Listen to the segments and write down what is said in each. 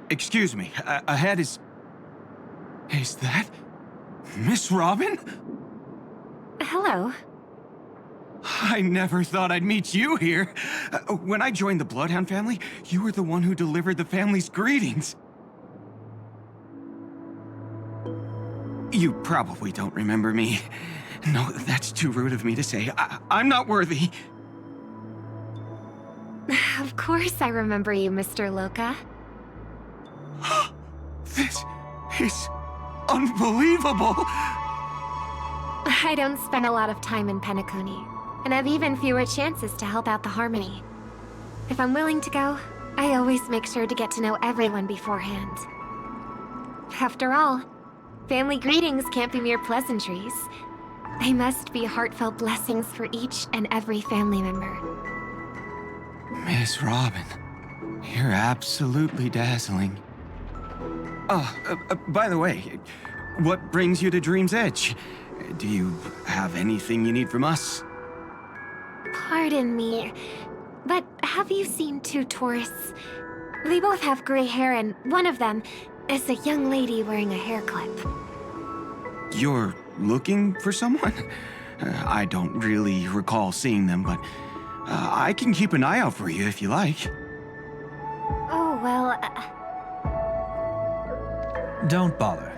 Excuse me, ahead is... Is that... Miss Robin? Hello. I never thought I'd meet you here. When I joined the Bloodhound family, you were the one who delivered the family's greetings. You probably don't remember me. No, that's too rude of me to say. I'm not worthy. Of course I remember you, Mr. Loka. This is unbelievable. I don't spend a lot of time in Penacony, and have even fewer chances to help out the Harmony. If I'm willing to go, I always make sure to get to know everyone beforehand. After all, family greetings can't be mere pleasantries. They must be heartfelt blessings for each and every family member. Miss Robin, you're absolutely dazzling. Oh, by the way, what brings you to Dream's Edge? Do you have anything you need from us? Pardon me, but have you seen two tourists? They both have gray hair, and one of them is a young lady wearing a hair clip. You're looking for someone? I don't really recall seeing them, but I can keep an eye out for you if you like. Oh, well, Don't bother.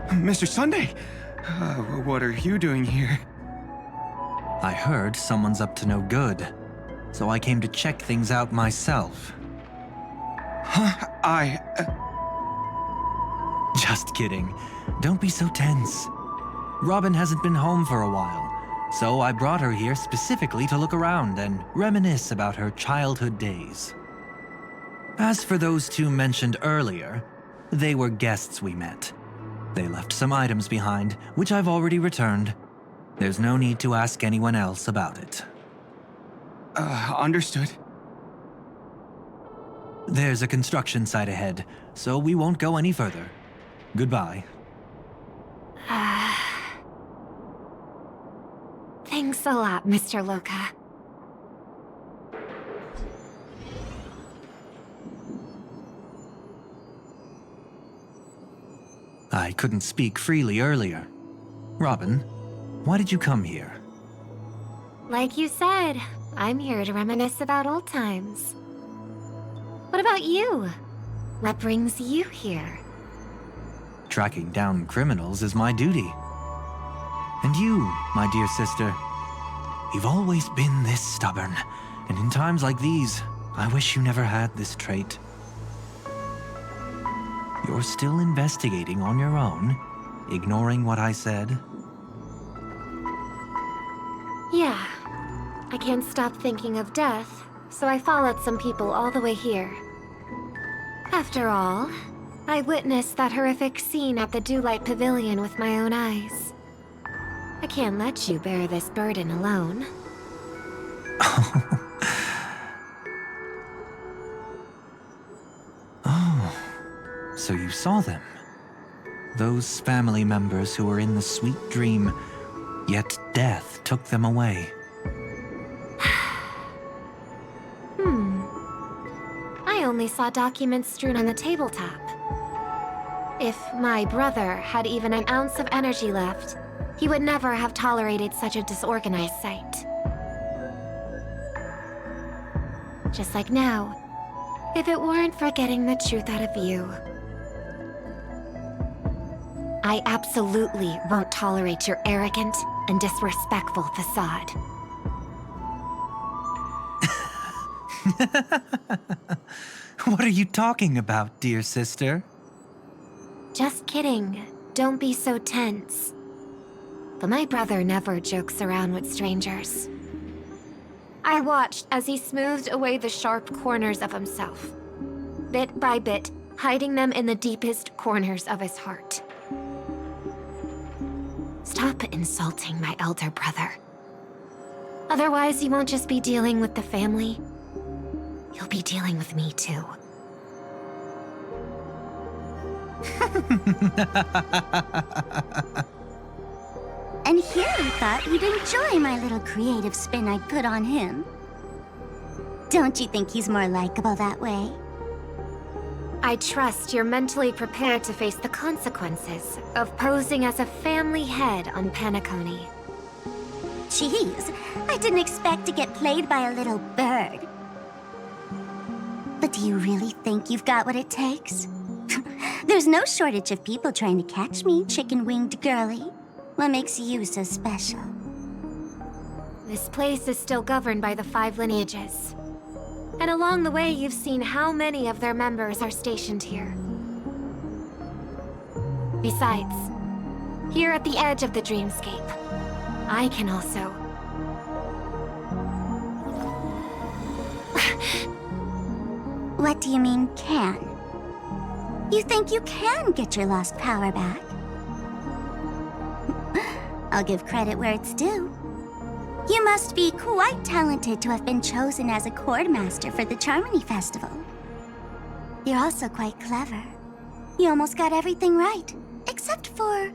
Mr. Sunday, what are you doing here? I heard someone's up to no good, so I came to check things out myself. Just kidding. Don't be so tense. Robin hasn't been home for a while, so I brought her here specifically to look around and reminisce about her childhood days. As for those two mentioned earlier, they were guests we met. They left some items behind, which I've already returned. There's no need to ask anyone else about it. Understood. There's a construction site ahead, so we won't go any further. Goodbye. thanks a lot, Mr. Loka. I couldn't speak freely earlier. Robin, why did you come here? Like you said, I'm here to reminisce about old times. What about you? What brings you here? Tracking down criminals is my duty. And you, my dear sister, you've always been this stubborn, and in times like these, I wish you never had this trait. You're still investigating on your own, ignoring what I said? Yeah. I can't stop thinking of death, so I followed some people all the way here. After all, I witnessed that horrific scene at the Dewlight Pavilion with my own eyes. I can't let you bear this burden alone. Oh, so you saw them. Those family members who were in the sweet dream, yet death took them away. I only saw documents strewn on the tabletop. If my brother had even an ounce of energy left, he would never have tolerated such a disorganized sight. Just like now, if it weren't for getting the truth out of you. I absolutely won't tolerate your arrogant and disrespectful facade. What are you talking about, dear sister? Just kidding. Don't be so tense. But my brother never jokes around with strangers. I watched as he smoothed away the sharp corners of himself, bit by bit, hiding them in the deepest corners of his heart. Stop insulting my elder brother. Otherwise, you won't just be dealing with the family. You'll be dealing with me too. And here we thought you'd enjoy my little creative spin I put on him. Don't you think he's more likable that way? I trust you're mentally prepared to face the consequences of posing as a family head on Penacony. Jeez, I didn't expect to get played by a little bird. But do you really think you've got what it takes? There's no shortage of people trying to catch me, chicken-winged girly. What makes you so special? This place is still governed by the 5 lineages. And along the way, you've seen how many of their members are stationed here. Besides, here at the edge of the dreamscape, I can also... What do you mean, can? You think you can get your lost power back? I'll give credit where it's due. You must be quite talented to have been chosen as a chord master for the Charmony Festival. You're also quite clever. You almost got everything right, except for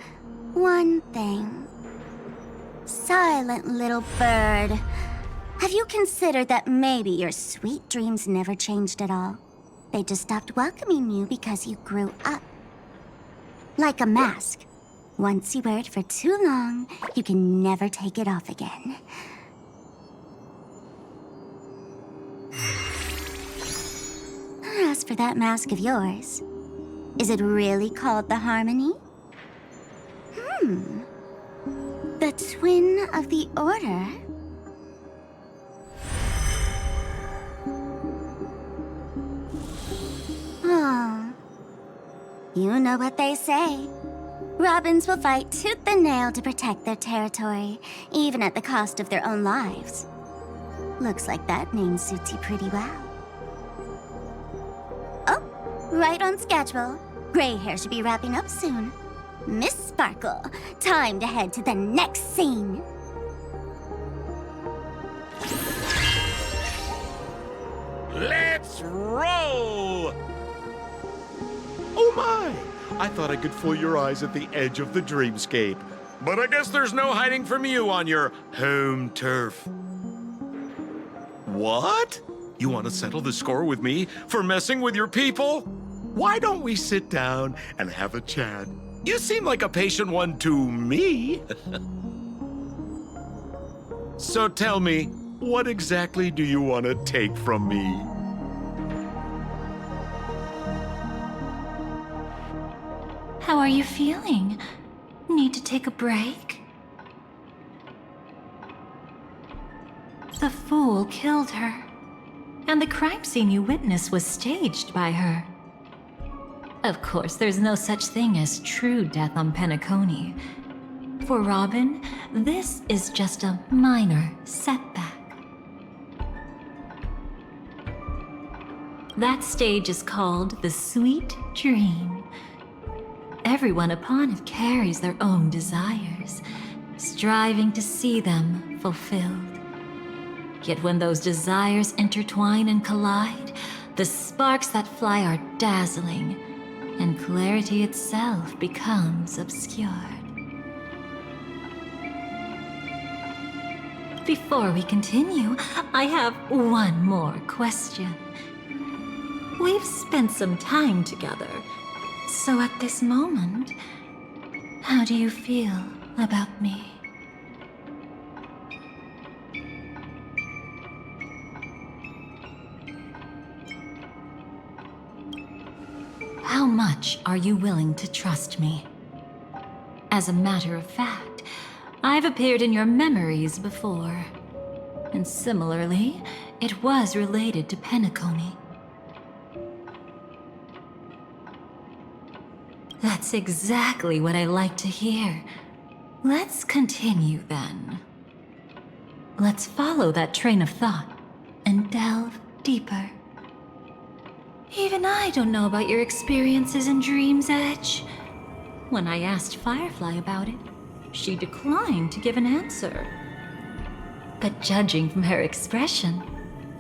one thing. Silent little bird. Have you considered that maybe your sweet dreams never changed at all? They just stopped welcoming you because you grew up. Like a mask. Once you wear it for too long, you can never take it off again. As for that mask of yours, is it really called the Harmony? The Twin of the Order? Oh. You know what they say. Robins will fight tooth and nail to protect their territory, even at the cost of their own lives. Looks like that name suits you pretty well. Oh, right on schedule. Gray hair should be wrapping up soon. Miss Sparkle, time to head to the next scene. Let's roll! Oh my! I thought I could fool your eyes at the edge of the dreamscape. But I guess there's no hiding from you on your home turf. What? You want to settle the score with me for messing with your people? Why don't we sit down and have a chat? You seem like a patient one to me. So tell me, what exactly do you want to take from me? How are you feeling? Need to take a break? The fool killed her, and the crime scene you witnessed was staged by her. Of course, there's no such thing as true death on Penacony. For Robin, this is just a minor setback. That stage is called the Sweet Dream. Everyone upon it carries their own desires, striving to see them fulfilled. Yet when those desires intertwine and collide, the sparks that fly are dazzling, and clarity itself becomes obscured. Before we continue, I have one more question. We've spent some time together, so at this moment, how do you feel about me? How much are you willing to trust me? As a matter of fact, I've appeared in your memories before. And similarly, it was related to Penacony. That's exactly what I like to hear. Let's continue then. Let's follow that train of thought and delve deeper. Even I don't know about your experiences in Dream's Edge. When I asked Firefly about it, she declined to give an answer. But judging from her expression,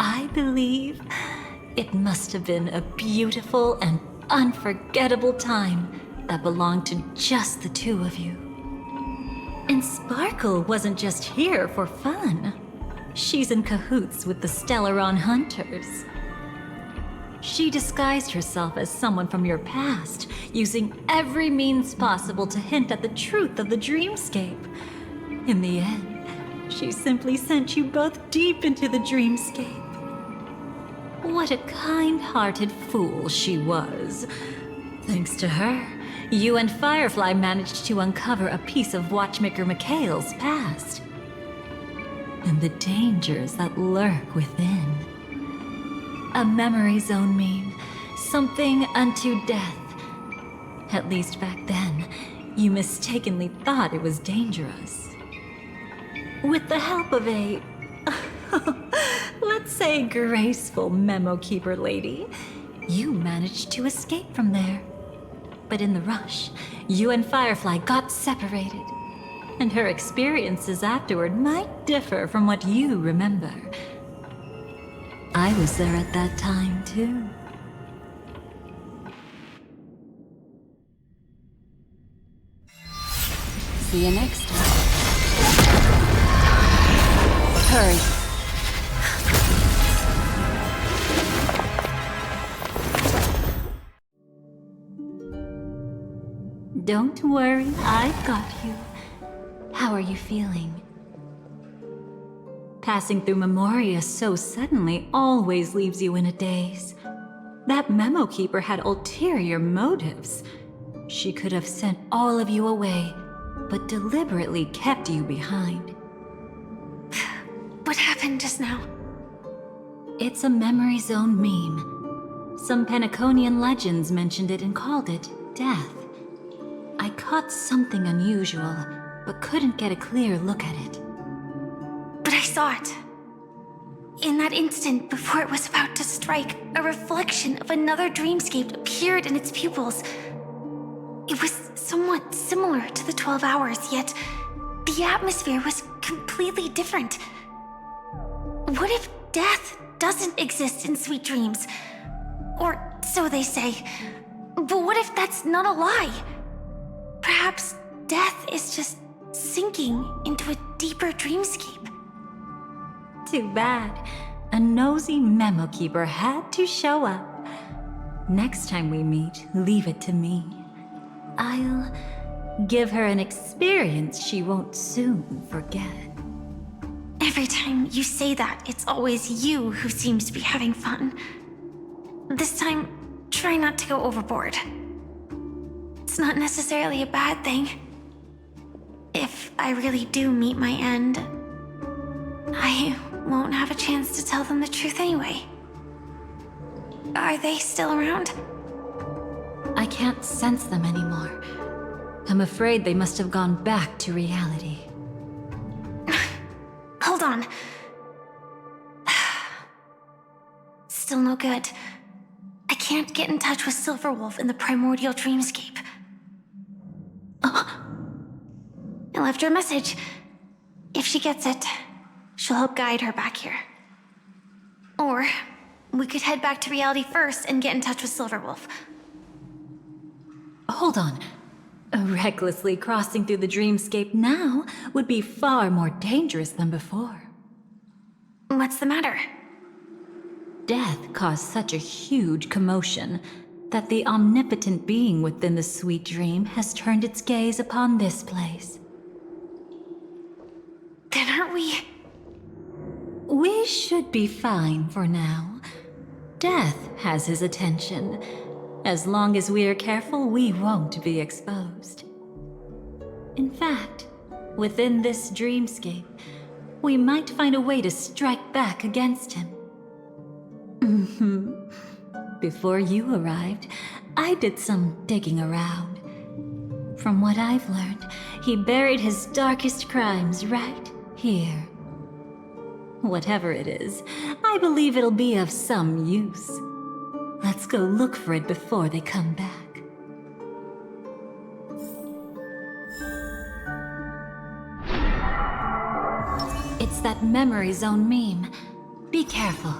I believe it must have been a beautiful and unforgettable time that belonged to just the two of you. And Sparkle wasn't just here for fun. She's in cahoots with the Stellaron Hunters. She disguised herself as someone from your past, using every means possible to hint at the truth of the dreamscape. In the end, she simply sent you both deep into the dreamscape. What a kind-hearted fool she was. Thanks to her, you and Firefly managed to uncover a piece of Watchmaker Mikhail's past. And the dangers that lurk within. A memory zone mean something unto death. At least back then, you mistakenly thought it was dangerous. With the help of a, let's say, graceful memo keeper lady, you managed to escape from there. But in the rush, you and Firefly got separated. And her experiences afterward might differ from what you remember. I was there at that time, too. See you next time. Hurry. Don't worry, I've got you. How are you feeling? Passing through Memoria so suddenly always leaves you in a daze. That memo keeper had ulterior motives. She could have sent all of you away, but deliberately kept you behind. What happened just now? It's a memory zone meme. Some Penaconian legends mentioned it and called it death. I caught something unusual, but couldn't get a clear look at it. But I saw it. In that instant before it was about to strike, a reflection of another dreamscape appeared in its pupils. It was somewhat similar to the 12 hours, yet the atmosphere was completely different. What if death doesn't exist in sweet dreams? Or so they say. But what if that's not a lie? Perhaps death is just sinking into a deeper dreamscape. Too bad. A nosy memo keeper had to show up. Next time we meet, leave it to me. I'll give her an experience she won't soon forget. Every time you say that, it's always you who seems to be having fun. This time, try not to go overboard. It's not necessarily a bad thing. If I really do meet my end, I won't have a chance to tell them the truth anyway. Are they still around? I can't sense them anymore. I'm afraid they must have gone back to reality. Hold on. Still no good. I can't get in touch with Silverwolf in the primordial dreamscape. I left her a message. If she gets it, she'll help guide her back here. Or we could head back to reality first and get in touch with Silverwolf. Hold on. Recklessly crossing through the dreamscape now would be far more dangerous than before. What's the matter? Death caused such a huge commotion that the omnipotent being within the sweet dream has turned its gaze upon this place. Then aren't we... We should be fine for now. Death has his attention. As long as we are careful, we won't be exposed. In fact, within this dreamscape, we might find a way to strike back against him. Before you arrived, I did some digging around. From what I've learned, he buried his darkest crimes right here. Whatever it is, I believe it'll be of some use. Let's go look for it before they come back. It's that memory zone meme. Be careful.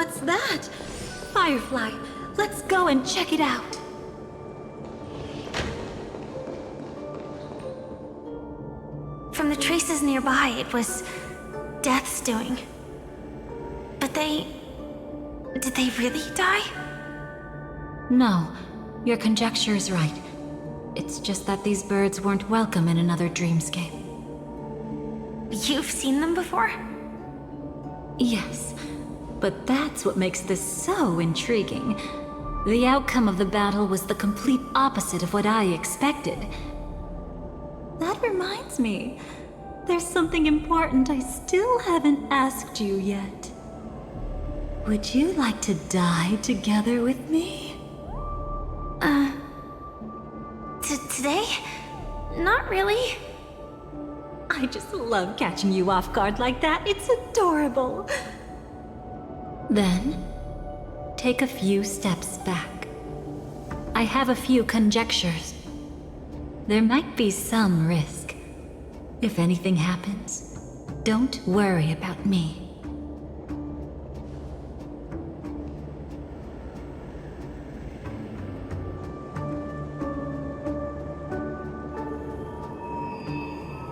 What's that? Firefly, let's go and check it out. From the traces nearby, it was Death's doing. But did they really die? No, your conjecture is right. It's just that these birds weren't welcome in another dreamscape. You've seen them before? Yes, but that's what makes this so intriguing. The outcome of the battle was the complete opposite of what I expected. That reminds me, there's something important I still haven't asked you yet. Would you like to die together with me? Today? Not really. I just love catching you off guard like that. It's adorable. Then, take a few steps back. I have a few conjectures. There might be some risk. If anything happens, don't worry about me.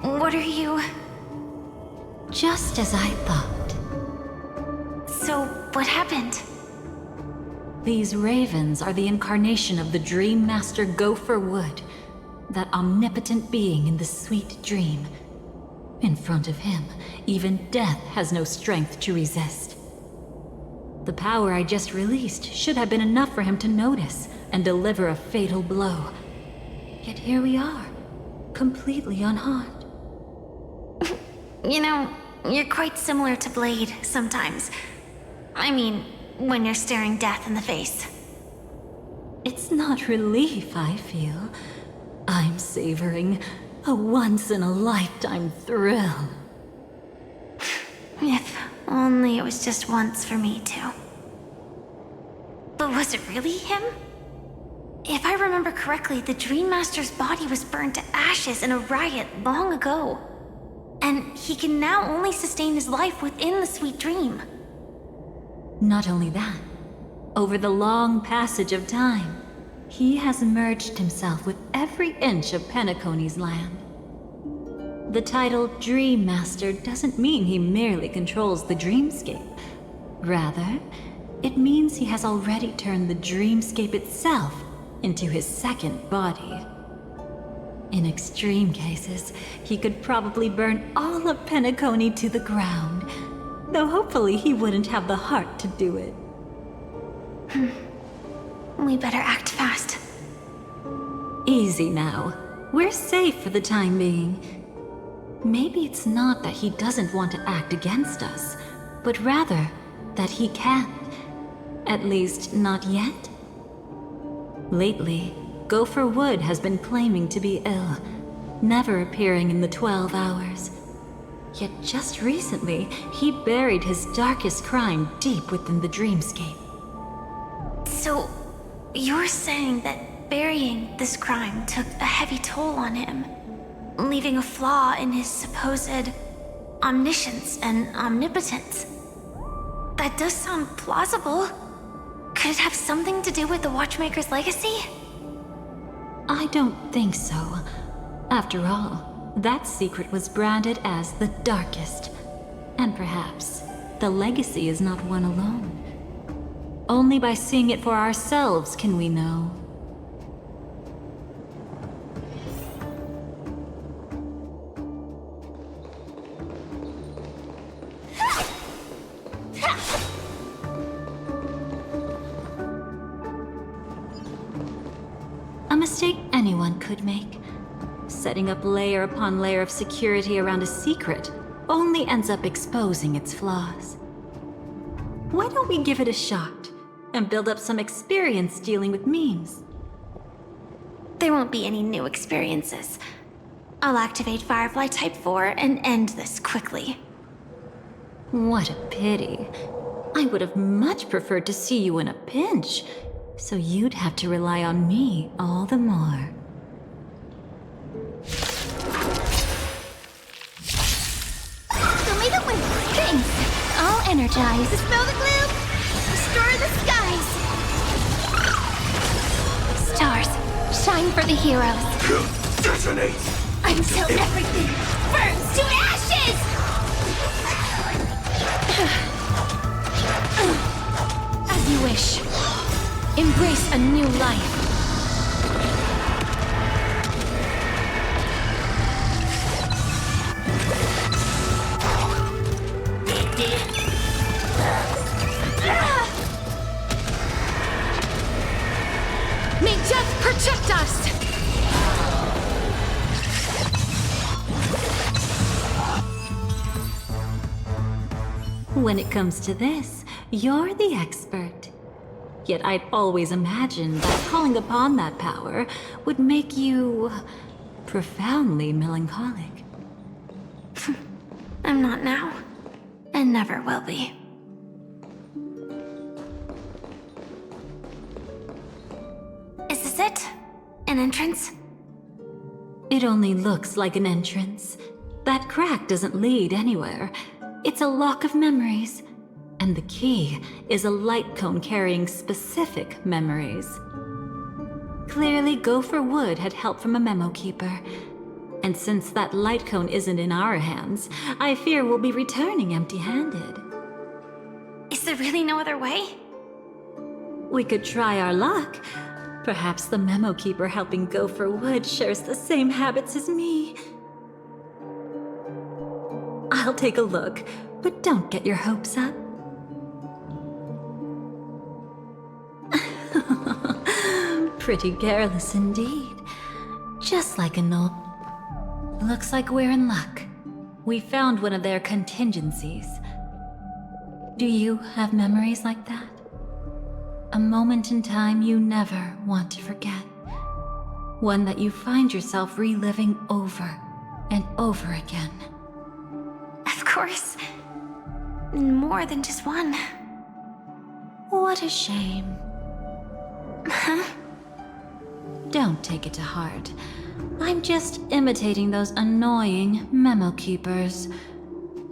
What are you... Just as I thought. So, what happened? These ravens are the incarnation of the Dream Master Gopher Wood, that omnipotent being in the sweet dream. In front of him, even death has no strength to resist. The power I just released should have been enough for him to notice and deliver a fatal blow. Yet here we are, completely unharmed. You know, you're quite similar to Blade sometimes. I mean, when you're staring death in the face. It's not relief I feel. I'm savoring a once-in-a-lifetime thrill. If only it was just once for me too. But was it really him? If I remember correctly, the Dream Master's body was burned to ashes in a riot long ago. And he can now only sustain his life within the sweet dream. Not only that, over the long passage of time, he has merged himself with every inch of Penacony's land. The title Dream Master doesn't mean he merely controls the dreamscape. Rather, it means he has already turned the dreamscape itself into his second body. In extreme cases, he could probably burn all of Penacony to the ground, though hopefully he wouldn't have the heart to do it. We better act fast. Easy now. We're safe for the time being. Maybe it's not that he doesn't want to act against us, but rather that he can't. At least, not yet. Lately, Gopher Wood has been claiming to be ill, never appearing in the 12 hours. Yet just recently, he buried his darkest crime deep within the dreamscape. So, you're saying that burying this crime took a heavy toll on him, leaving a flaw in his supposed omniscience and omnipotence? That does sound plausible. Could it have something to do with the Watchmaker's legacy? I don't think so. After all, that secret was branded as the darkest. And perhaps the legacy is not one alone. Only by seeing it for ourselves can we know. A mistake anyone could make. Setting up layer upon layer of security around a secret only ends up exposing its flaws. Why don't we give it a shot and build up some experience dealing with memes? There won't be any new experiences. I'll activate Firefly Type 4 and end this quickly. What a pity. I would have much preferred to see you in a pinch, so you'd have to rely on me all the more. Show me the way. Thanks. All energized. Smell the glue? destroy the skies! Stars, shine for the heroes. Detonate! Until everything burns to ashes! As you wish. Embrace a new life. May death protect us! When it comes to this, you're the expert. Yet I'd always imagined that calling upon that power would make you profoundly melancholic. I'm not now, and never will be. Is this it? An entrance? It only looks like an entrance. That crack doesn't lead anywhere. It's a lock of memories. And the key is a light cone carrying specific memories. Clearly, Gopher Wood had help from a memo keeper. And since that light cone isn't in our hands, I fear we'll be returning empty-handed. Is there really no other way? We could try our luck. Perhaps the memo keeper helping Gopher Wood shares the same habits as me. I'll take a look, but don't get your hopes up. Pretty careless indeed. Just like an old... Looks like we're in luck. We found one of their contingencies. Do you have memories like that? A moment in time you never want to forget. One that you find yourself reliving over and over again. Of course. More than just one. What a shame. Huh? Don't take it to heart. I'm just imitating those annoying memo keepers.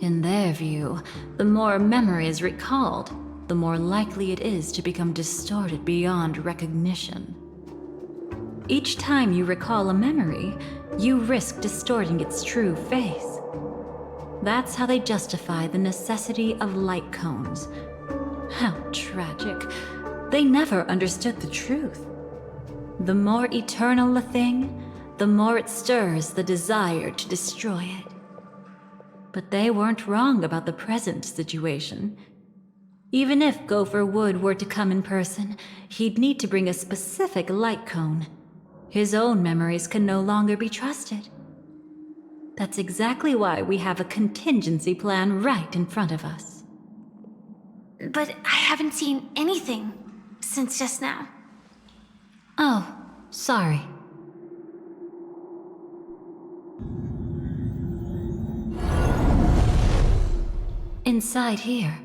In their view, the more memory is recalled, the more likely it is to become distorted beyond recognition. Each time you recall a memory, you risk distorting its true face. That's how they justify the necessity of light cones. How tragic. They never understood the truth. The more eternal a thing, the more it stirs the desire to destroy it. But they weren't wrong about the present situation. Even if Gopher Wood were to come in person, he'd need to bring a specific light cone. His own memories can no longer be trusted. That's exactly why we have a contingency plan right in front of us. But I haven't seen anything since just now. Oh, sorry. Inside here,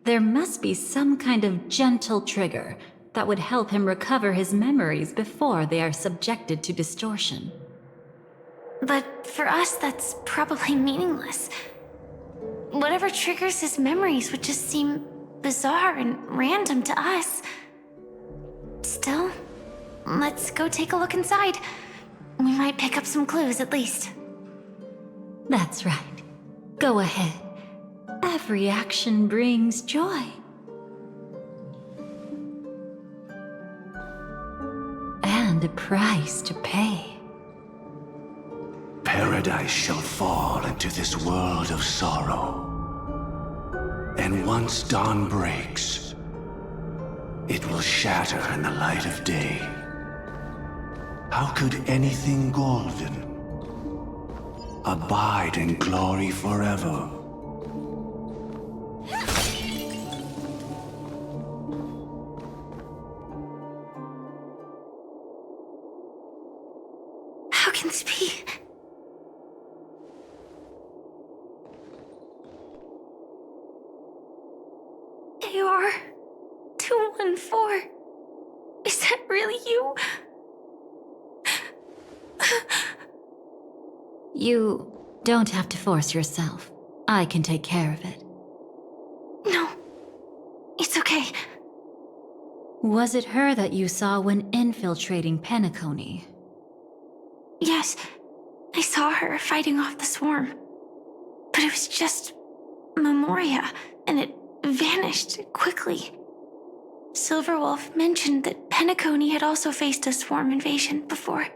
there must be some kind of gentle trigger that would help him recover his memories before they are subjected to distortion. But for us, that's probably meaningless. Whatever triggers his memories would just seem bizarre and random to us. Still, let's go take a look inside. We might pick up some clues at least. That's right. Go ahead. Every action brings joy. And a price to pay. Paradise shall fall into this world of sorrow. And once dawn breaks, it will shatter in the light of day. How could anything golden abide in glory forever? How can this be? AR 214. Is that really you? You don't have to force yourself. I can take care of it. No. It's okay. Was it her that you saw when infiltrating Penacony? Yes, I saw her fighting off the swarm. But it was just Memoria, and it vanished quickly. Silverwolf mentioned that Penacony had also faced a swarm invasion before.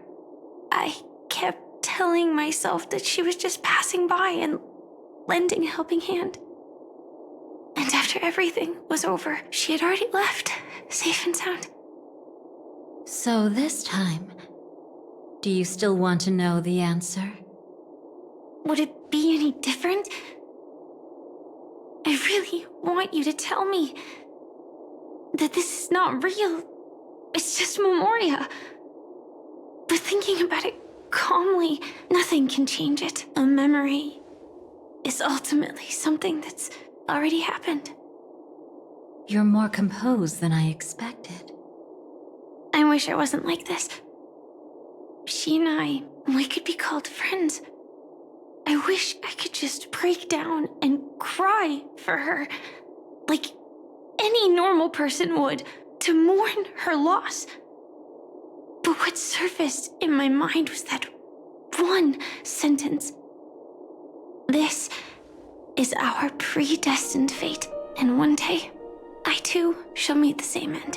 I kept telling myself that she was just passing by and lending a helping hand. And after everything was over, she had already left, safe and sound. So this time, do you still want to know the answer? Would it be any different? I really want you to tell me that this is not real. It's just Memoria. But thinking about it calmly, nothing can change it. A memory is ultimately something that's already happened. You're more composed than I expected. I wish I wasn't like this. She and I, we could be called friends. I wish I could just break down and cry for her, like any normal person would, to mourn her loss. But what surfaced in my mind was that one sentence. This is our predestined fate, and one day, I too shall meet the same end.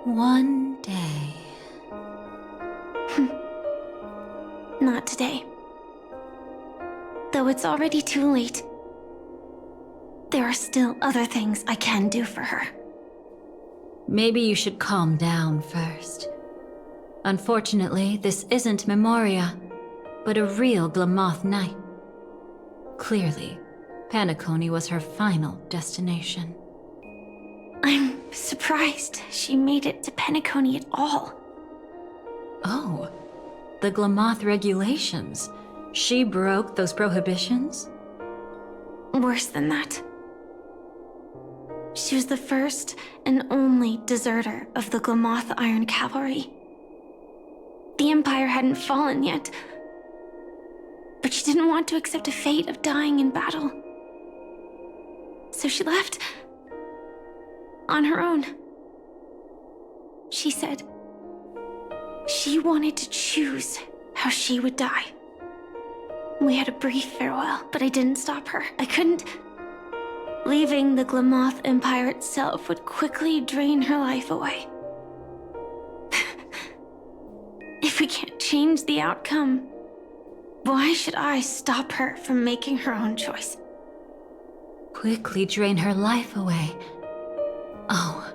One day. Not today. Though it's already too late, there are still other things I can do for her. Maybe you should calm down first. Unfortunately, this isn't Memoria, but a real Glamoth Knight. Clearly, Penacony was her final destination. I'm surprised she made it to Penacony at all. Oh, the Glamoth regulations. She broke those prohibitions? Worse than that. She was the first and only deserter of the Glamoth Iron Cavalry. The Empire hadn't fallen yet, but she didn't want to accept a fate of dying in battle. So she left on her own. She said she wanted to choose how she would die. We had a brief farewell, but I didn't stop her. I couldn't. Leaving the Glamoth Empire itself would quickly drain her life away. If we can't change the outcome, why should I stop her from making her own choice? Quickly drain her life away. Oh,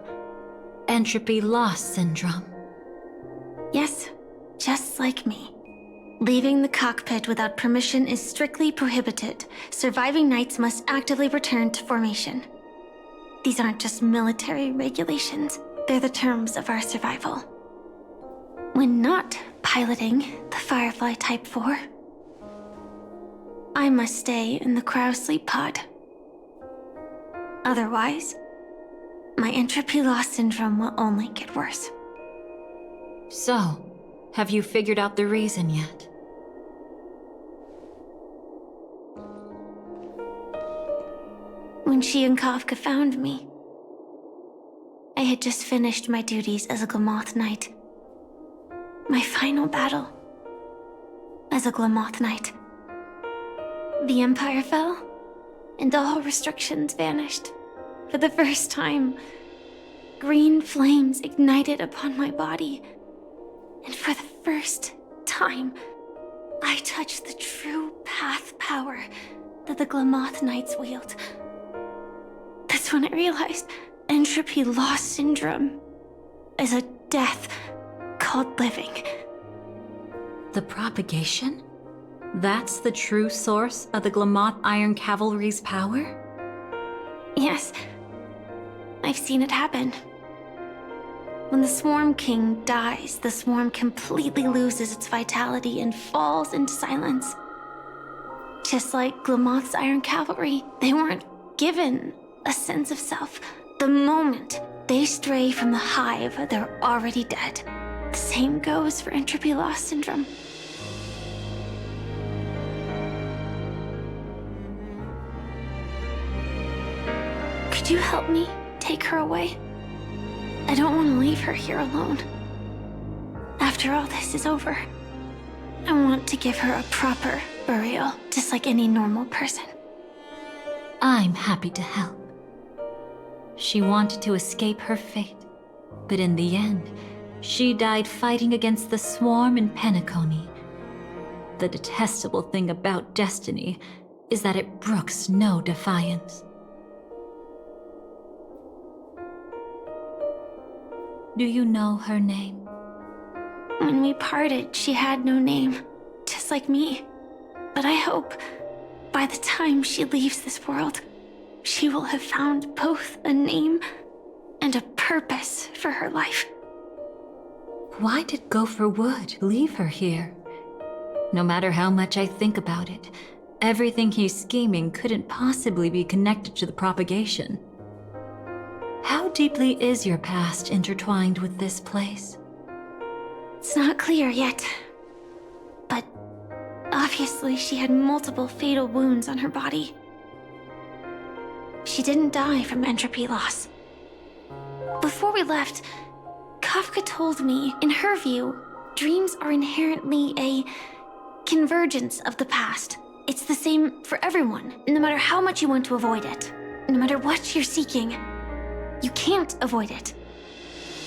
entropy loss syndrome. Yes, just like me. Leaving the cockpit without permission is strictly prohibited. Surviving knights must actively return to formation. These aren't just military regulations, they're the terms of our survival. When not piloting the Firefly Type 4, I must stay in the cryosleep pod. Otherwise, my entropy loss syndrome will only get worse. So, have you figured out the reason yet? When she and Kafka found me, I had just finished my duties as a Glamoth Knight. My final battle as a Glamoth Knight. The Empire fell, and all restrictions vanished. For the first time, green flames ignited upon my body. And for the first time, I touched the true path power that the Glamoth Knights wield. That's when I realized entropy loss syndrome is a death called living. The propagation? That's the true source of the Glamoth Iron Cavalry's power? Yes, I've seen it happen. When the Swarm King dies, the Swarm completely loses its vitality and falls into silence. Just like Glamoth's Iron Cavalry, they weren't given a sense of self. The moment they stray from the hive, they're already dead. The same goes for entropy loss syndrome. Could you help me take her away? I don't want to leave her here alone. After all this is over, I want to give her a proper burial, just like any normal person. I'm happy to help. She wanted to escape her fate, but in the end, she died fighting against the swarm in Penacony. The detestable thing about destiny is that it brooks no defiance. Do you know her name? When we parted, she had no name, just like me. But I hope, by the time she leaves this world, she will have found both a name and a purpose for her life. Why did Gopher Wood leave her here? No matter how much I think about it, everything he's scheming couldn't possibly be connected to the propagation. How deeply is your past intertwined with this place? It's not clear yet, but obviously she had multiple fatal wounds on her body. She didn't die from entropy loss. Before we left, Kafka told me, in her view, dreams are inherently a convergence of the past. It's the same for everyone, no matter how much you want to avoid it. No matter what you're seeking, you can't avoid it.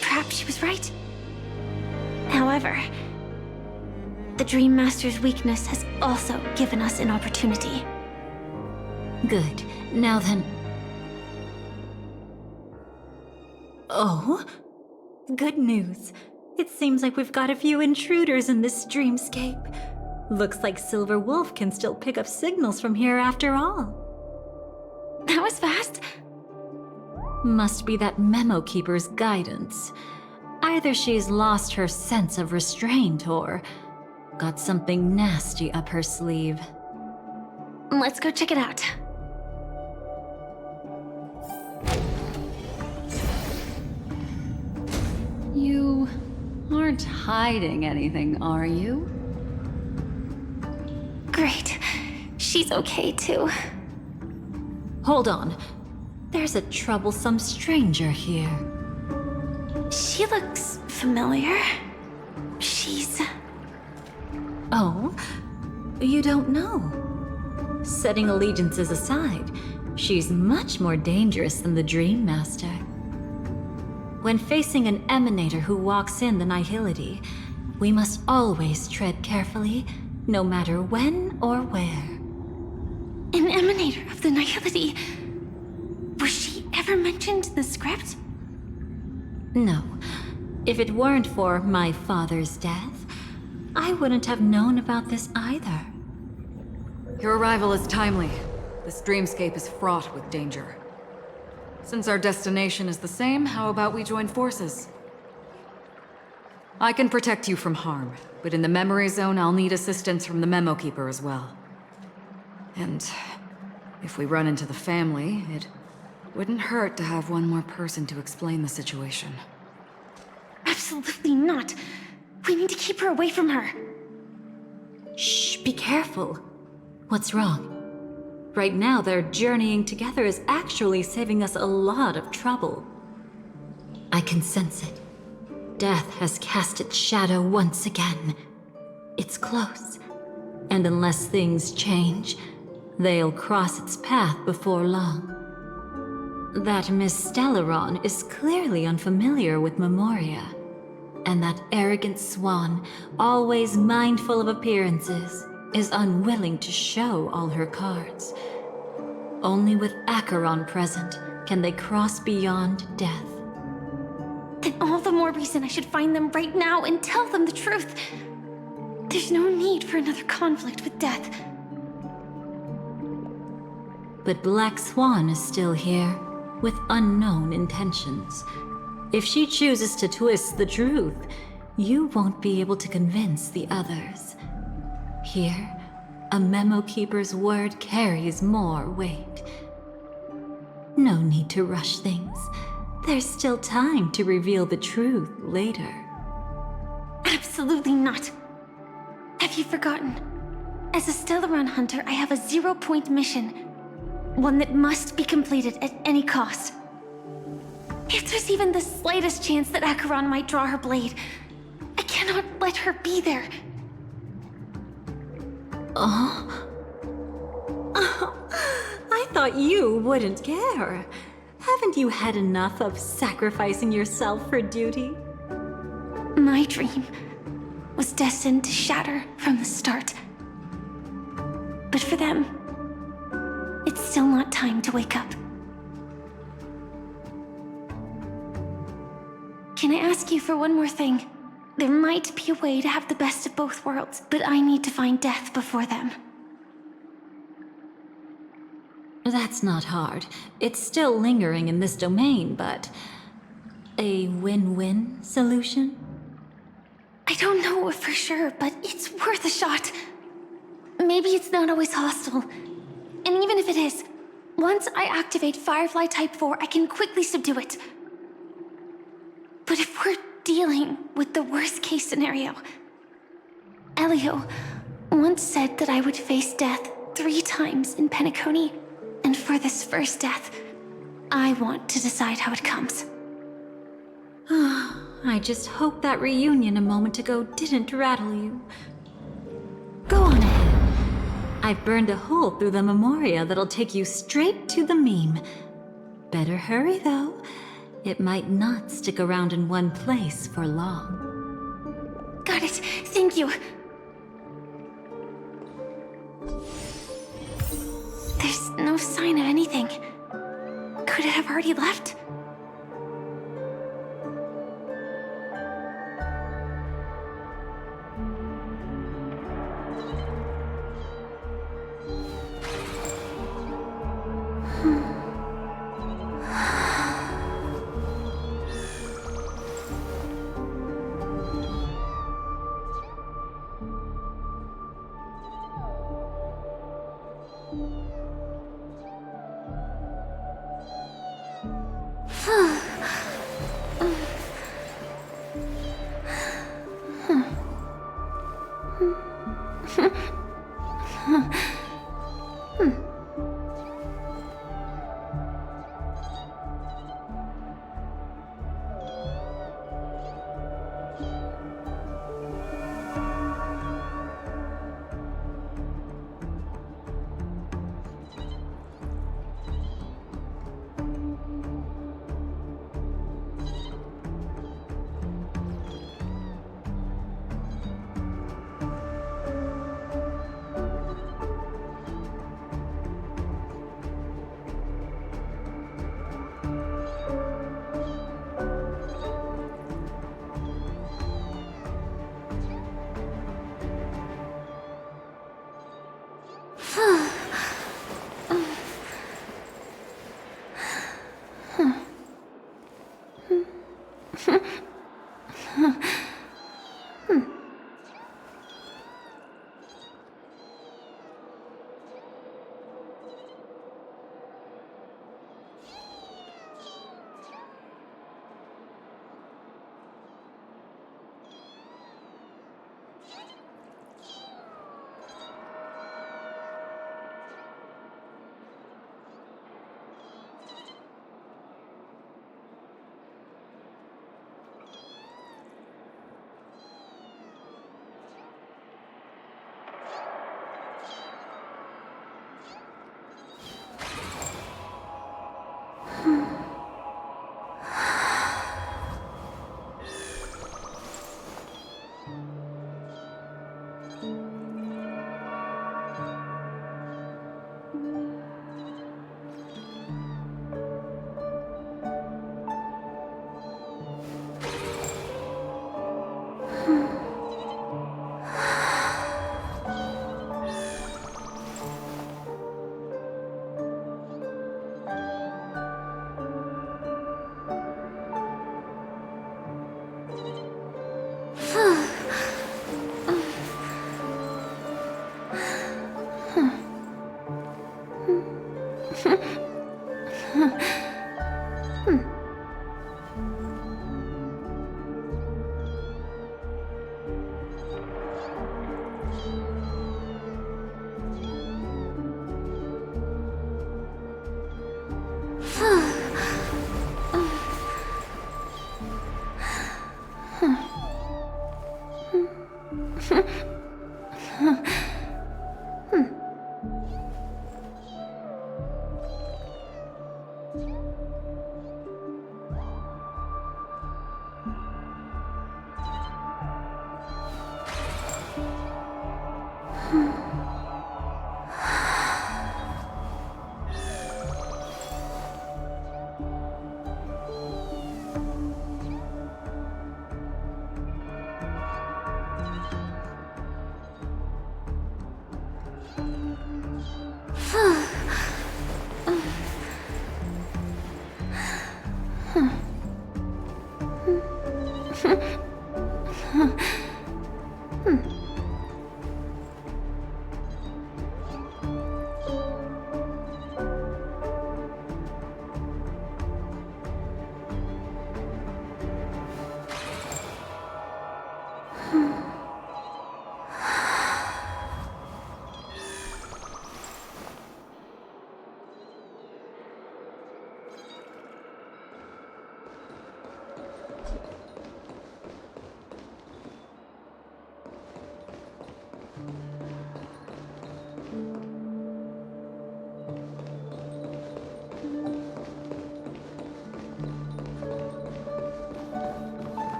Perhaps she was right. However, the Dream Master's weakness has also given us an opportunity. Good. Now then... Oh? Good news. It seems like we've got a few intruders in this dreamscape. Looks like Silver Wolf can still pick up signals from here after all. That was fast. Must be that Memo Keeper's guidance. Either she's lost her sense of restraint or got something nasty up her sleeve. Let's go check it out. You aren't hiding anything, are you? Great. She's okay too. Hold on. There's a troublesome stranger here. She looks familiar. She's... Oh? You don't know? Setting allegiances aside, she's much more dangerous than the Dream Master. When facing an emanator who walks in the nihility, we must always tread carefully, no matter when or where. an emanator of the nihility. Was she ever mentioned in the script? No. If it weren't for my father's death, I wouldn't have known about this either. Your arrival is timely. This dreamscape is fraught with danger. Since our destination is the same, how about we join forces? I can protect you from harm, but in the memory zone, I'll need assistance from the Memo Keeper as well. And if we run into the family, it wouldn't hurt to have one more person to explain the situation. Absolutely not. We need to keep her away from her. Shh, be careful. What's wrong? Right now, their journeying together is actually saving us a lot of trouble. I can sense it. Death has cast its shadow once again. It's close. And unless things change, they'll cross its path before long. That Miss Stellaron is clearly unfamiliar with Memoria. And that arrogant swan, always mindful of appearances, is unwilling to show all her cards. Only with Acheron present can they cross beyond death. Then all the more reason I should find them right now and tell them the truth. There's no need for another conflict with death. But Black Swan is still here, with unknown intentions. If she chooses to twist the truth, you won't be able to convince the others. Here, a Memo Keeper's word carries more weight. No need to rush things. There's still time to reveal the truth later. Absolutely not. Have you forgotten? As a Stellaron hunter, I have a 0-point mission. One that must be completed at any cost. If there's even the slightest chance that Acheron might draw her blade, I cannot let her be there. I thought you wouldn't care. Haven't you had enough of sacrificing yourself for duty? My dream was destined to shatter from the start. But for them, it's still not time to wake up. Can I ask you for one more thing? There might be a way to have the best of both worlds, but I need to find death before them. That's not hard. It's still lingering in this domain, but... a win-win solution? I don't know for sure, but it's worth a shot. Maybe it's not always hostile. And even if it is, once I activate Firefly Type 4, I can quickly subdue it. But if we're dealing with the worst-case scenario, Elio once said that I would face death 3 times in Penacony, and for this first death, I want to decide how it comes. I just hope that reunion a moment ago didn't rattle you. Go on ahead. I've burned a hole through the Memoria that'll take you straight to the meme. Better hurry, though. It might not stick around in one place for long. Got it. Thank you. There's no sign of anything. Could it have already left?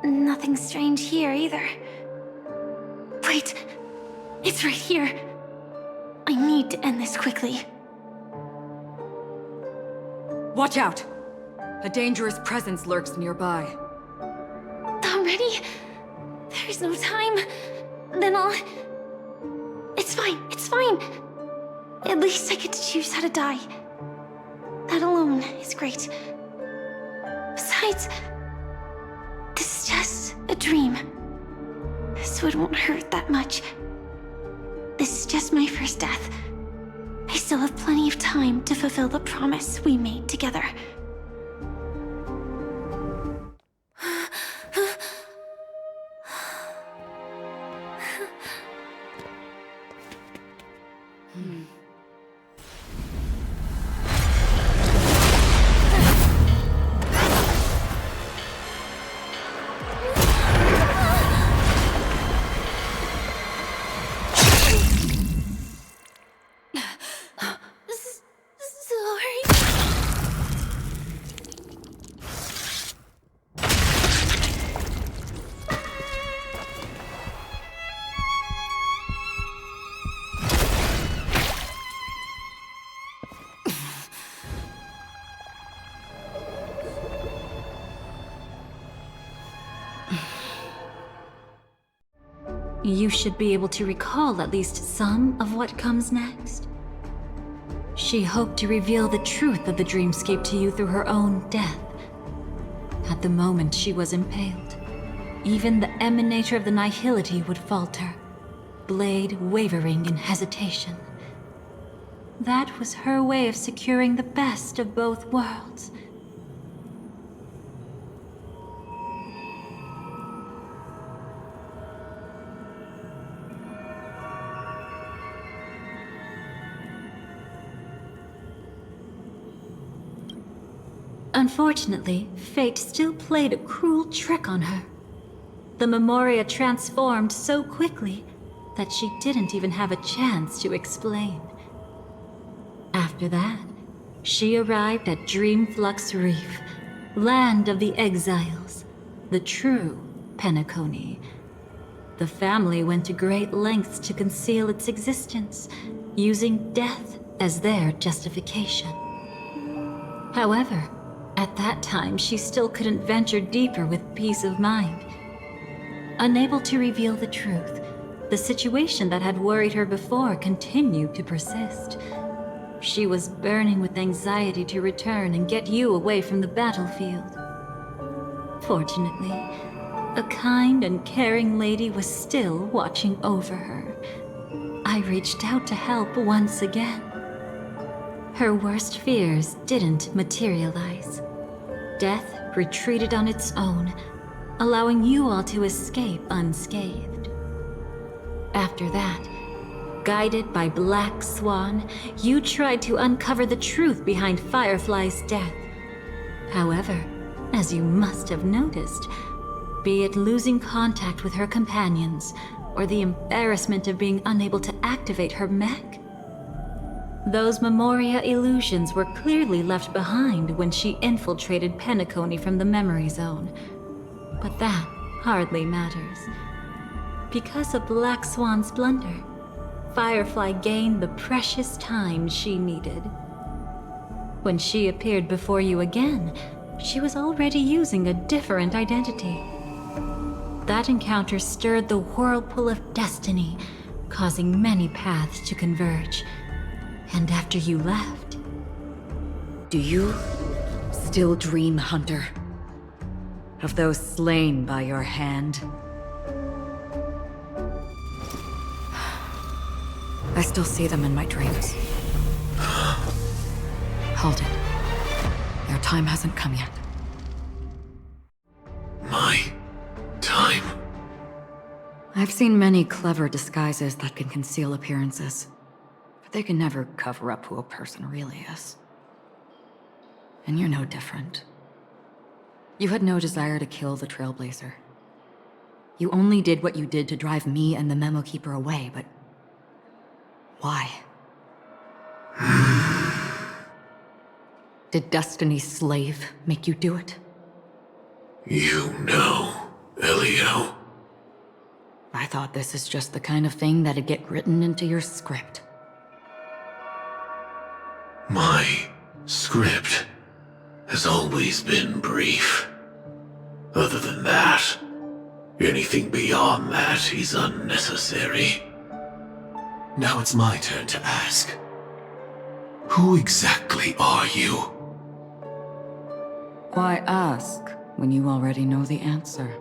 Nothing strange here either. Wait, it's right here. I need to end this quickly. Watch out! A dangerous presence lurks nearby. Already? There's no time. Then I'll... It's fine, it's fine. At least I get to choose how to die. That alone is great. Besides, this is just a dream. So it won't hurt that much. This is just my first death. I still have plenty of time to fulfill the promise we made together. You should be able to recall at least some of what comes next. She hoped to reveal the truth of the dreamscape to you through her own death. At the moment she was impaled, even the emanator of the nihility would falter, blade wavering in hesitation. That was her way of securing the best of both worlds. Unfortunately, fate still played a cruel trick on her. The Memoria transformed so quickly that she didn't even have a chance to explain. After that, she arrived at Dreamflux Reef, land of the exiles, the true Penacony. The family went to great lengths to conceal its existence, using death as their justification. However, at that time, she still couldn't venture deeper with peace of mind. Unable to reveal the truth, the situation that had worried her before continued to persist. She was burning with anxiety to return and get you away from the battlefield. Fortunately, a kind and caring lady was still watching over her. I reached out to help once again. Her worst fears didn't materialize. Death retreated on its own, allowing you all to escape unscathed. After that, guided by Black Swan, you tried to uncover the truth behind Firefly's death. However, as you must have noticed, be it losing contact with her companions, or the embarrassment of being unable to activate her mech, Those Memoria illusions were clearly left behind when she infiltrated Penacony from the Memory Zone. But that hardly matters. Because of Black Swan's blunder, Firefly gained the precious time she needed. When she appeared before you again, she was already using a different identity. That encounter stirred the whirlpool of destiny, causing many paths to converge. And after you left... Do you still dream, Hunter? Of those slain by your hand? I still see them in my dreams. Hold it. Their time hasn't come yet. My time? I've seen many clever disguises that can conceal appearances, but they can never cover up who a person really is. And you're no different. You had no desire to kill the Trailblazer. You only did what you did to drive me and the Memo Keeper away, but... why? Did Destiny's slave make you do it? You know, Elio. I thought this is just the kind of thing that'd get written into your script. My script has always been brief. Other than that, anything beyond that is unnecessary. Now it's my turn to ask. Who exactly are you? Why ask when you already know the answer?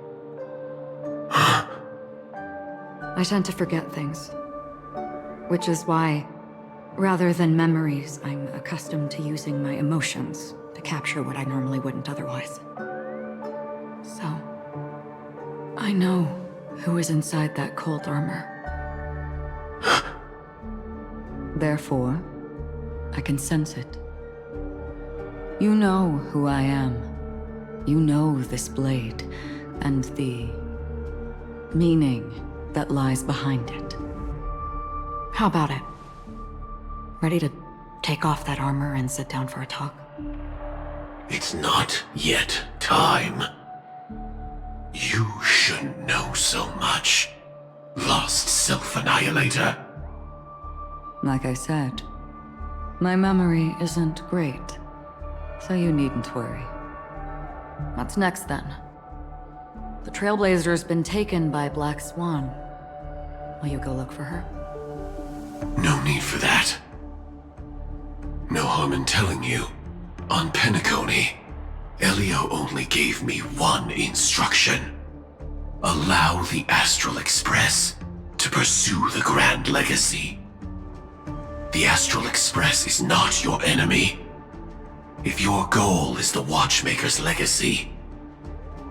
I tend to forget things. Which is why, rather than memories, I'm accustomed to using my emotions to capture what I normally wouldn't otherwise. So, I know who is inside that cold armor. Therefore, I can sense it. You know who I am. You know this blade, and the meaning that lies behind it. How about it? Ready to take off that armor and sit down for a talk? It's not yet time. You shouldn't know so much, lost self-annihilator. Like I said, my memory isn't great, so you needn't worry. What's next, then? The Trailblazer's been taken by Black Swan. Will you go look for her? No need for that. No harm in telling you. On Penacony, Elio only gave me one instruction. Allow the Astral Express to pursue the Grand Legacy. The Astral Express is not your enemy. If your goal is the Watchmaker's legacy,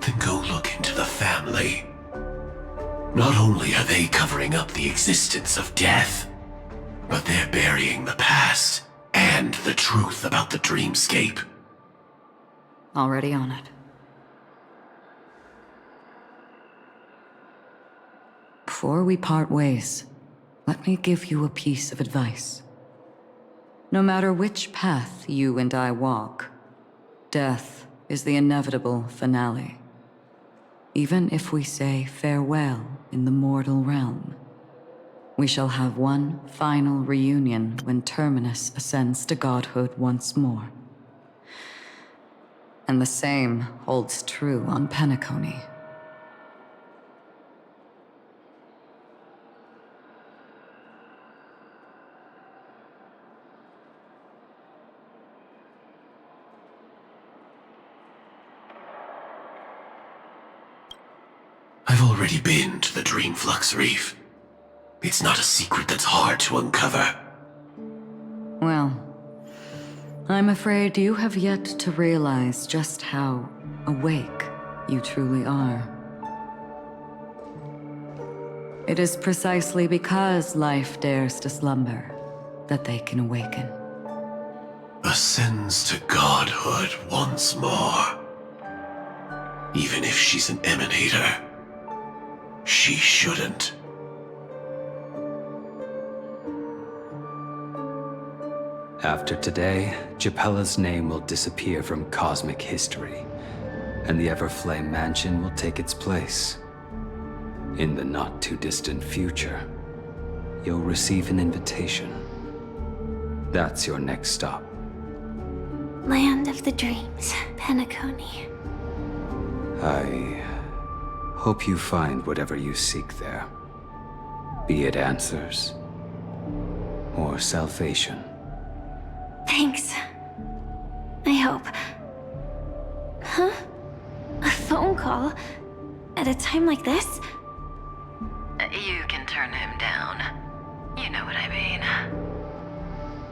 then go look into the family. Not only are they covering up the existence of death, but they're burying the past and the truth about the dreamscape. Already on it. Before we part ways, let me give you a piece of advice. No matter which path you and I walk, death is the inevitable finale. Even if we say farewell in the mortal realm, we shall have one final reunion when Terminus ascends to godhood once more. And the same holds true on Penacony. I've already been to the Dreamflux Reef. It's not a secret that's hard to uncover. Well, I'm afraid you have yet to realize just how awake you truly are. It is precisely because life dares to slumber that they can awaken. Ascends to godhood once more. Even if she's an emanator, she shouldn't. After today, Japella's name will disappear from cosmic history, and the Everflame Mansion will take its place. In the not-too-distant future, you'll receive an invitation. That's your next stop. Land of the Dreams, Penacony. I hope you find whatever you seek there. Be it answers or salvation. Thanks. I hope. Huh? A phone call? At a time like this? You can turn him down. You know what I mean.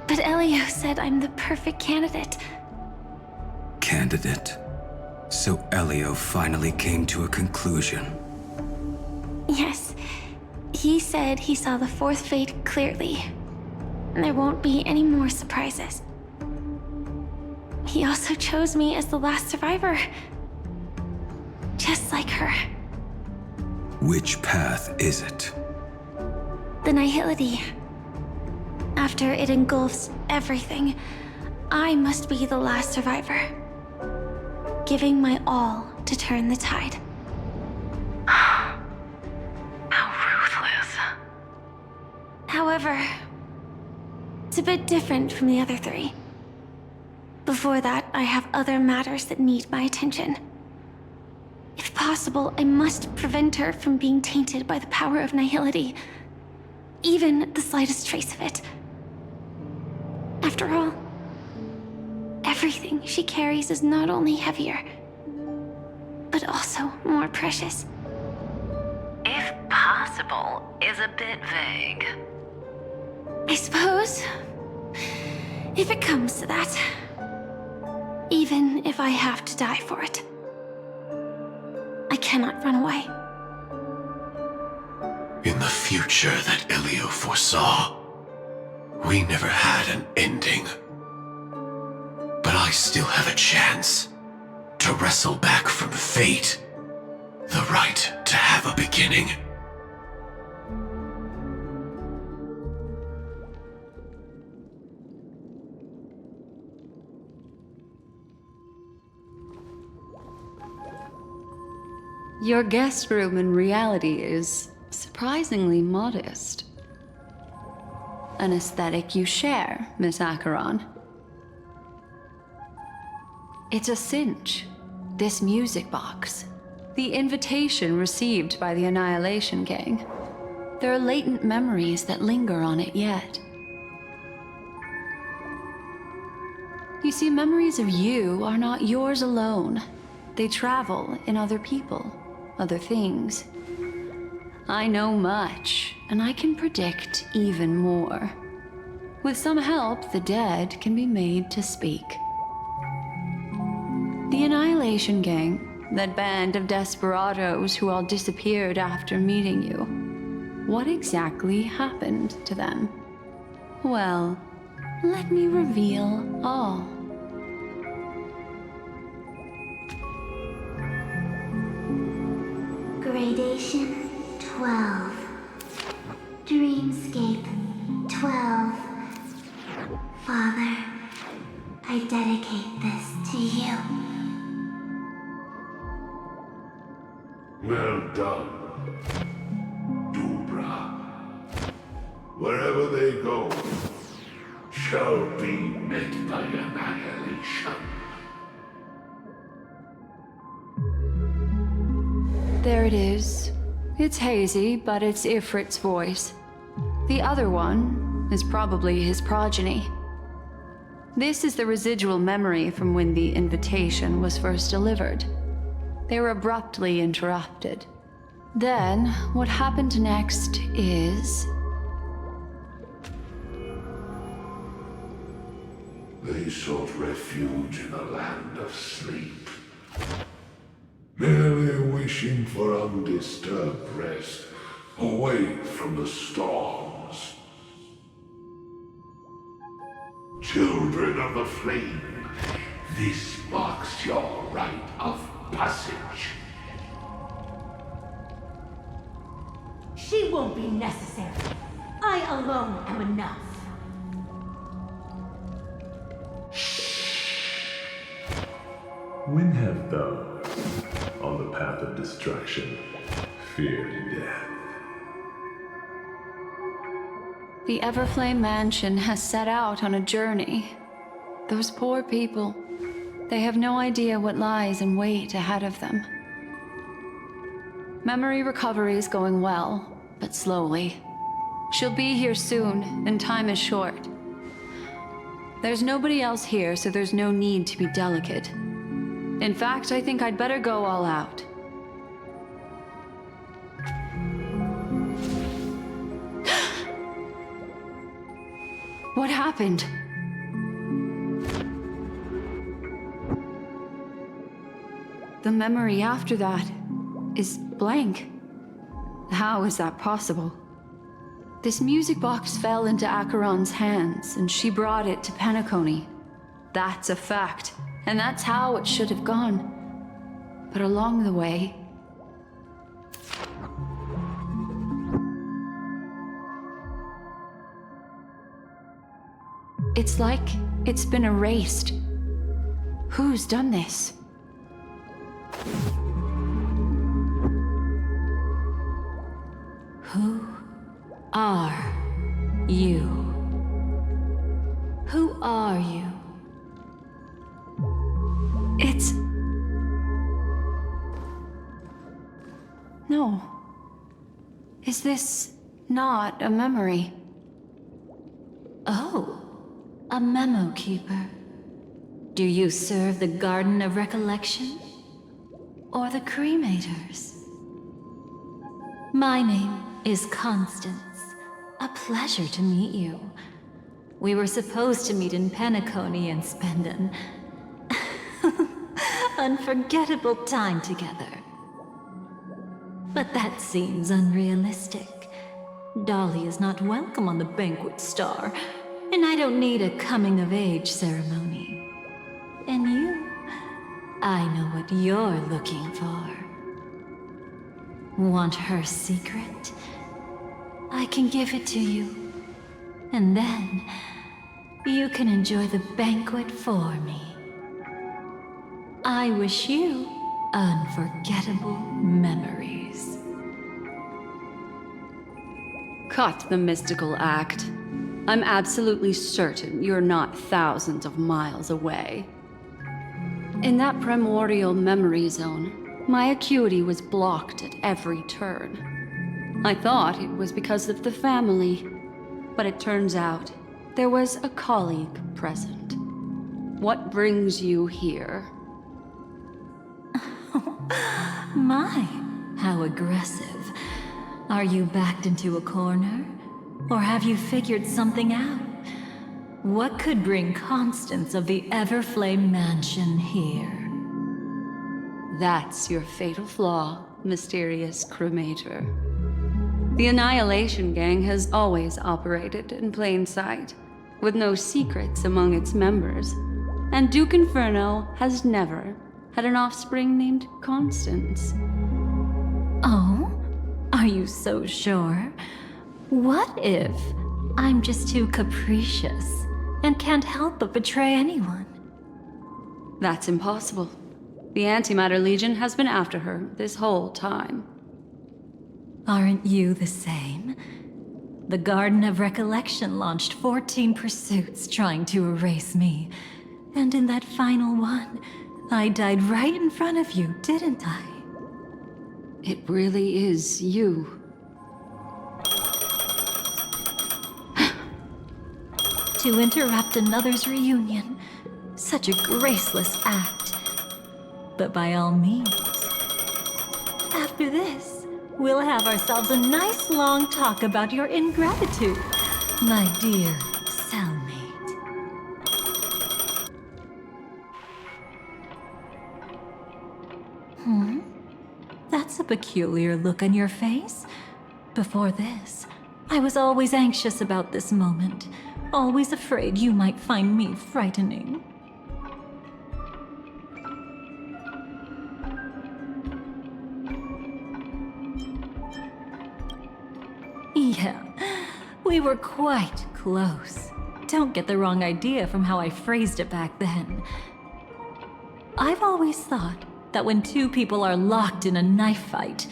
But Elio said I'm the perfect candidate. Candidate. So Elio finally came to a conclusion. Yes. He said he saw the fourth fate clearly. And there won't be any more surprises. He also chose me as the last survivor. Just like her. Which path is it? The Nihility. After it engulfs everything, I must be the last survivor. Giving my all to turn the tide. How ruthless. However, it's a bit different from the other three. Before that, I have other matters that need my attention. If possible, I must prevent her from being tainted by the power of Nihility. Even the slightest trace of it. After all, everything she carries is not only heavier, but also more precious. If possible is a bit vague. I suppose, if it comes to that, even if I have to die for it, I cannot run away. In the future that Elio foresaw, we never had an ending. But I still have a chance to wrestle back from fate the right to have a beginning. Your guest room in reality is surprisingly modest. An aesthetic you share, Miss Acheron. It's a cinch. This music box. The invitation received by the Annihilation Gang. There are latent memories that linger on it yet. You see, memories of you are not yours alone. They travel in other people, other things. I know much, and I can predict even more. With some help, the dead can be made to speak. The Annihilation Gang, that band of desperados who all disappeared after meeting you. What exactly happened to them? Well, let me reveal all. Gradation 12. Dreamscape 12. Father, I dedicate this to you. Well done, Dubra. Wherever they go, shall be met by annihilation. There it is. It's hazy, but it's Ifrit's voice. The other one is probably his progeny. This is the residual memory from when the invitation was first delivered. They were abruptly interrupted. Then, what happened next is... They sought refuge in a land of sleep, merely wishing for undisturbed rest, away from the storms. Children of the flame, this marks your rite of passage. She won't be necessary. I alone am enough. When have those on the path of destruction feared death? The Everflame Mansion has set out on a journey. Those poor people, they have no idea what lies in wait ahead of them. Memory recovery is going well, but slowly. She'll be here soon, and time is short. There's nobody else here, so there's no need to be delicate. In fact, I think I'd better go all out. What happened? The memory after that is blank. How is that possible? This music box fell into Acheron's hands, and she brought it to Penacony. That's a fact, and that's how it should have gone. But along the way, it's like it's been erased. Who's done this? Who are you? Who are you? It's... No. Is this not a memory? Oh, a memo keeper. Do you serve the Garden of Recollection? Or the Cremators? My name is Constance. A pleasure to meet you. We were supposed to meet in Penacony and spend an unforgettable time together. But that seems unrealistic. Dolly is not welcome on the Banquet Star, and I don't need a coming-of-age ceremony. And you, I know what you're looking for. Want her secret? I can give it to you. And then, you can enjoy the banquet for me. I wish you unforgettable memories. Cut the mystical act. I'm absolutely certain you're not thousands of miles away. In that primordial memory zone, my acuity was blocked at every turn. I thought it was because of the family, but it turns out there was a colleague present. What brings you here? My, how aggressive. Are you backed into a corner? Or have you figured something out? What could bring Constance of the Everflame Mansion here? That's your fatal flaw, mysterious cremator. The Annihilation Gang has always operated in plain sight, with no secrets among its members. And Duke Inferno has never had an offspring named Constance. Oh? Are you so sure? What if I'm just too capricious and can't help but betray anyone? That's impossible. The Antimatter Legion has been after her this whole time. Aren't you the same? The Garden of Recollection launched 14 pursuits trying to erase me. And in that final one, I died right in front of you, didn't I? It really is you. To interrupt another's reunion. Such a graceless act. But by all means. After this, we'll have ourselves a nice long talk about your ingratitude, my dear cellmate. That's a peculiar look on your face. Before this, I was always anxious about this moment. Always afraid you might find me frightening. Yeah, we were quite close. Don't get the wrong idea from how I phrased it back then. I've always thought that when two people are locked in a knife fight,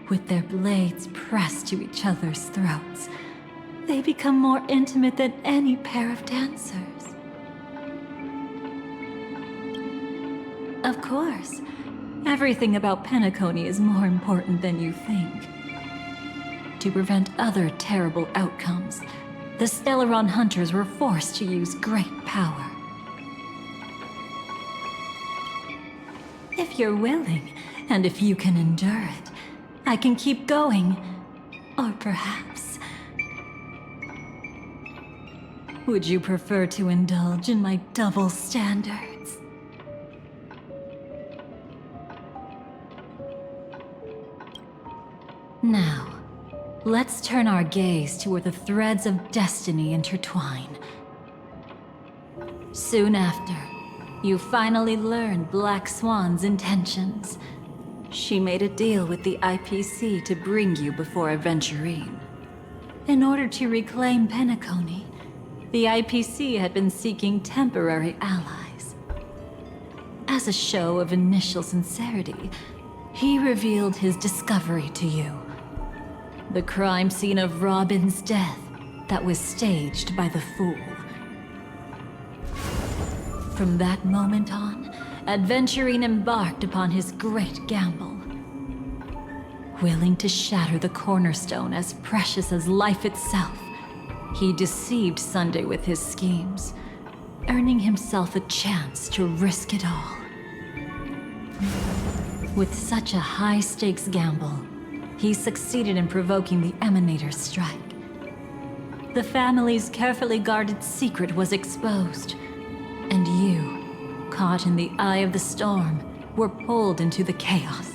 with their blades pressed to each other's throats, they become more intimate than any pair of dancers. Of course, everything about Penacony is more important than you think. To prevent other terrible outcomes, the Stellaron hunters were forced to use great power. If you're willing, and if you can endure it, I can keep going. Or perhaps... would you prefer to indulge in my double standards? Now, let's turn our gaze to where the threads of destiny intertwine. Soon after, you finally learn Black Swan's intentions. She made a deal with the IPC to bring you before Aventurine. In order to reclaim Penacony, the IPC had been seeking temporary allies. As a show of initial sincerity, he revealed his discovery to you. The crime scene of Robin's death that was staged by the Fool. From that moment on, Aventurine embarked upon his great gamble. Willing to shatter the cornerstone as precious as life itself, he deceived Sunday with his schemes, earning himself a chance to risk it all. With such a high-stakes gamble, he succeeded in provoking the Emanator's strike. The family's carefully guarded secret was exposed, and you, caught in the eye of the storm, were pulled into the chaos.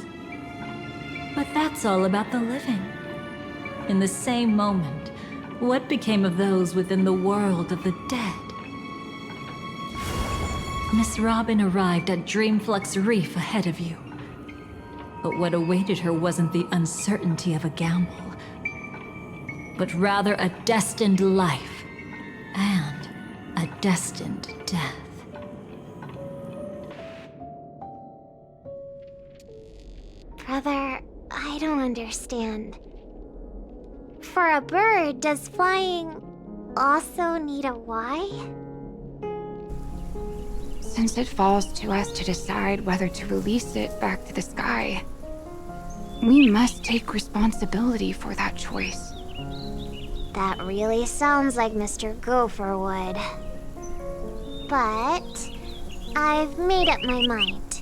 But that's all about the living. In the same moment, what became of those within the world of the dead? Miss Robin arrived at Dreamflux Reef ahead of you. But what awaited her wasn't the uncertainty of a gamble, but rather a destined life and a destined death. Brother, I don't understand. For a bird, does flying also need a why? Since it falls to us to decide whether to release it back to the sky, we must take responsibility for that choice. That really sounds like Mr. Gopher would. But I've made up my mind.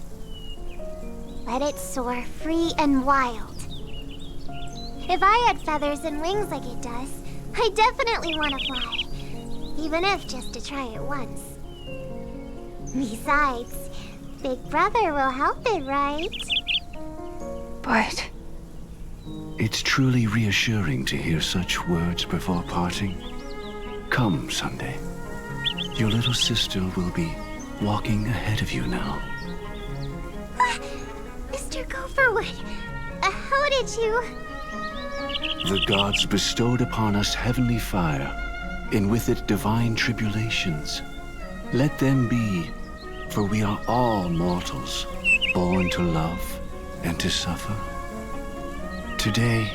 Let it soar free and wild. If I had feathers and wings like it does, I definitely want to fly. Even if just to try it once. Besides, Big Brother will help it, right? But... It's truly reassuring to hear such words before parting. Come, Sunday. Your little sister will be walking ahead of you now. Mr. Gopherwood, how did you... The gods bestowed upon us heavenly fire, and with it divine tribulations. Let them be, for we are all mortals, born to love and to suffer. Today,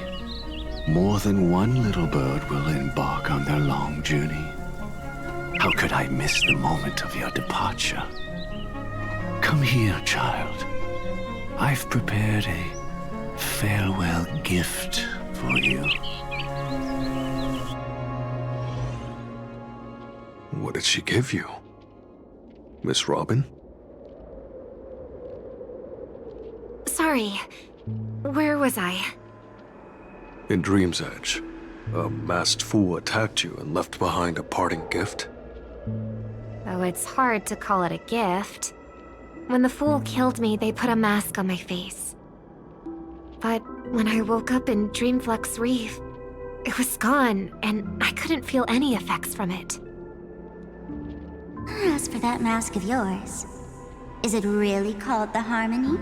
more than one little bird will embark on their long journey. How could I miss the moment of your departure? Come here, child. I've prepared a farewell gift for you. What did she give you? Miss Robin? Sorry. Where was I? In Dream's Edge, a masked fool attacked you and left behind a parting gift? Though it's hard to call it a gift. When the fool killed me, they put a mask on my face. But when I woke up in Dreamflux Reef, it was gone, and I couldn't feel any effects from it. As for that mask of yours, is it really called the Harmony?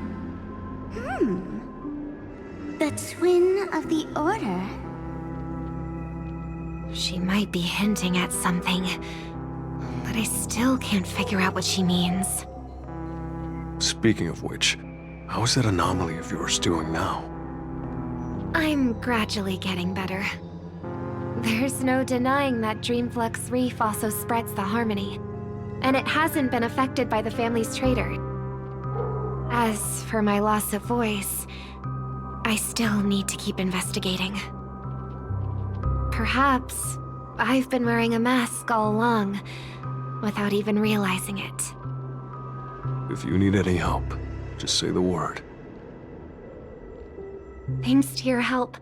The twin of the Order. She might be hinting at something, but I still can't figure out what she means. Speaking of which, how is that anomaly of yours doing now? I'm gradually getting better. There's no denying that Dreamflux Reef also spreads the harmony, and it hasn't been affected by the family's traitor. As for my loss of voice, I still need to keep investigating. Perhaps I've been wearing a mask all along, without even realizing it. If you need any help, just say the word. Thanks to your help,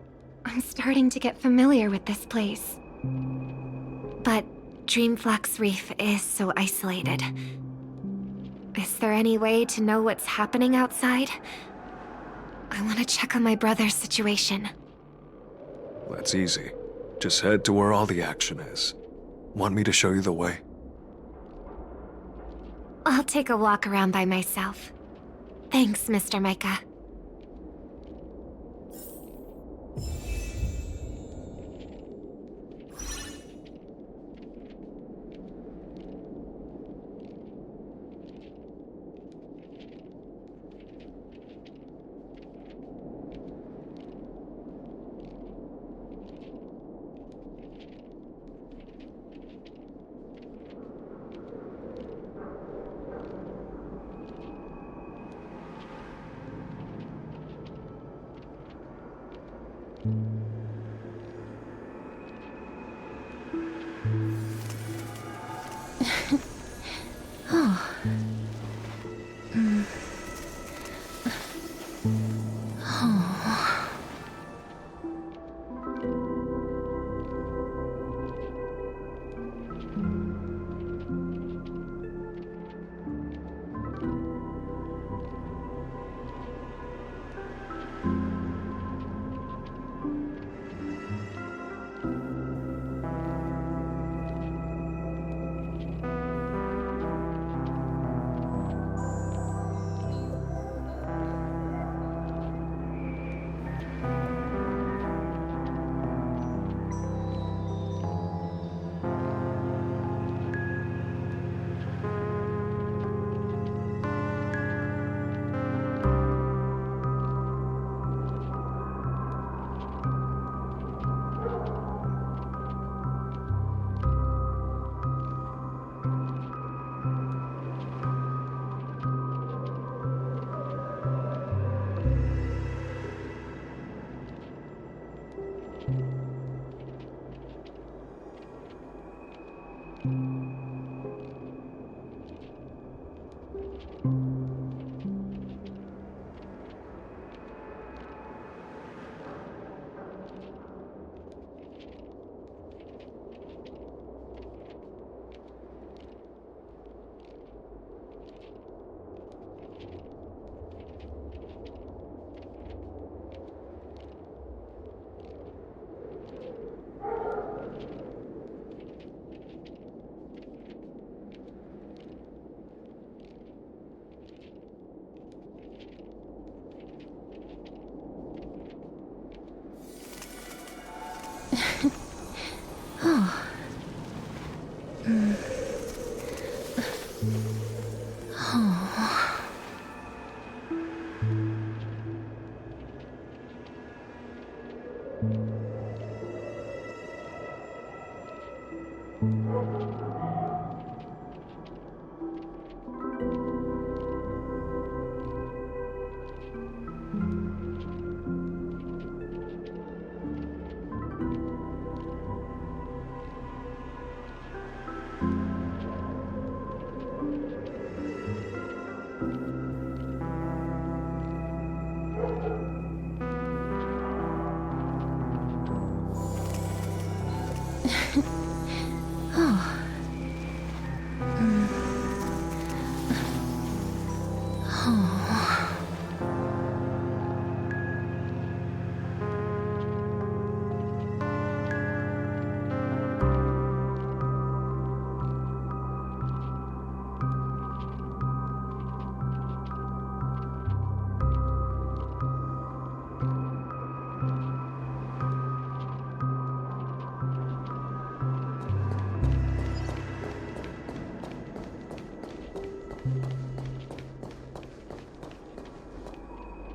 I'm starting to get familiar with this place. But Dreamflux Reef is so isolated. Is there any way to know what's happening outside? I want to check on my brother's situation. That's easy. Just head to where all the action is. Want me to show you the way? I'll take a walk around by myself. Thanks, Mr. Micah.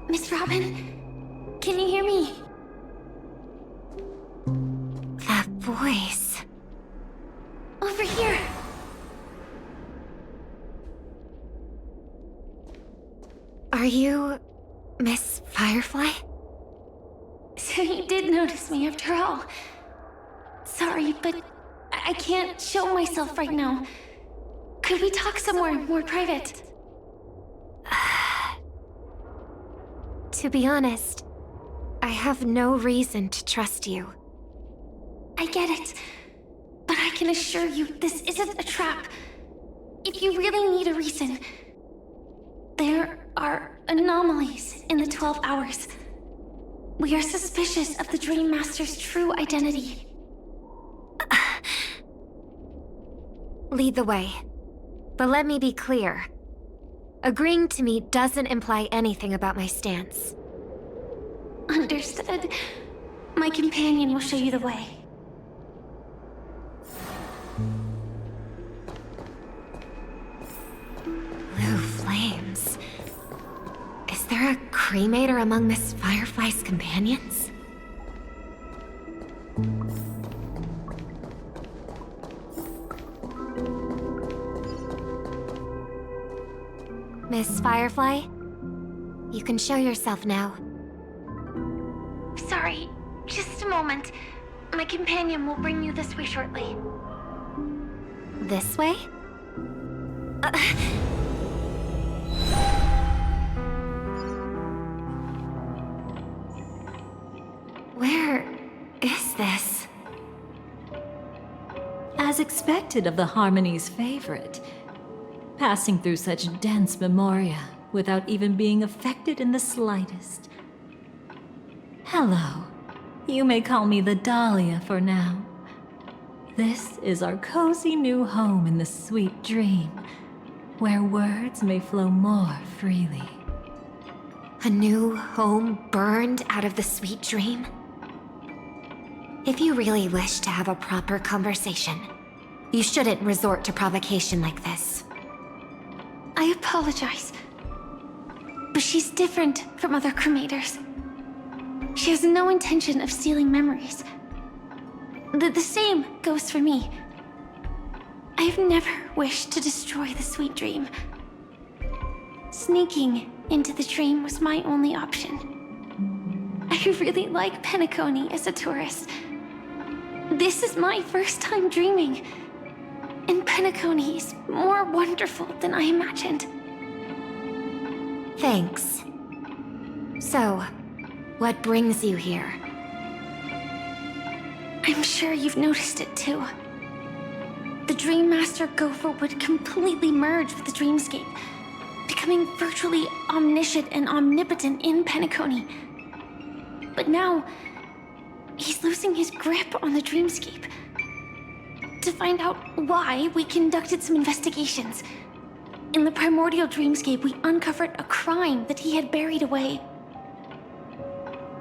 Miss Robin? Can you hear me? That voice. Over here! Are you Miss Firefly? So you did notice me after all. Sorry, but I can't show myself right now. Could we talk somewhere more private? To be honest, I have no reason to trust you. I get it, but I can assure you this isn't a trap. If you really need a reason, there are anomalies in the 12 hours. We are suspicious of the Dream Master's true identity. Lead the way. But let me be clear. Agreeing to me doesn't imply anything about my stance. Understood. My companion will show you the way. Blue flames. Is there a cremator among Miss Firefly's companions? Miss Firefly, you can show yourself now. Sorry, just a moment. My companion will bring you this way shortly. This way? Where is this? As expected of the Harmony's favorite, passing through such dense memoria without even being affected in the slightest. Hello. You may call me the Dahlia for now. This is our cozy new home in the sweet dream, where words may flow more freely. A new home burned out of the sweet dream? If you really wish to have a proper conversation, you shouldn't resort to provocation like this. I apologize, but she's different from other cremators. She has no intention of stealing memories. The same goes for me. I have never wished to destroy the sweet dream. Sneaking into the dream was my only option. I really like Penacony as a tourist. This is my first time dreaming, and Penacony is more wonderful than I imagined. Thanks. So, what brings you here? I'm sure you've noticed it too. The Dream Master Gopher would completely merge with the dreamscape, becoming virtually omniscient and omnipotent in Penacony. But now, he's losing his grip on the dreamscape. To find out why, we conducted some investigations. In the primordial dreamscape, we uncovered a crime that he had buried away.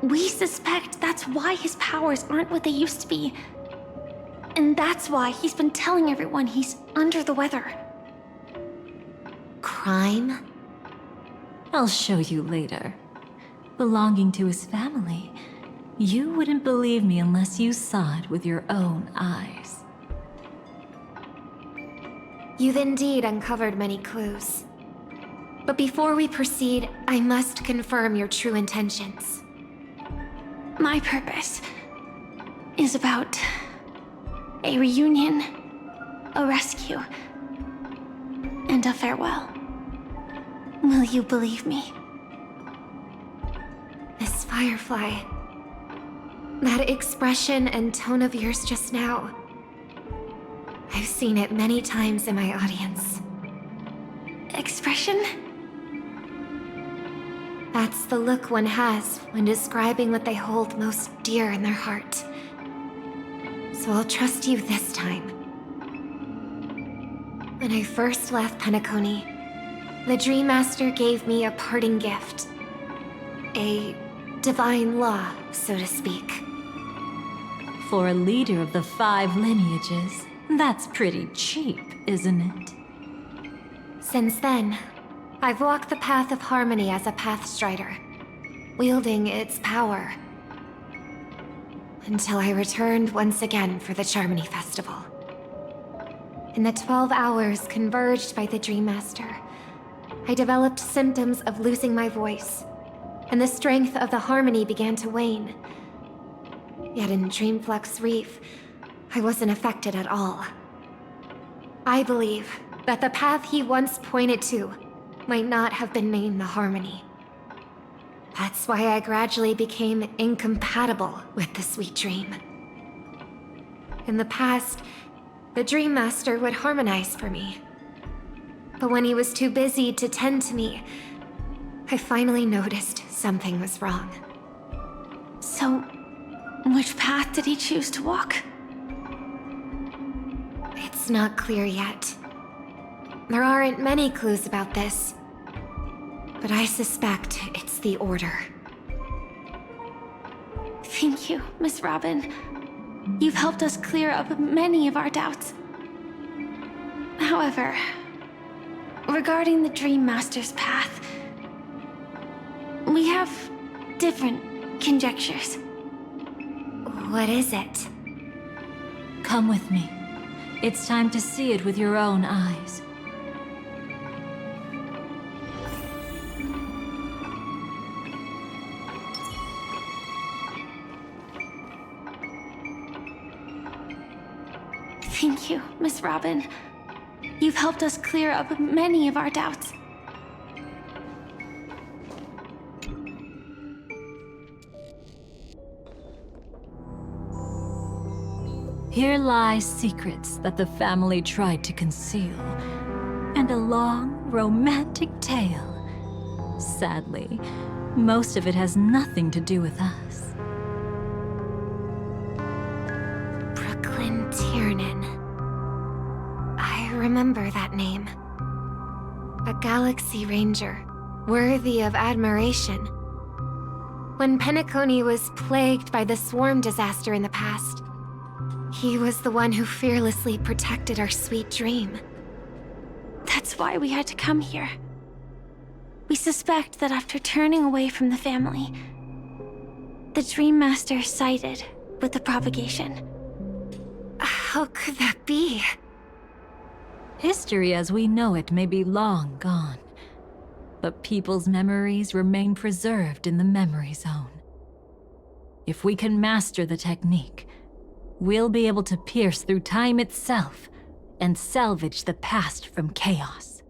We suspect that's why his powers aren't what they used to be. And that's why he's been telling everyone he's under the weather. Crime? I'll show you later. Belonging to his family, you wouldn't believe me unless you saw it with your own eyes. You've indeed uncovered many clues. But before we proceed, I must confirm your true intentions. My purpose is about a reunion, a rescue, and a farewell. Will you believe me? Miss Firefly, that expression and tone of yours just now, I've seen it many times in my audience. Expression? That's the look one has when describing what they hold most dear in their heart. So I'll trust you this time. When I first left Penacony, the Dream Master gave me a parting gift. A divine law, so to speak. For a leader of the 5 lineages, that's pretty cheap, isn't it? Since then, I've walked the path of harmony as a Pathstrider, wielding its power. Until I returned once again for the Charmony Festival. In the 12 hours converged by the Dream Master, I developed symptoms of losing my voice, and the strength of the harmony began to wane. Yet in Dreamflux Reef, I wasn't affected at all. I believe that the path he once pointed to might not have been named the Harmony. That's why I gradually became incompatible with the sweet dream. In the past, the Dream Master would harmonize for me. But when he was too busy to tend to me, I finally noticed something was wrong. So, which path did he choose to walk? It's not clear yet. There aren't many clues about this, but I suspect it's the Order. Thank you, Miss Robin. You've helped us clear up many of our doubts. However, regarding the Dream Master's path, we have different conjectures. What is it? Come with me. It's time to see it with your own eyes. Thank you, Miss Robin. You've helped us clear up many of our doubts. Here lie secrets that the family tried to conceal, and a long, romantic tale. Sadly, most of it has nothing to do with us. Brooklyn Tiernan. I remember that name. A Galaxy Ranger, worthy of admiration. When Penacony was plagued by the swarm disaster in the past, he was the one who fearlessly protected our sweet dream. That's why we had to come here. We suspect that after turning away from the family, the Dream Master sided with the propagation. How could that be? History as we know it may be long gone, but people's memories remain preserved in the memory zone. If we can master the technique, we'll be able to pierce through time itself and salvage the past from chaos.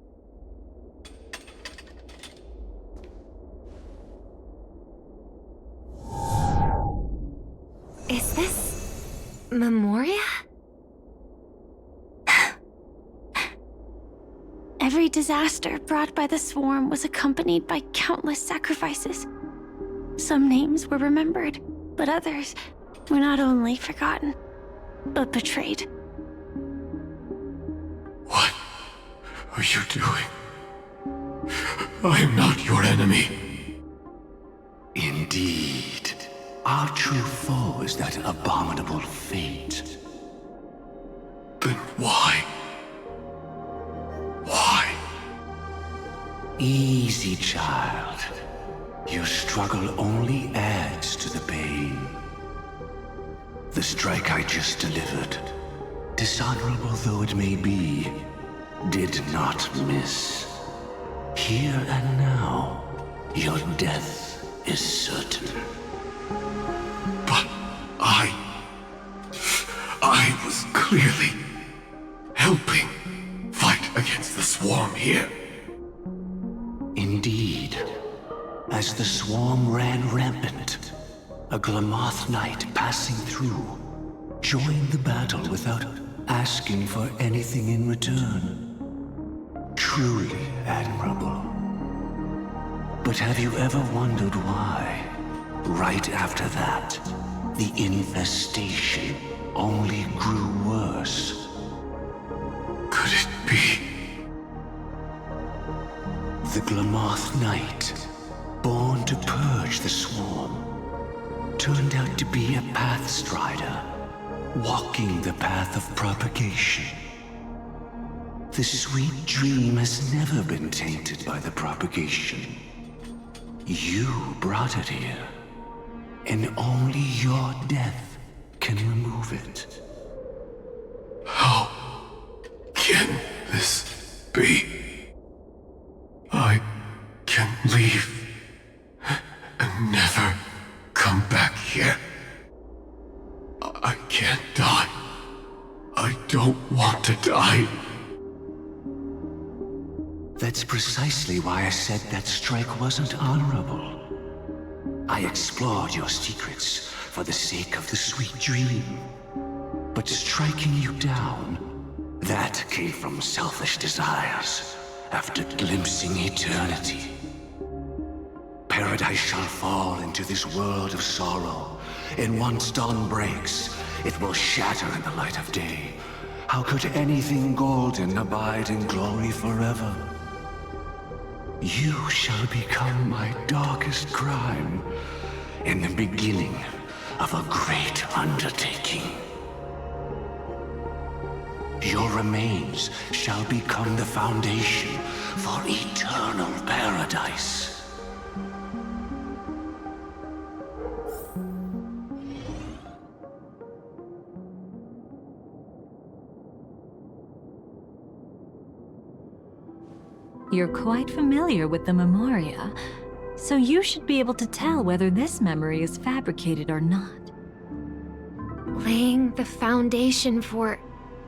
Is this Memoria? Every disaster brought by the swarm was accompanied by countless sacrifices. Some names were remembered, but others were not only forgotten, but betrayed. What are you doing? I am not your enemy. Indeed. Our true foe is that abominable fate. Then why? Why? Easy, child. Your struggle only adds to the pain. The strike I just delivered, dishonorable though it may be, did not miss. Here and now, your death is certain. But I was clearly helping fight against the swarm here. Indeed. As the swarm ran rampant, a Glamoth knight passing through joined the battle without asking for anything in return. Truly admirable. But have you ever wondered why, right after that, the infestation only grew worse? Could it be? The Glamoth knight, born to purge the swarm, turned out to be a pathstrider, walking the path of propagation. The sweet dream has never been tainted by the propagation. You brought it here, and only your death can remove it. How can this be? I can leave and never come back here. I can't die. I don't want to die. That's precisely why I said that strike wasn't honorable. I explored your secrets for the sake of the sweet dream. But striking you down, that came from selfish desires after glimpsing eternity. Paradise shall fall into this world of sorrow, and once dawn breaks, it will shatter in the light of day. How could anything golden abide in glory forever? You shall become my darkest crime, and the beginning of a great undertaking. Your remains shall become the foundation for eternal paradise. You're quite familiar with the Memoria, so you should be able to tell whether this memory is fabricated or not. Laying the foundation for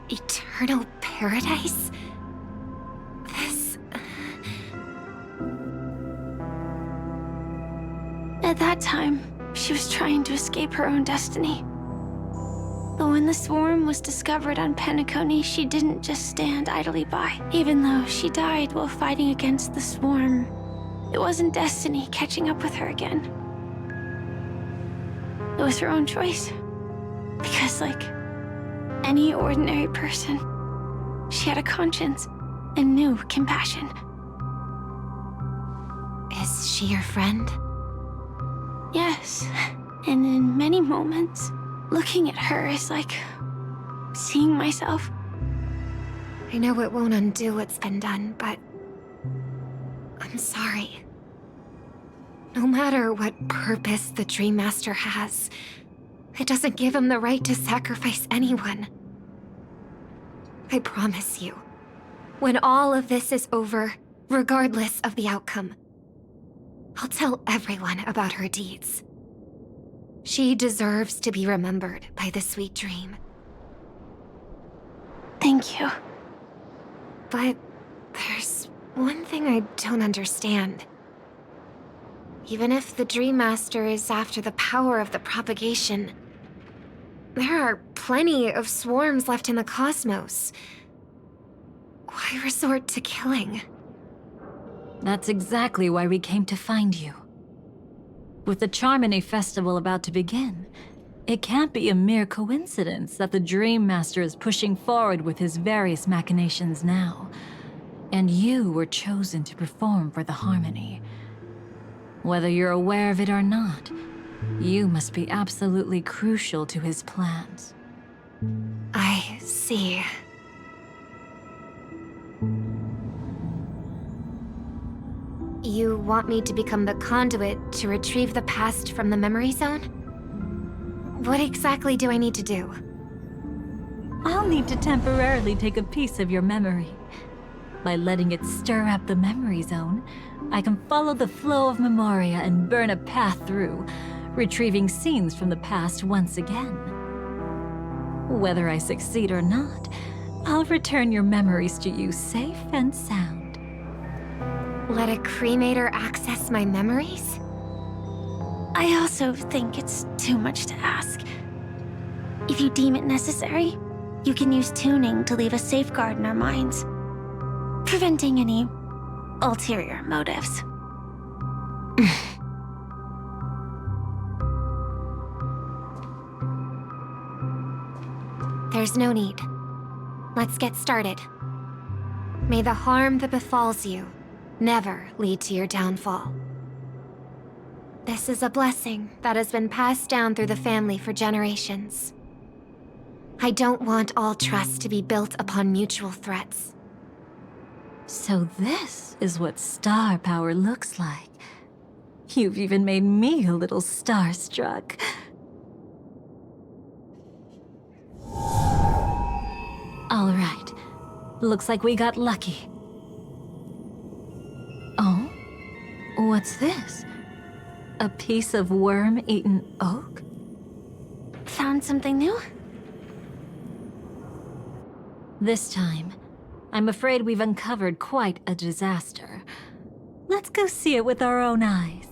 eternal paradise? This... At that time, she was trying to escape her own destiny. But when the swarm was discovered on Penacony, she didn't just stand idly by. Even though she died while fighting against the swarm, it wasn't destiny catching up with her again. It was her own choice. Because like any ordinary person, she had a conscience and knew compassion. Is she your friend? Yes, and in many moments, looking at her is like seeing myself. I know it won't undo what's been done, but I'm sorry. No matter what purpose the Dream Master has, it doesn't give him the right to sacrifice anyone. I promise you, when all of this is over, regardless of the outcome, I'll tell everyone about her deeds. She deserves to be remembered by the sweet dream. Thank you. But there's one thing I don't understand. Even if the Dream Master is after the power of the propagation, there are plenty of swarms left in the cosmos. Why resort to killing? That's exactly why we came to find you. With the Charmony Festival about to begin, it can't be a mere coincidence that the Dream Master is pushing forward with his various machinations now. And you were chosen to perform for the Harmony. Whether you're aware of it or not, you must be absolutely crucial to his plans. I see. You want me to become the conduit to retrieve the past from the memory zone? What exactly do I need to do? I'll need to temporarily take a piece of your memory. By letting it stir up the memory zone, I can follow the flow of Memoria and burn a path through, retrieving scenes from the past once again. Whether I succeed or not, I'll return your memories to you safe and sound. Let a cremator access my memories? I also think it's too much to ask. If you deem it necessary, you can use tuning to leave a safeguard in our minds, preventing any ulterior motives. There's no need. Let's get started. May the harm that befalls you never lead to your downfall. This is a blessing that has been passed down through the family for generations. I don't want all trust to be built upon mutual threats. So this is what star power looks like. You've even made me a little starstruck. All right. Looks like we got lucky. Oh? What's this? A piece of worm-eaten oak? Found something new? This time, I'm afraid we've uncovered quite a disaster. Let's go see it with our own eyes.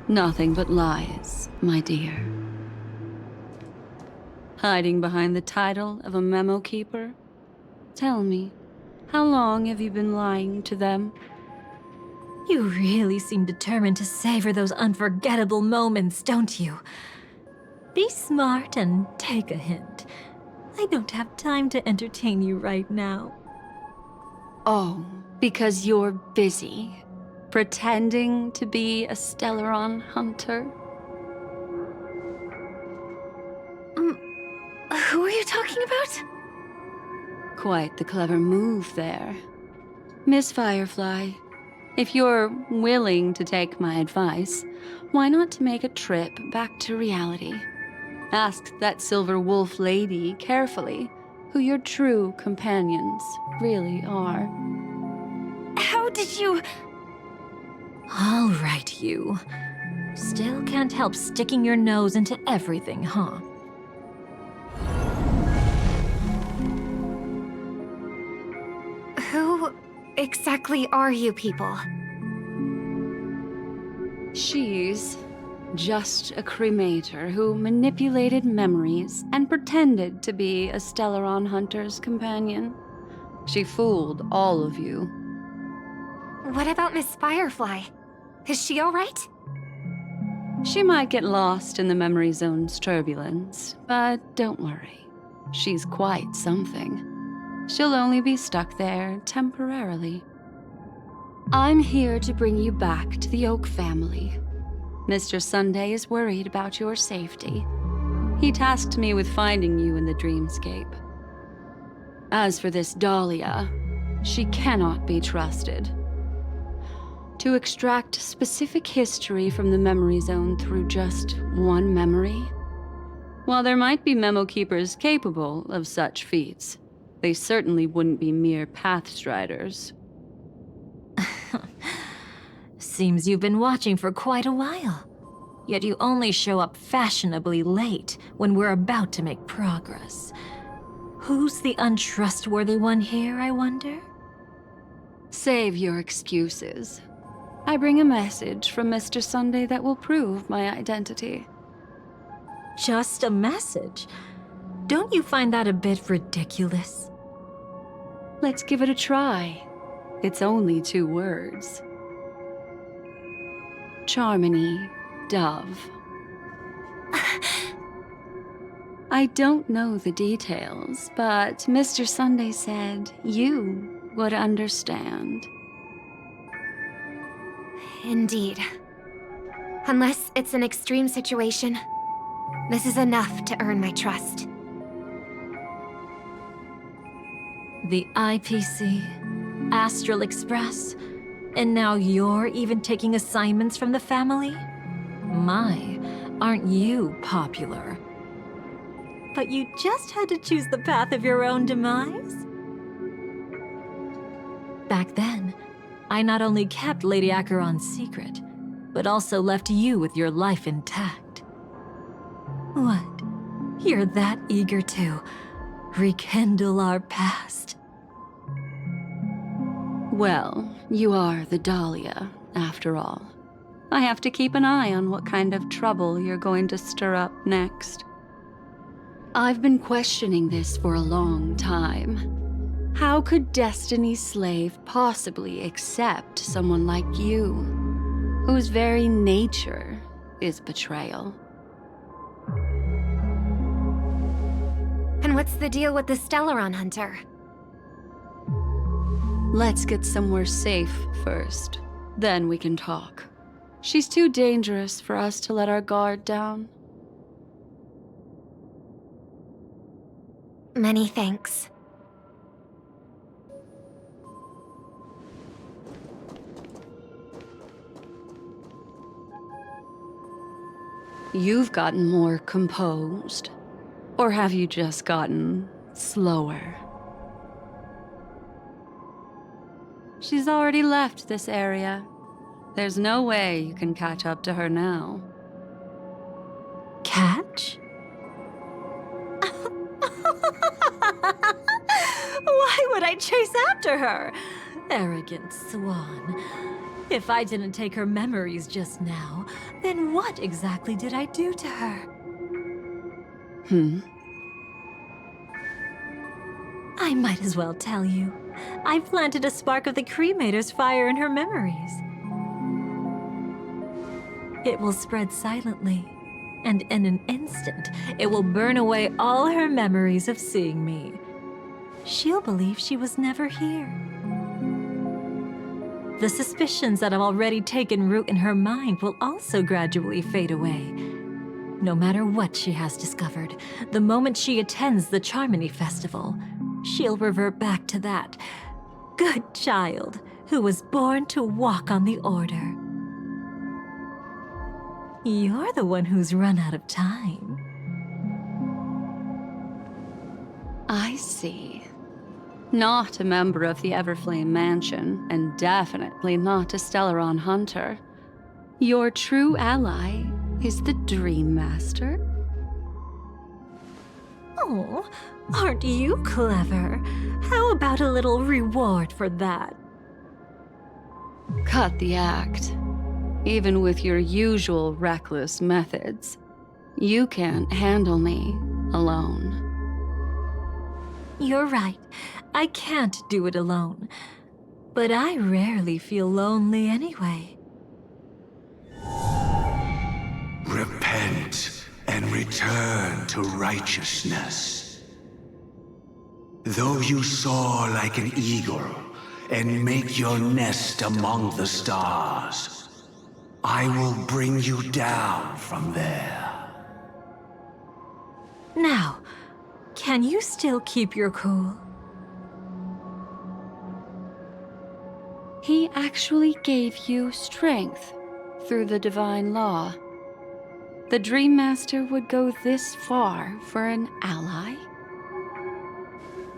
Nothing but lies, my dear. Hiding behind the title of a memo keeper? Tell me, how long have you been lying to them? You really seem determined to savor those unforgettable moments, don't you? Be smart and take a hint. I don't have time to entertain you right now. Oh, because you're busy. Pretending to be a Stellaron hunter? Who are you talking about? Quite the clever move there. Miss Firefly, if you're willing to take my advice, why not make a trip back to reality? Ask that Silver Wolf lady carefully who your true companions really are. How did you... All right, you. Still can't help sticking your nose into everything, huh? Who exactly are you people? She's just a cremator who manipulated memories and pretended to be a Stellaron hunter's companion. She fooled all of you. What about Miss Firefly? Is she all right? She might get lost in the memory zone's turbulence, but don't worry. She's quite something. She'll only be stuck there temporarily. I'm here to bring you back to the Oak family. Mr. Sunday is worried about your safety. He tasked me with finding you in the dreamscape. As for this Dahlia, she cannot be trusted. To extract specific history from the memory zone through just one memory? While there might be memo keepers capable of such feats, they certainly wouldn't be mere pathstriders. Seems you've been watching for quite a while. Yet you only show up fashionably late when we're about to make progress. Who's the untrustworthy one here, I wonder? Save your excuses. I bring a message from Mr. Sunday that will prove my identity. Just a message? Don't you find that a bit ridiculous? Let's give it a try. It's only 2 words. Charmony, Dove. I don't know the details, but Mr. Sunday said you would understand. Indeed. Unless it's an extreme situation, this is enough to earn my trust. The IPC, Astral Express, and now you're even taking assignments from the family? My, aren't you popular? But you just had to choose the path of your own demise? Back then, I not only kept Lady Acheron's secret, but also left you with your life intact. What? You're that eager to rekindle our past? Well, you are the Dahlia, after all. I have to keep an eye on what kind of trouble you're going to stir up next. I've been questioning this for a long time. How could Destiny's slave possibly accept someone like you, whose very nature is betrayal? And what's the deal with the Stellaron hunter? Let's get somewhere safe first. Then we can talk. She's too dangerous for us to let our guard down. Many thanks. You've gotten more composed. Or have you just gotten slower? She's already left this area. There's no way you can catch up to her now. Catch? Why would I chase after her? Arrogant swan. If I didn't take her memories just now, then what exactly did I do to her? I might as well tell you. I planted a spark of the cremator's fire in her memories. It will spread silently, and in an instant, it will burn away all her memories of seeing me. She'll believe she was never here. The suspicions that have already taken root in her mind will also gradually fade away. No matter what she has discovered, the moment she attends the Charmony Festival, she'll revert back to that good child who was born to walk on the Order. You're the one who's run out of time. I see. Not a member of the Everflame Mansion, and definitely not a Stellaron hunter. Your true ally is the Dream Master? Oh, aren't you clever? How about a little reward for that? Cut the act. Even with your usual reckless methods, you can't handle me alone. You're right. I can't do it alone. But I rarely feel lonely anyway. Repent and return to righteousness. Though you soar like an eagle and make your nest among the stars, I will bring you down from there. Now, can you still keep your cool? He actually gave you strength through the divine law. The Dream Master would go this far for an ally?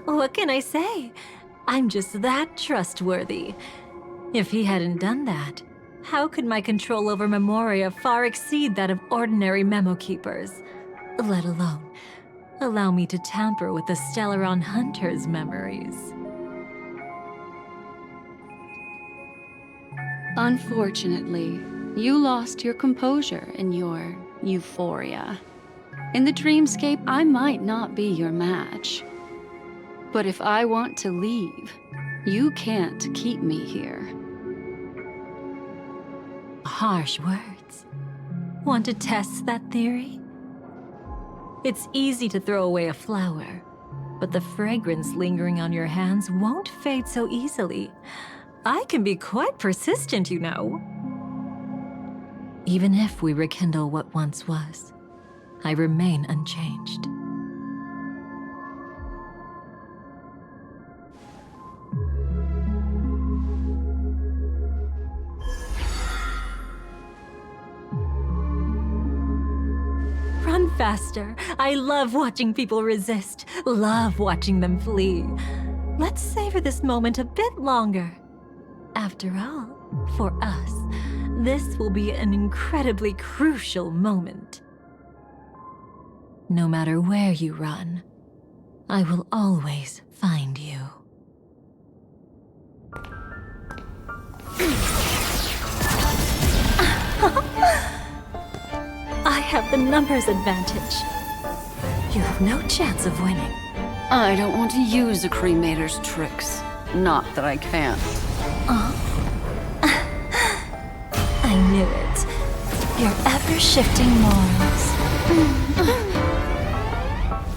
What can I say? I'm just that trustworthy. If he hadn't done that, how could my control over Memoria far exceed that of ordinary memo keepers? Let alone allow me to tamper with the Stellaron Hunter's memories. Unfortunately, you lost your composure in your euphoria. In the dreamscape, I might not be your match. But if I want to leave, you can't keep me here. Harsh words. Want to test that theory? It's easy to throw away a flower, but the fragrance lingering on your hands won't fade so easily. I can be quite persistent, you know. Even if we rekindle what once was, I remain unchanged. Run faster. I love watching people resist, love watching them flee. Let's savor this moment a bit longer. After all, for us, this will be an incredibly crucial moment. No matter where you run, I will always find you. I have the numbers advantage. You have no chance of winning. I don't want to use a cremator's tricks. Not that I can't. I knew it. Your ever-shifting morals.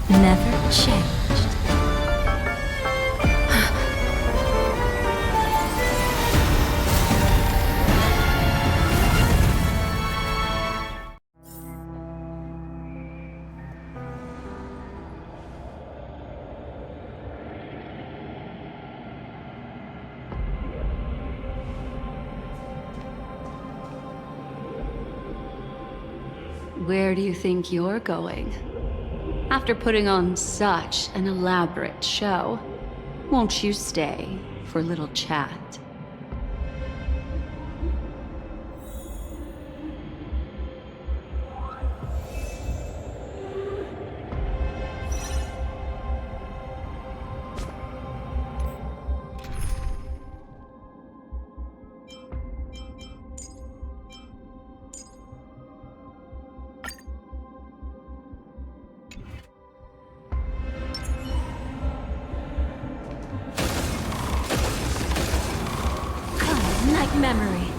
Never changed. Where do you think you're going? After putting on such an elaborate show, won't you stay for a little chat? Night memory.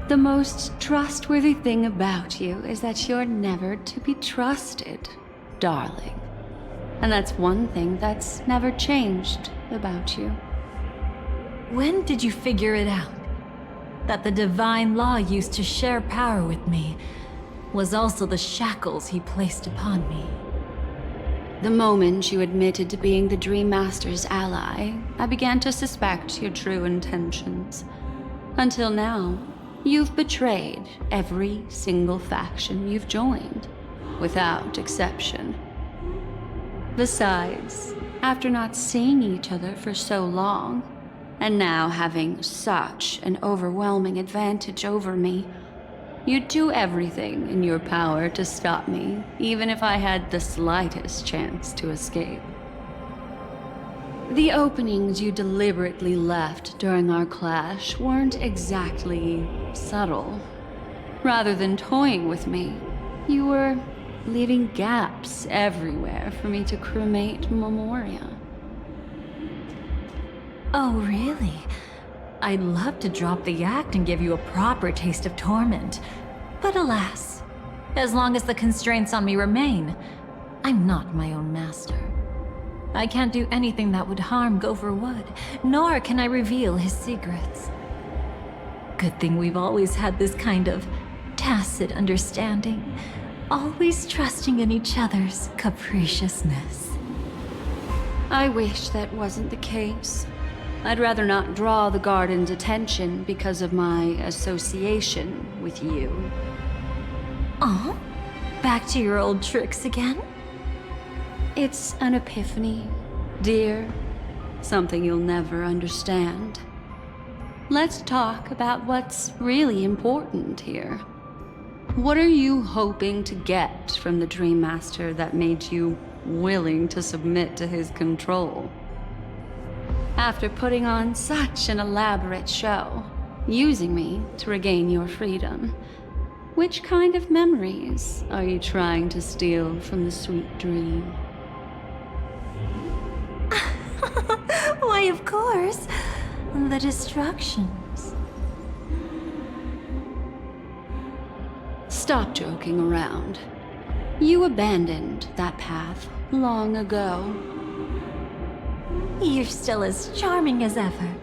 The most trustworthy thing about you is that you're never to be trusted, darling. And that's one thing that's never changed about you. When did you figure it out? That the divine law used to share power with me was also the shackles he placed upon me. The moment you admitted to being the Dream Master's ally, I began to suspect your true intentions. Until now, you've betrayed every single faction you've joined, without exception. Besides, after not seeing each other for so long, and now having such an overwhelming advantage over me, you'd do everything in your power to stop me, even if I had the slightest chance to escape. The openings you deliberately left during our clash weren't exactly subtle. Rather than toying with me, you were leaving gaps everywhere for me to cremate Memoria. Oh, really? I'd love to drop the act and give you a proper taste of torment. But alas, as long as the constraints on me remain, I'm not my own master. I can't do anything that would harm Gopher Wood, nor can I reveal his secrets. Good thing we've always had this kind of tacit understanding, always trusting in each other's capriciousness. I wish that wasn't the case. I'd rather not draw the garden's attention because of my association with you. Oh? Back to your old tricks again? It's an epiphany, dear. Something you'll never understand. Let's talk about what's really important here. What are you hoping to get from the Dream Master that made you willing to submit to his control? After putting on such an elaborate show, using me to regain your freedom, which kind of memories are you trying to steal from the sweet dream? Why, of course. The destructions. Stop joking around. You abandoned that path long ago. You're still as charming as ever.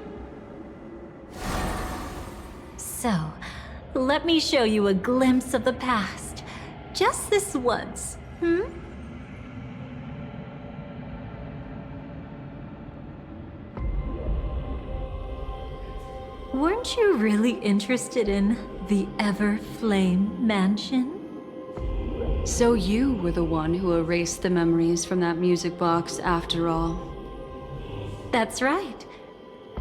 So, let me show you a glimpse of the past. Just this once, hmm? Weren't you really interested in the Everflame Mansion? So you were the one who erased the memories from that music box after all. That's right.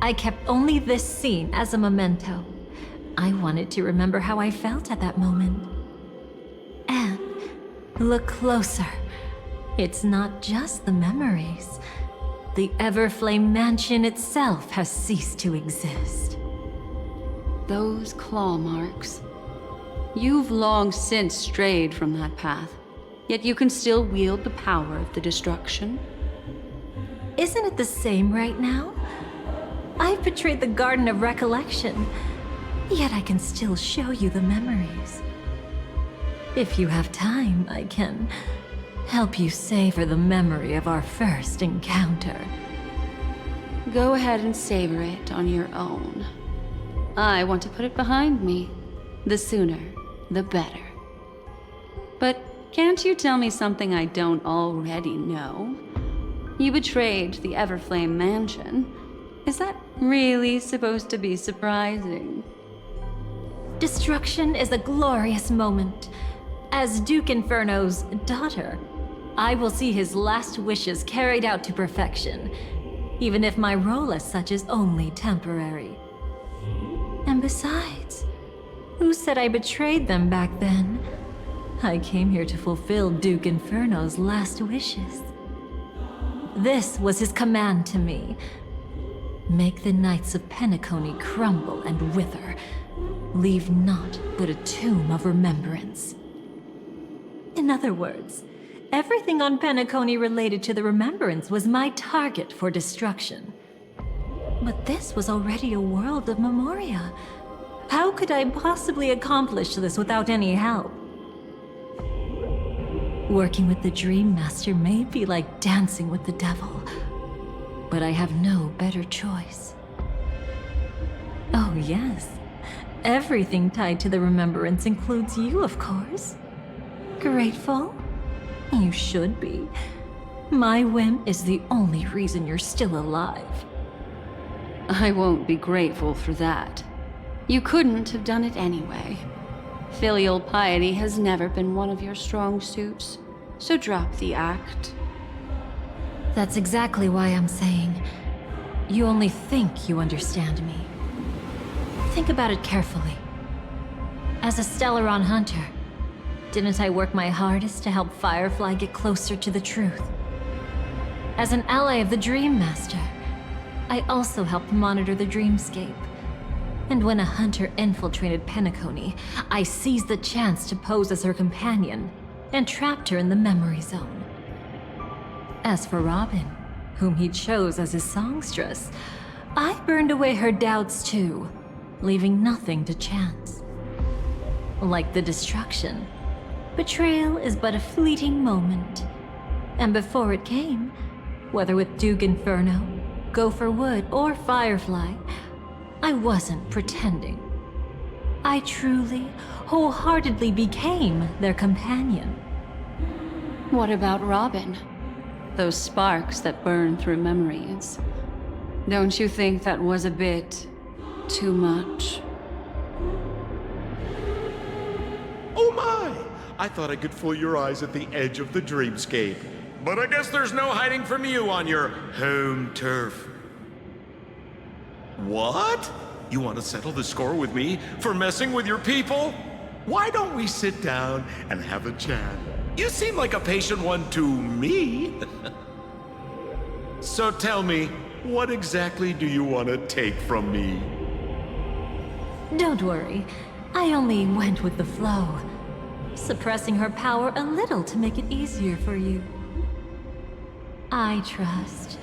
I kept only this scene as a memento. I wanted to remember how I felt at that moment. And look closer. It's not just the memories. The Everflame Mansion itself has ceased to exist. Those claw marks. You've long since strayed from that path, yet you can still wield the power of the destruction. Isn't it the same right now? I've betrayed the Garden of Recollection, yet I can still show you the memories. If you have time, I can help you savor the memory of our first encounter. Go ahead and savor it on your own. I want to put it behind me. The sooner, the better. But can't you tell me something I don't already know? You betrayed the Everflame Mansion. Is that really supposed to be surprising? Destruction is a glorious moment. As Duke Inferno's daughter, I will see his last wishes carried out to perfection, even if my role as such is only temporary. And besides, who said I betrayed them back then? I came here to fulfill Duke Inferno's last wishes. This was his command to me. Make the Knights of Penacony crumble and wither. Leave naught but a tomb of remembrance. In other words, everything on Penacony related to the Remembrance was my target for destruction. But this was already a world of Memoria. How could I possibly accomplish this without any help? Working with the Dream Master may be like dancing with the devil, but I have no better choice. Oh yes, everything tied to the Remembrance includes you, of course. Grateful? You should be. My whim is the only reason you're still alive. I won't be grateful for that. You couldn't have done it anyway. Filial piety has never been one of your strong suits, so drop the act. That's exactly why I'm saying, you only think you understand me. Think about it carefully. As a Stellaron hunter, didn't I work my hardest to help Firefly get closer to the truth? As an ally of the Dream Master, I also helped monitor the dreamscape. And when a hunter infiltrated Penacony, I seized the chance to pose as her companion and trapped her in the memory zone. As for Robin, whom he chose as his songstress, I burned away her doubts too, leaving nothing to chance. Like the destruction, betrayal is but a fleeting moment. And before it came, whether with Duke Inferno, Gopher Wood, or Firefly, I wasn't pretending. I truly, wholeheartedly became their companion. What about Robin? Those sparks that burn through memories. Don't you think that was a bit too much? Oh my! I thought I could fool your eyes at the edge of the dreamscape. But I guess there's no hiding from you on your home turf. What? You want to settle the score with me for messing with your people? Why don't we sit down and have a chat? You seem like a patient one to me. So tell me, what exactly do you want to take from me? Don't worry. I only went with the flow, suppressing her power a little to make it easier for you. I trust.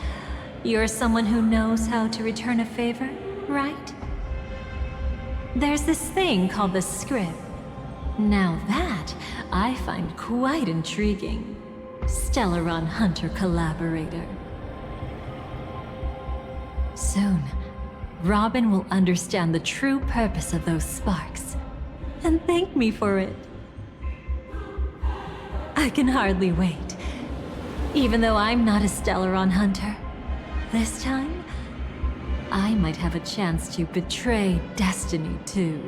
You're someone who knows how to return a favor, right? There's this thing called the script. Now that, I find quite intriguing. Stellaron Hunter collaborator. Soon, Robin will understand the true purpose of those sparks, and thank me for it. I can hardly wait. Even though I'm not a Stellaron Hunter, this time, I might have a chance to betray destiny too.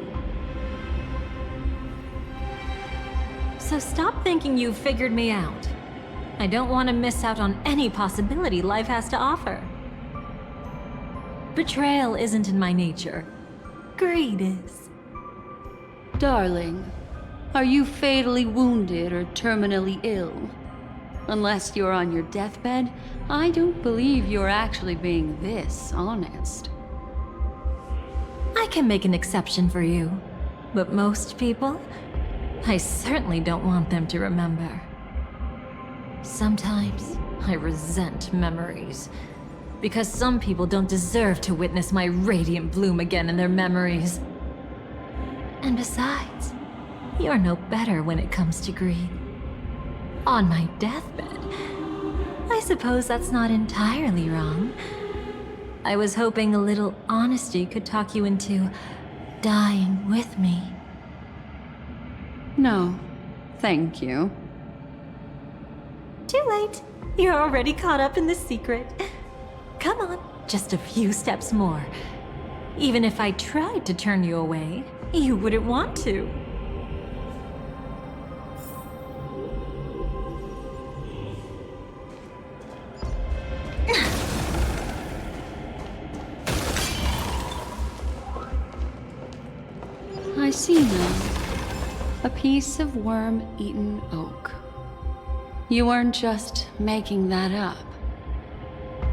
So stop thinking you've figured me out. I don't want to miss out on any possibility life has to offer. Betrayal isn't in my nature. Greed is. Darling, are you fatally wounded or terminally ill? Unless you're on your deathbed, I don't believe you're actually being this honest. I can make an exception for you, but most people, I certainly don't want them to remember. Sometimes, I resent memories, because some people don't deserve to witness my radiant bloom again in their memories. And besides, you're no better when it comes to greed. On my deathbed, I suppose that's not entirely wrong. I was hoping a little honesty could talk you into dying with me. No, thank you. Too late. You're already caught up in the secret. Come on, just a few steps more. Even if I tried to turn you away, you wouldn't want to. I see now. A piece of worm-eaten oak. You weren't just making that up.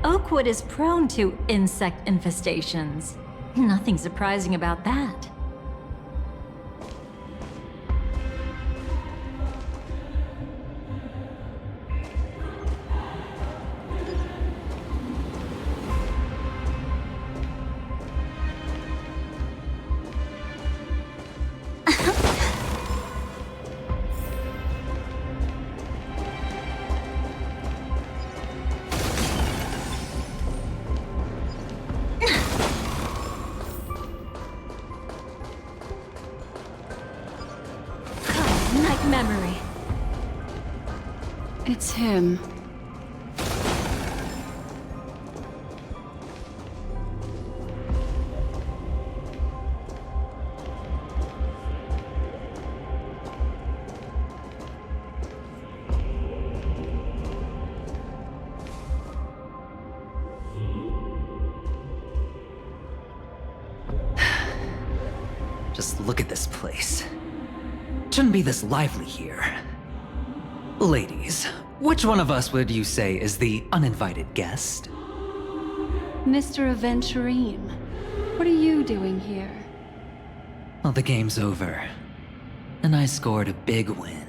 Oakwood is prone to insect infestations. Nothing surprising about that. Memory. It's him. Just look at this place. Shouldn't be this lively here. Ladies, which one of us would you say is the uninvited guest? Mr. Aventurine, what are you doing here? Well, the game's over. And I scored a big win.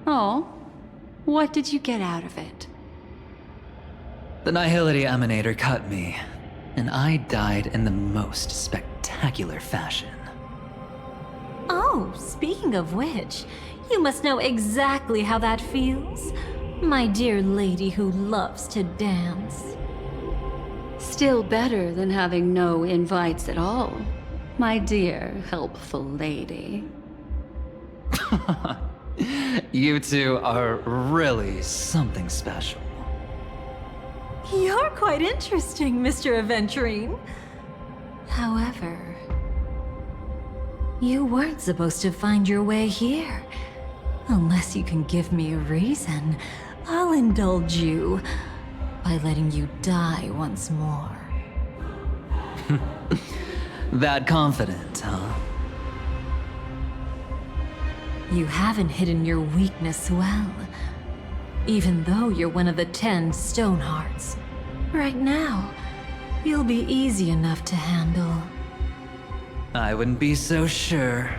Oh, what did you get out of it? The Nihility Emanator cut me, and I died in the most spectacular fashion. Oh, speaking of which, you must know exactly how that feels. My dear lady who loves to dance. Still better than having no invites at all, my dear helpful lady. You two are really something special. You're quite interesting, Mr. Aventurine. However, you weren't supposed to find your way here. Unless you can give me a reason, I'll indulge you by letting you die once more. That confident, huh? You haven't hidden your weakness well, even though you're one of the 10 Stonehearts. Right now, you'll be easy enough to handle. I wouldn't be so sure.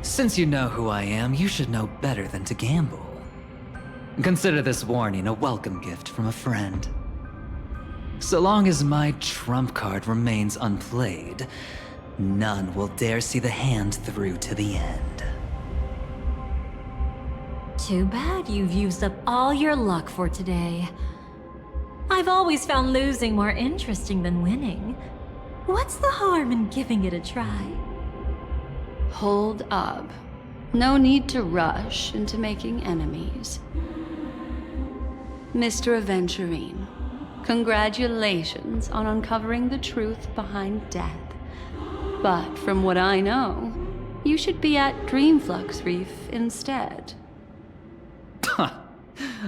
Since you know who I am, you should know better than to gamble. Consider this warning a welcome gift from a friend. So long as my trump card remains unplayed, none will dare see the hand through to the end. Too bad you've used up all your luck for today. I've always found losing more interesting than winning. What's the harm in giving it a try? Hold up. No need to rush into making enemies. Mr. Aventurine, congratulations on uncovering the truth behind death. But from what I know, you should be at Dreamflux Reef instead.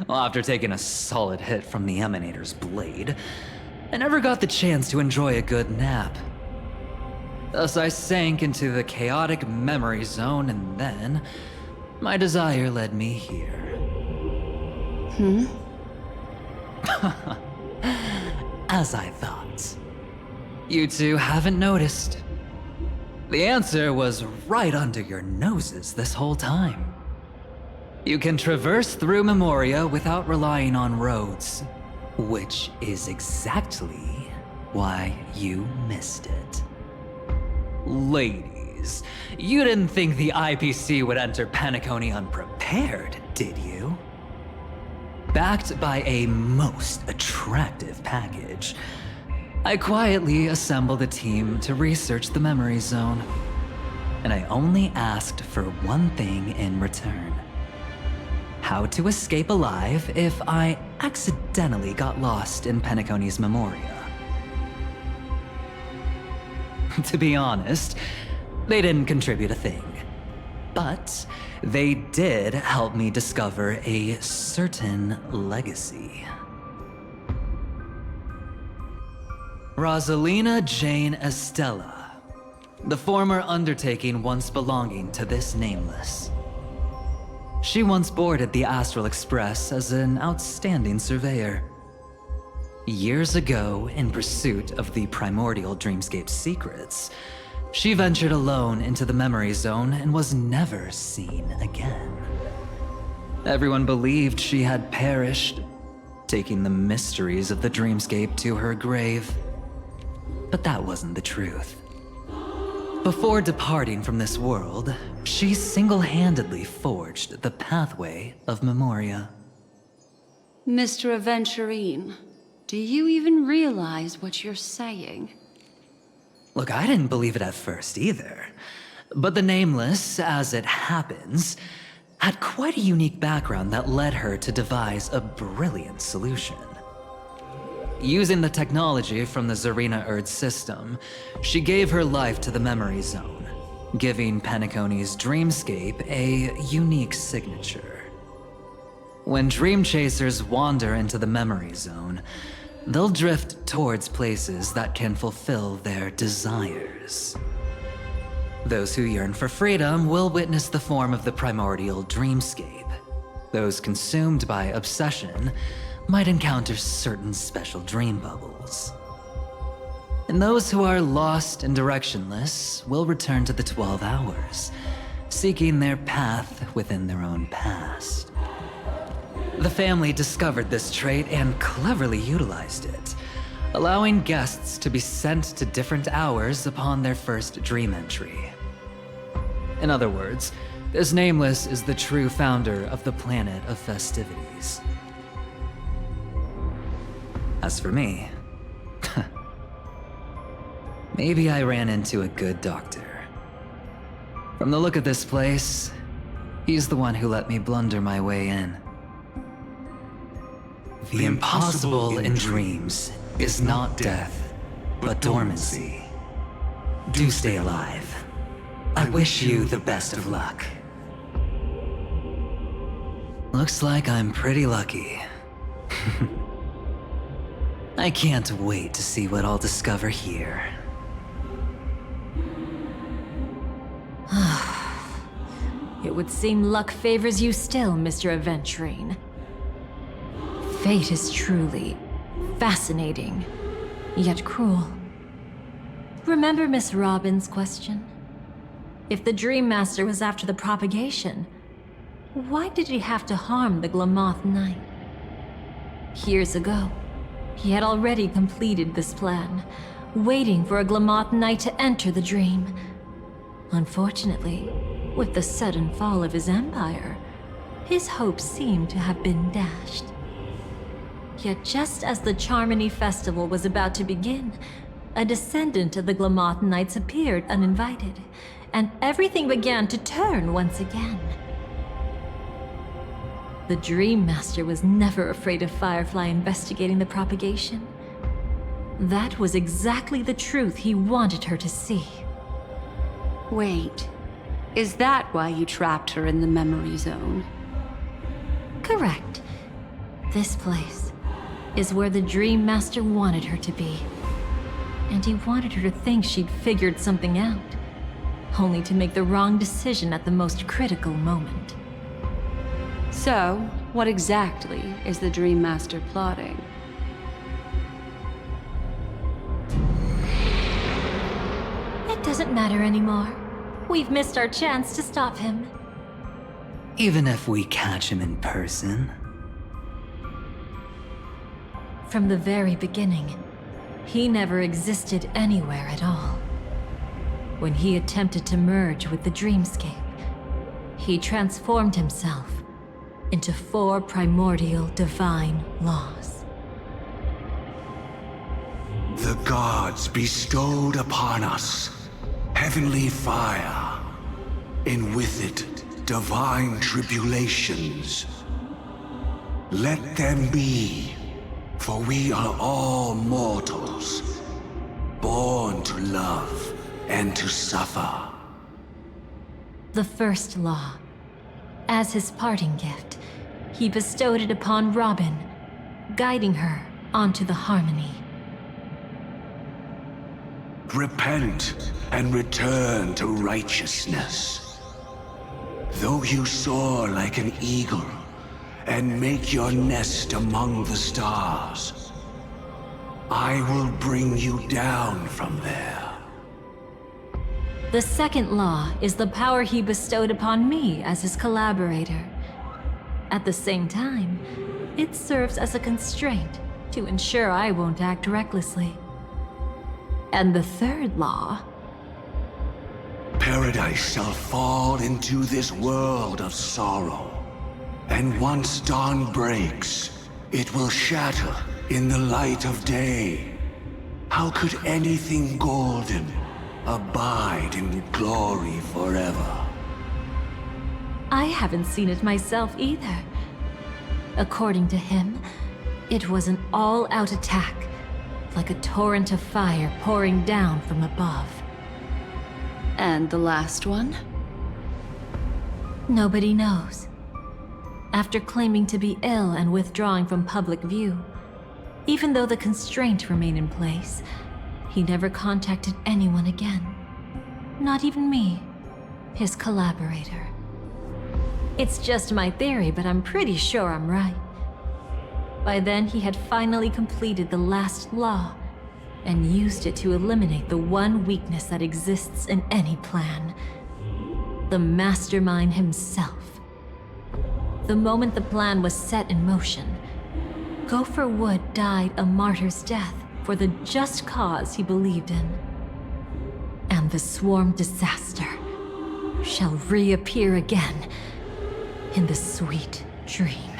Well, after taking a solid hit from the Emanator's blade, I never got the chance to enjoy a good nap. Thus I sank into the chaotic memory zone, and then my desire led me here. As I thought. You two haven't noticed. The answer was right under your noses this whole time. You can traverse through Memoria without relying on roads, which is exactly why you missed it. Ladies, you didn't think the IPC would enter Penacony unprepared, did you? Backed by a most attractive package, I quietly assembled a team to research the memory zone. And I only asked for one thing in return. How to escape alive if I accidentally got lost in Penacony's Memoria. To be honest, they didn't contribute a thing. But they did help me discover a certain legacy. Rosalina Jane Estella, the former undertaking once belonging to this Nameless. She once boarded the Astral Express as an outstanding surveyor. Years ago, in pursuit of the primordial dreamscape secrets, she ventured alone into the memory zone and was never seen again. Everyone believed she had perished, taking the mysteries of the dreamscape to her grave. But that wasn't the truth. Before departing from this world, she single-handedly forged the pathway of Memoria. Mr. Aventurine, do you even realize what you're saying? Look, I didn't believe it at first either. But the Nameless, as it happens, had quite a unique background that led her to devise a brilliant solution. Using the technology from the Zarina Erd system, she gave her life to the memory zone, giving Penacony's dreamscape a unique signature. When dream chasers wander into the memory zone, they'll drift towards places that can fulfill their desires. Those who yearn for freedom will witness the form of the primordial dreamscape. Those consumed by obsession might encounter certain special dream bubbles. And those who are lost and directionless will return to the 12 hours, seeking their path within their own past. The family discovered this trait and cleverly utilized it, allowing guests to be sent to different hours upon their first dream entry. In other words, this Nameless is the true founder of the planet of festivities. As for me, maybe I ran into a good doctor. From the look of this place, he's the one who let me blunder my way in. The impossible in dreams is not death, but dormancy. Do stay alive. I wish you the best of luck. Looks like I'm pretty lucky. I can't wait to see what I'll discover here. It would seem luck favors you still, Mr. Aventurine. Fate is truly fascinating, yet cruel. Remember Miss Robin's question? If the Dream Master was after the propagation, why did he have to harm the Glamoth Knight? Years ago, he had already completed this plan, waiting for a Glamoth Knight to enter the dream. Unfortunately, with the sudden fall of his empire, his hopes seemed to have been dashed. Yet just as the Charmony Festival was about to begin, a descendant of the Glamoth Knights appeared uninvited, and everything began to turn once again. The Dream Master was never afraid of Firefly investigating the propagation. That was exactly the truth he wanted her to see. Wait, is that why you trapped her in the memory zone? Correct. This place is where the Dream Master wanted her to be. And he wanted her to think she'd figured something out, only to make the wrong decision at the most critical moment. So, what exactly is the Dream Master plotting? It doesn't matter anymore. We've missed our chance to stop him. Even if we catch him in person? From the very beginning, he never existed anywhere at all. When he attempted to merge with the dreamscape, he transformed himself into 4 primordial divine laws. The gods bestowed upon us heavenly fire, and with it divine tribulations. Let them be, for we are all mortals, born to love and to suffer. The first law. As his parting gift, he bestowed it upon Robin, guiding her onto the harmony. Repent and return to righteousness. Though you soar like an eagle and make your nest among the stars, I will bring you down from there. The second law is the power he bestowed upon me as his collaborator. At the same time, it serves as a constraint to ensure I won't act recklessly. And the third law... Paradise shall fall into this world of sorrow. And once dawn breaks, it will shatter in the light of day. How could anything golden abide in glory forever? I haven't seen it myself either. According to him, it was an all-out attack, like a torrent of fire pouring down from above. And the last one? Nobody knows. After claiming to be ill and withdrawing from public view, even though the constraint remained in place, he never contacted anyone again. Not even me, his collaborator. It's just my theory, but I'm pretty sure I'm right. By then, he had finally completed the last law, and used it to eliminate the one weakness that exists in any plan. The mastermind himself. The moment the plan was set in motion, Gopher Wood died a martyr's death for the just cause he believed in. And the swarm disaster shall reappear again in the sweet dream.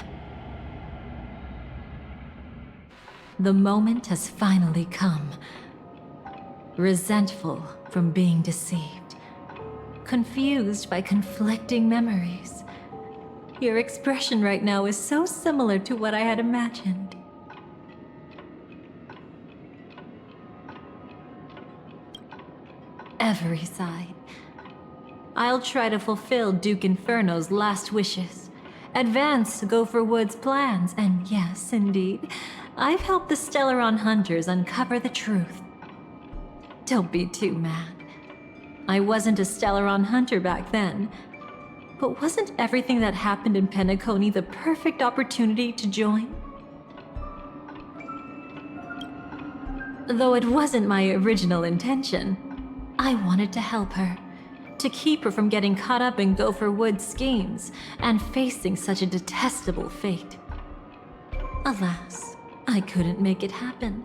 The moment has finally come. Resentful from being deceived, confused by conflicting memories, Your expression right now is so similar to what I had imagined. Every side. I'll try to fulfill Duke Inferno's last wishes, advance Gopher Wood's plans, and yes, indeed, I've helped the Stellaron hunters uncover the truth. Don't be too mad. I wasn't a Stellaron hunter back then, but wasn't everything that happened in Penacony the perfect opportunity to join? Though it wasn't my original intention, I wanted to help her. To keep her from getting caught up in Gopher Wood's schemes and facing such a detestable fate. Alas, I couldn't make it happen.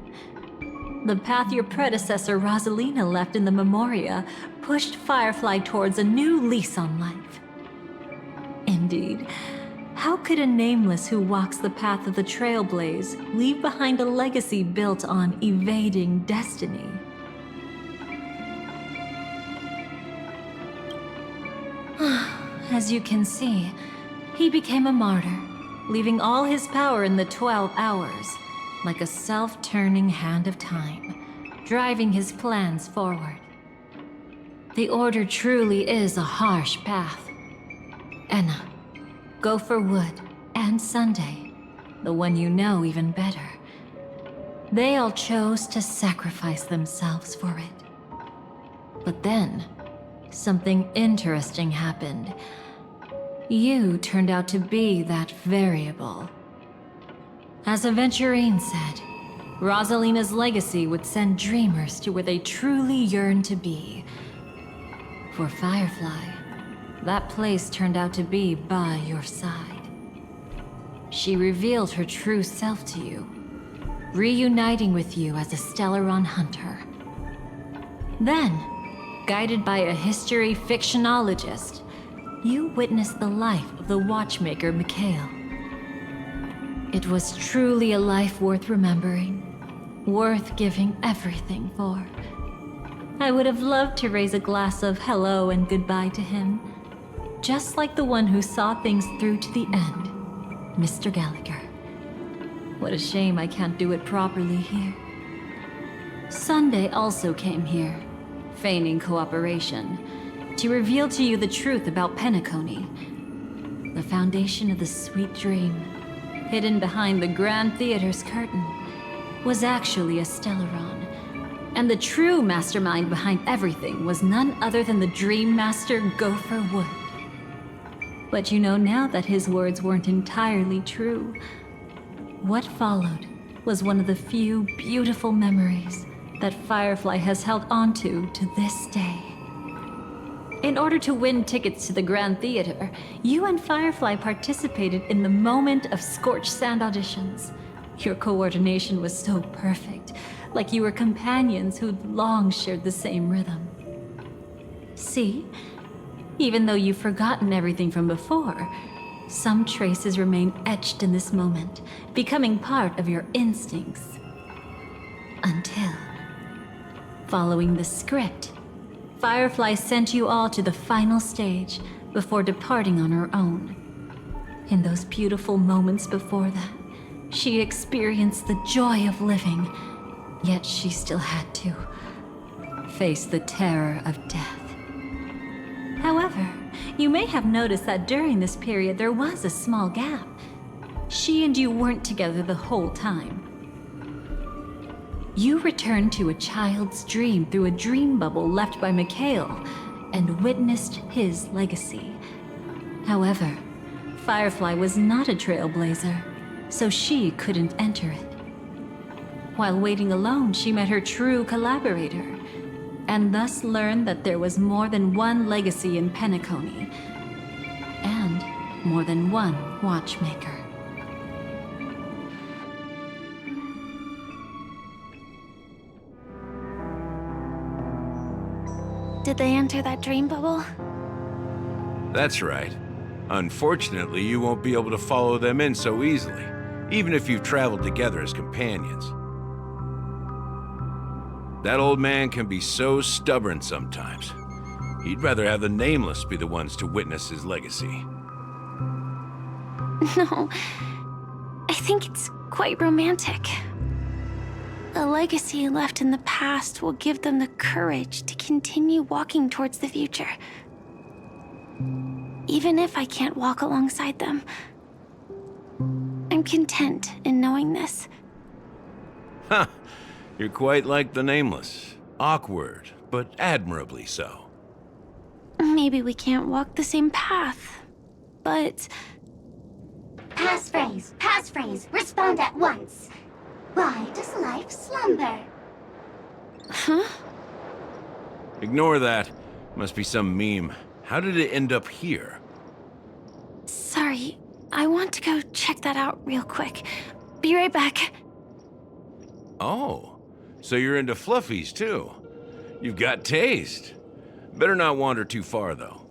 The path your predecessor Rosalina left in the Memoria pushed Firefly towards a new lease on life. Indeed, how could a nameless who walks the path of the Trailblaze leave behind a legacy built on evading destiny? As you can see, he became a martyr, leaving all his power in the 12 hours, like a self-turning hand of time, driving his plans forward. The Order truly is a harsh path. Enna, Gopher Wood, and Sunday, the one you know even better, they all chose to sacrifice themselves for it. But then, something interesting happened. You turned out to be that variable. As Aventurine said, Rosalina's legacy would send dreamers to where they truly yearn to be. For Firefly, that place turned out to be by your side. She revealed her true self to you, reuniting with you as a Stellaron hunter. Then, guided by a history fictionologist, you witnessed the life of the watchmaker Mikhail. It was truly a life worth remembering, worth giving everything for. I would have loved to raise a glass of hello and goodbye to him, just like the one who saw things through to the end, Mr. Gallagher. What a shame I can't do it properly here. Sunday also came here, feigning cooperation, to reveal to you the truth about Penacony. The foundation of the sweet dream, hidden behind the Grand Theater's curtain, was actually a Stellaron. And the true mastermind behind everything was none other than the Dream Master Gopher Wood. But you know now that his words weren't entirely true. What followed was one of the few beautiful memories that Firefly has held onto to this day. In order to win tickets to the Grand Theater, you and Firefly participated in the moment of scorched sand auditions. Your coordination was so perfect, like you were companions who'd long shared the same rhythm. See? Even though you've forgotten everything from before, some traces remain etched in this moment, becoming part of your instincts. Until, following the script, Firefly sent you all to the final stage before departing on her own. In those beautiful moments before that, she experienced the joy of living, yet she still had to face the terror of death. However, you may have noticed that during this period there was a small gap. She and you weren't together the whole time. You returned to a child's dream through a dream bubble left by Mikhail and witnessed his legacy. However, Firefly was not a trailblazer, so she couldn't enter it. While waiting alone, she met her true collaborator, and thus learned that there was more than one legacy in Penacony, and more than one watchmaker. Did they enter that dream bubble? That's right. Unfortunately, you won't be able to follow them in so easily, even if you've traveled together as companions. That old man can be so stubborn sometimes. He'd rather have the Nameless be the ones to witness his legacy. No, I think it's quite romantic. A legacy left in the past will give them the courage to continue walking towards the future. Even if I can't walk alongside them, I'm content in knowing this. Ha! You're quite like the Nameless. Awkward, but admirably so. Maybe we can't walk the same path, but... Passphrase, respond at once. Why does life slumber? Huh? Ignore that. Must be some meme. How did it end up here? Sorry, I want to go check that out real quick. Be right back. Oh, so you're into fluffies too. You've got taste. Better not wander too far though.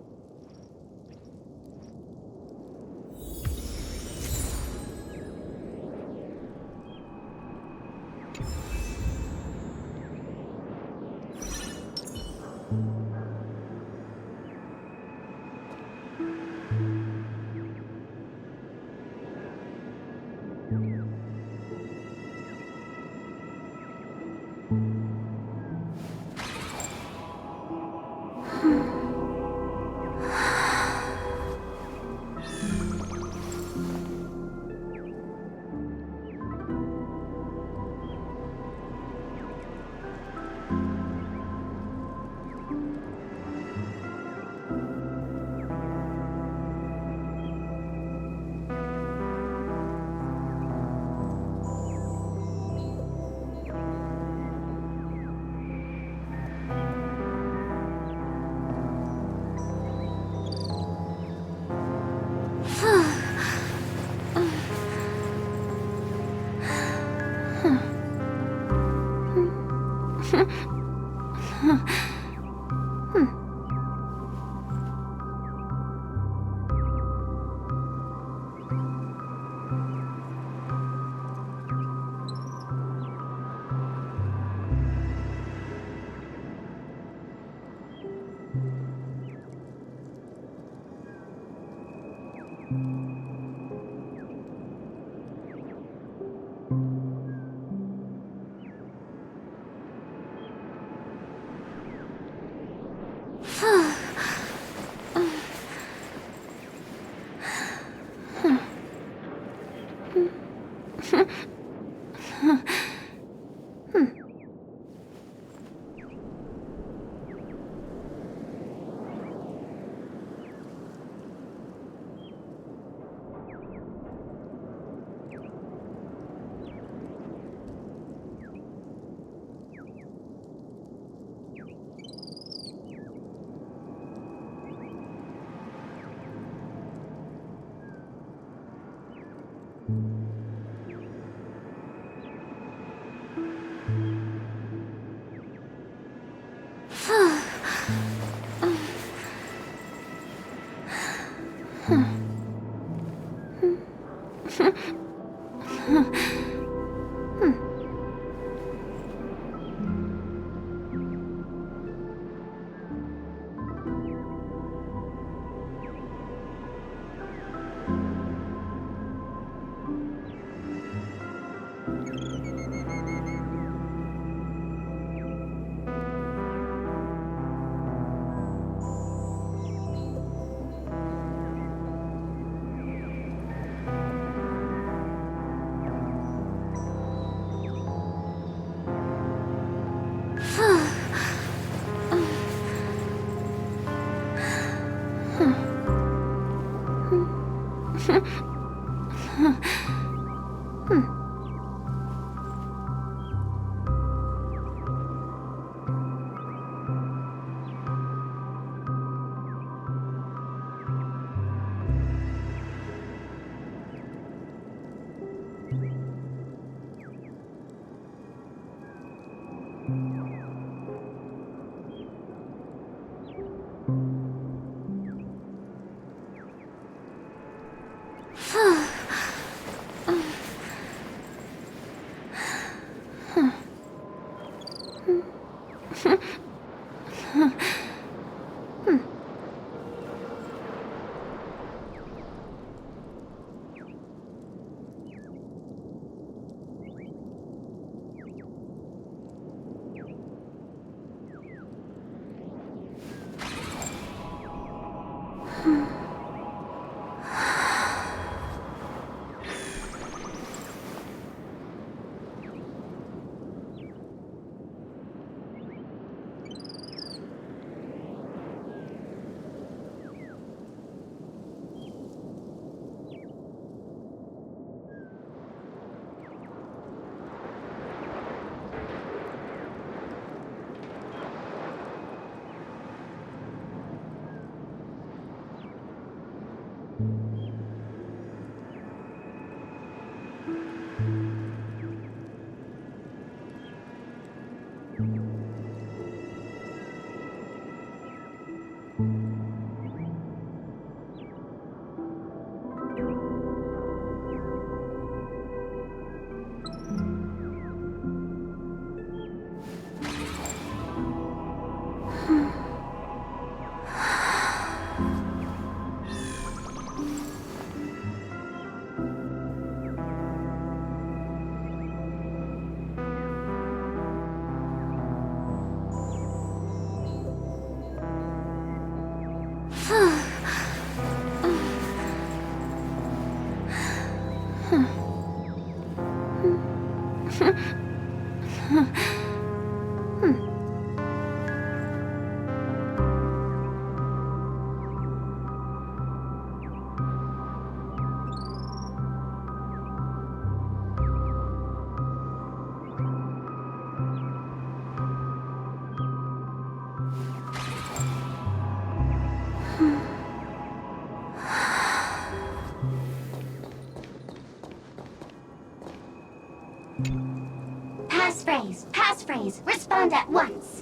Passphrase, respond at once.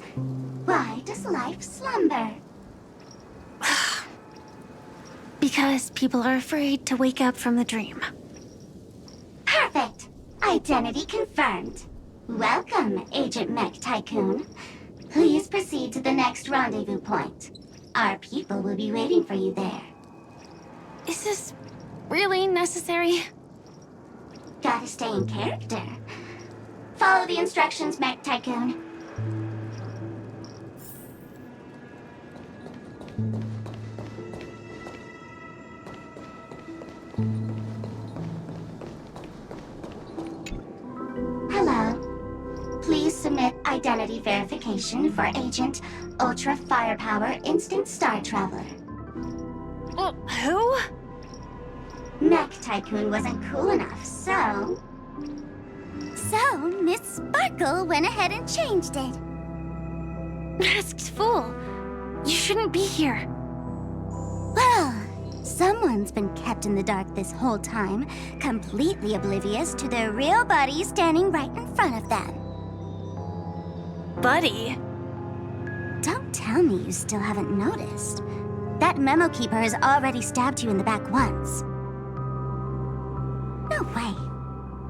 Why does life slumber? Because people are afraid to wake up from the dream. Perfect. Identity confirmed. Welcome, Agent Mech Tycoon. Please proceed to the next rendezvous point. Our people will be waiting for you there. Is this really necessary? Gotta stay in character. Follow the instructions, Mech Tycoon. Hello. Please submit identity verification for Agent Ultra Firepower Instant Star Traveler. Who? Mech Tycoon wasn't cool enough, so... So, Miss Sparkle went ahead and changed it. Masked fool. You shouldn't be here. Well, someone's been kept in the dark this whole time, completely oblivious to their real buddy standing right in front of them. Buddy? Don't tell me you still haven't noticed. That memo keeper has already stabbed you in the back once. No way.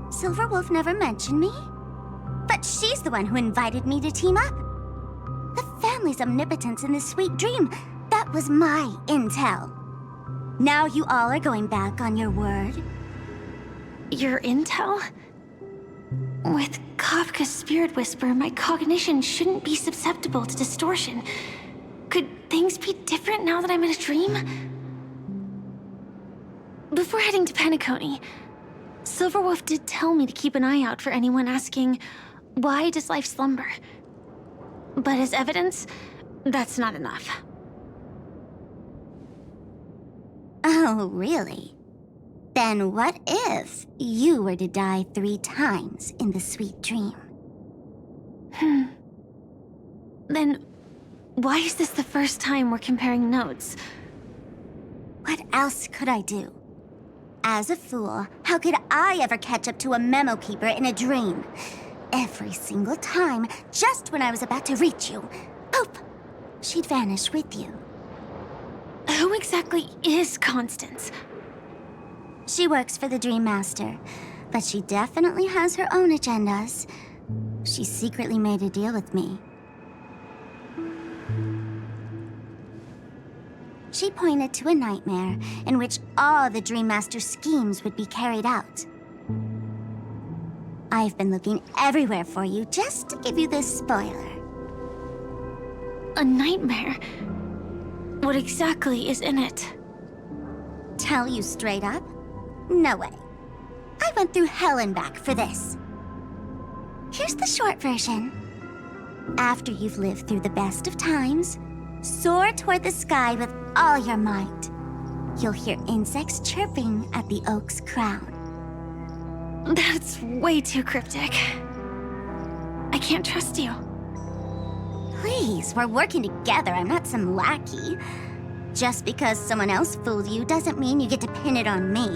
Silverwolf never mentioned me. But she's the one who invited me to team up. The family's omnipotence in this sweet dream, that was my intel. Now you all are going back on your word? Your intel? With Kafka's spirit whisper, my cognition shouldn't be susceptible to distortion. Could things be different now that I'm in a dream? Before heading to Penacony, Silverwolf did tell me to keep an eye out for anyone asking, why does life slumber? But as evidence, that's not enough. Oh, really? Then what if you were to die 3 times in the sweet dream? Then why is this the first time we're comparing notes? What else could I do? As a fool, how could I ever catch up to a memo keeper in a dream? Every single time, just when I was about to reach you, poof, she'd vanish with you. Who exactly is Constance? She works for the Dream Master, but she definitely has her own agendas. She secretly made a deal with me. She pointed to a nightmare in which all the Dream Master's schemes would be carried out. I've been looking everywhere for you just to give you this spoiler. A nightmare? What exactly is in it? Tell you straight up? No way. I went through hell and back for this. Here's the short version. After you've lived through the best of times, soar toward the sky with all your might. You'll hear insects chirping at the oak's crown. That's way too cryptic. I can't trust you. Please, we're working together. I'm not some lackey. Just because someone else fooled you doesn't mean you get to pin it on me.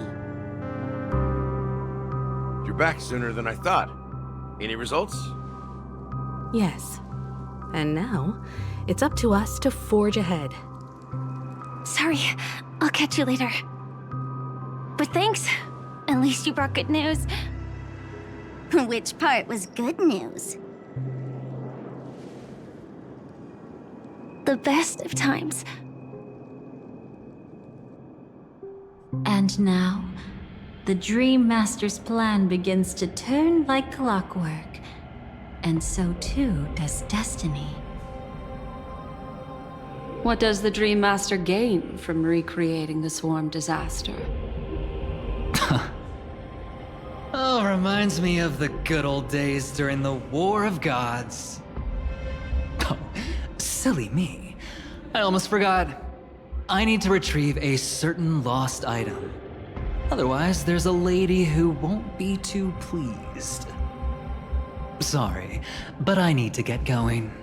You're back sooner than I thought. Any results? Yes. And now, it's up to us to forge ahead. Sorry, I'll catch you later. But thanks. At least you brought good news. Which part was good news? The best of times. And now, the Dream Master's plan begins to turn like clockwork. And so too does destiny. What does the Dream Master gain from recreating the Swarm disaster? Oh, reminds me of the good old days during the War of Gods. Oh, silly me. I almost forgot. I need to retrieve a certain lost item. Otherwise, there's a lady who won't be too pleased. Sorry, but I need to get going.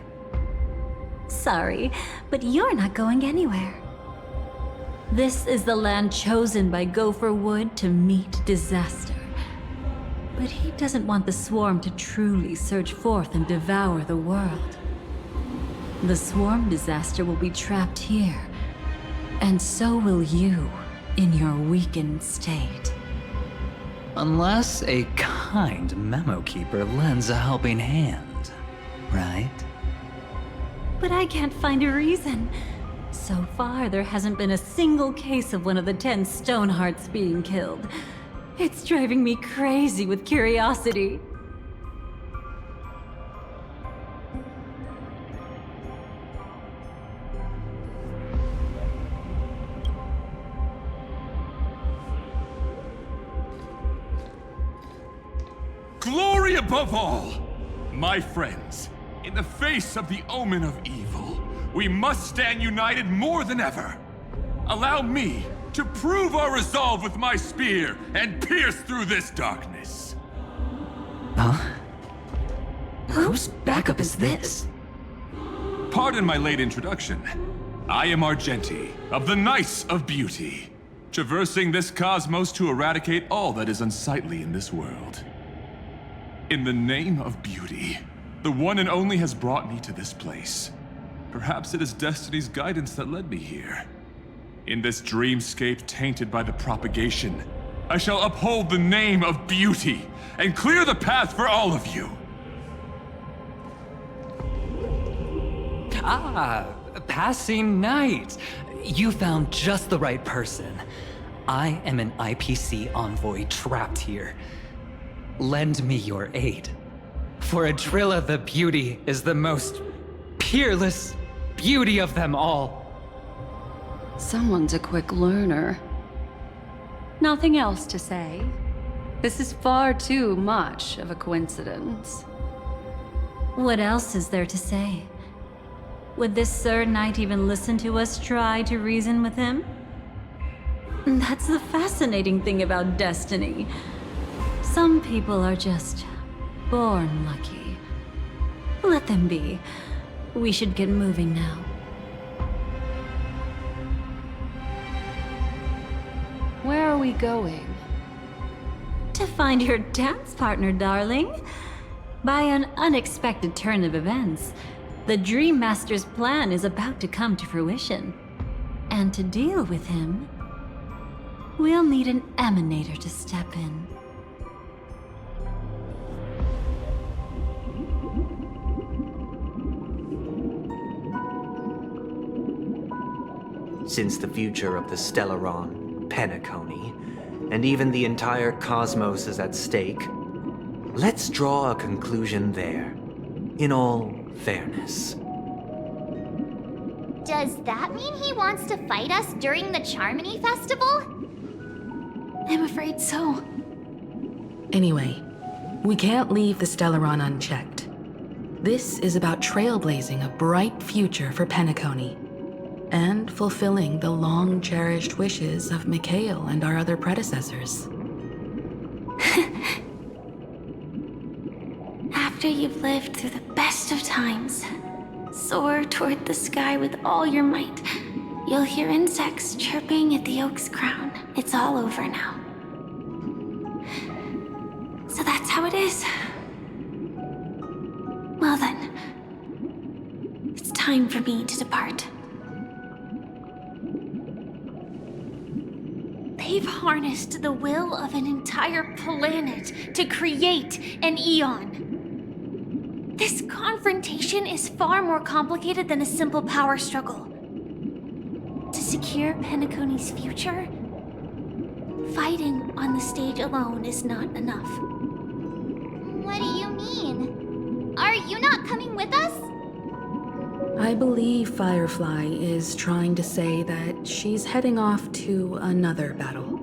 Sorry, but you're not going anywhere. This is the land chosen by Gopher Wood to meet disaster. But he doesn't want the swarm to truly surge forth and devour the world. The swarm disaster will be trapped here, and so will you in your weakened state. Unless a kind memo keeper lends a helping hand, right? But I can't find a reason. So far, there hasn't been a single case of one of the 10 Stonehearts being killed. It's driving me crazy with curiosity. Glory above all! My friends, in the face of the omen of evil, we must stand united more than ever. Allow me to prove our resolve with my spear and pierce through this darkness. Huh? Whose backup is this? Pardon my late introduction. I am Argenti, of the Knights of Beauty, traversing this cosmos to eradicate all that is unsightly in this world. In the name of beauty, the one and only has brought me to this place. Perhaps it is destiny's guidance that led me here. In this dreamscape tainted by the propagation, I shall uphold the name of beauty and clear the path for all of you. Ah, passing knight. You found just the right person. I am an IPC envoy trapped here. Lend me your aid. For Adrilla the Beauty is the most peerless beauty of them all. Someone's a quick learner. Nothing else to say. This is far too much of a coincidence. What else is there to say? Would this Sir Knight even listen to us try to reason with him? That's the fascinating thing about destiny. Some people are just born lucky. Let them be. We should get moving now. Where are we going? To find your dance partner, darling. By an unexpected turn of events, the Dream Master's plan is about to come to fruition. And to deal with him, we'll need an emanator to step in. Since the future of the Stellaron, Penacony, and even the entire cosmos is at stake, let's draw a conclusion there, in all fairness. Does that mean he wants to fight us during the Charmony Festival? I'm afraid so. Anyway, we can't leave the Stellaron unchecked. This is about trailblazing a bright future for Penacony, and fulfilling the long-cherished wishes of Mikhail and our other predecessors. After you've lived through the best of times, soar toward the sky with all your might. You'll hear insects chirping at the oak's crown. It's all over now. So that's how it is. Well then, it's time for me to depart. They've harnessed the will of an entire planet to create an Eon. This confrontation is far more complicated than a simple power struggle. To secure Penacony's future, fighting on the stage alone is not enough. What do you mean? Are you not coming with us? I believe Firefly is trying to say that she's heading off to another battle.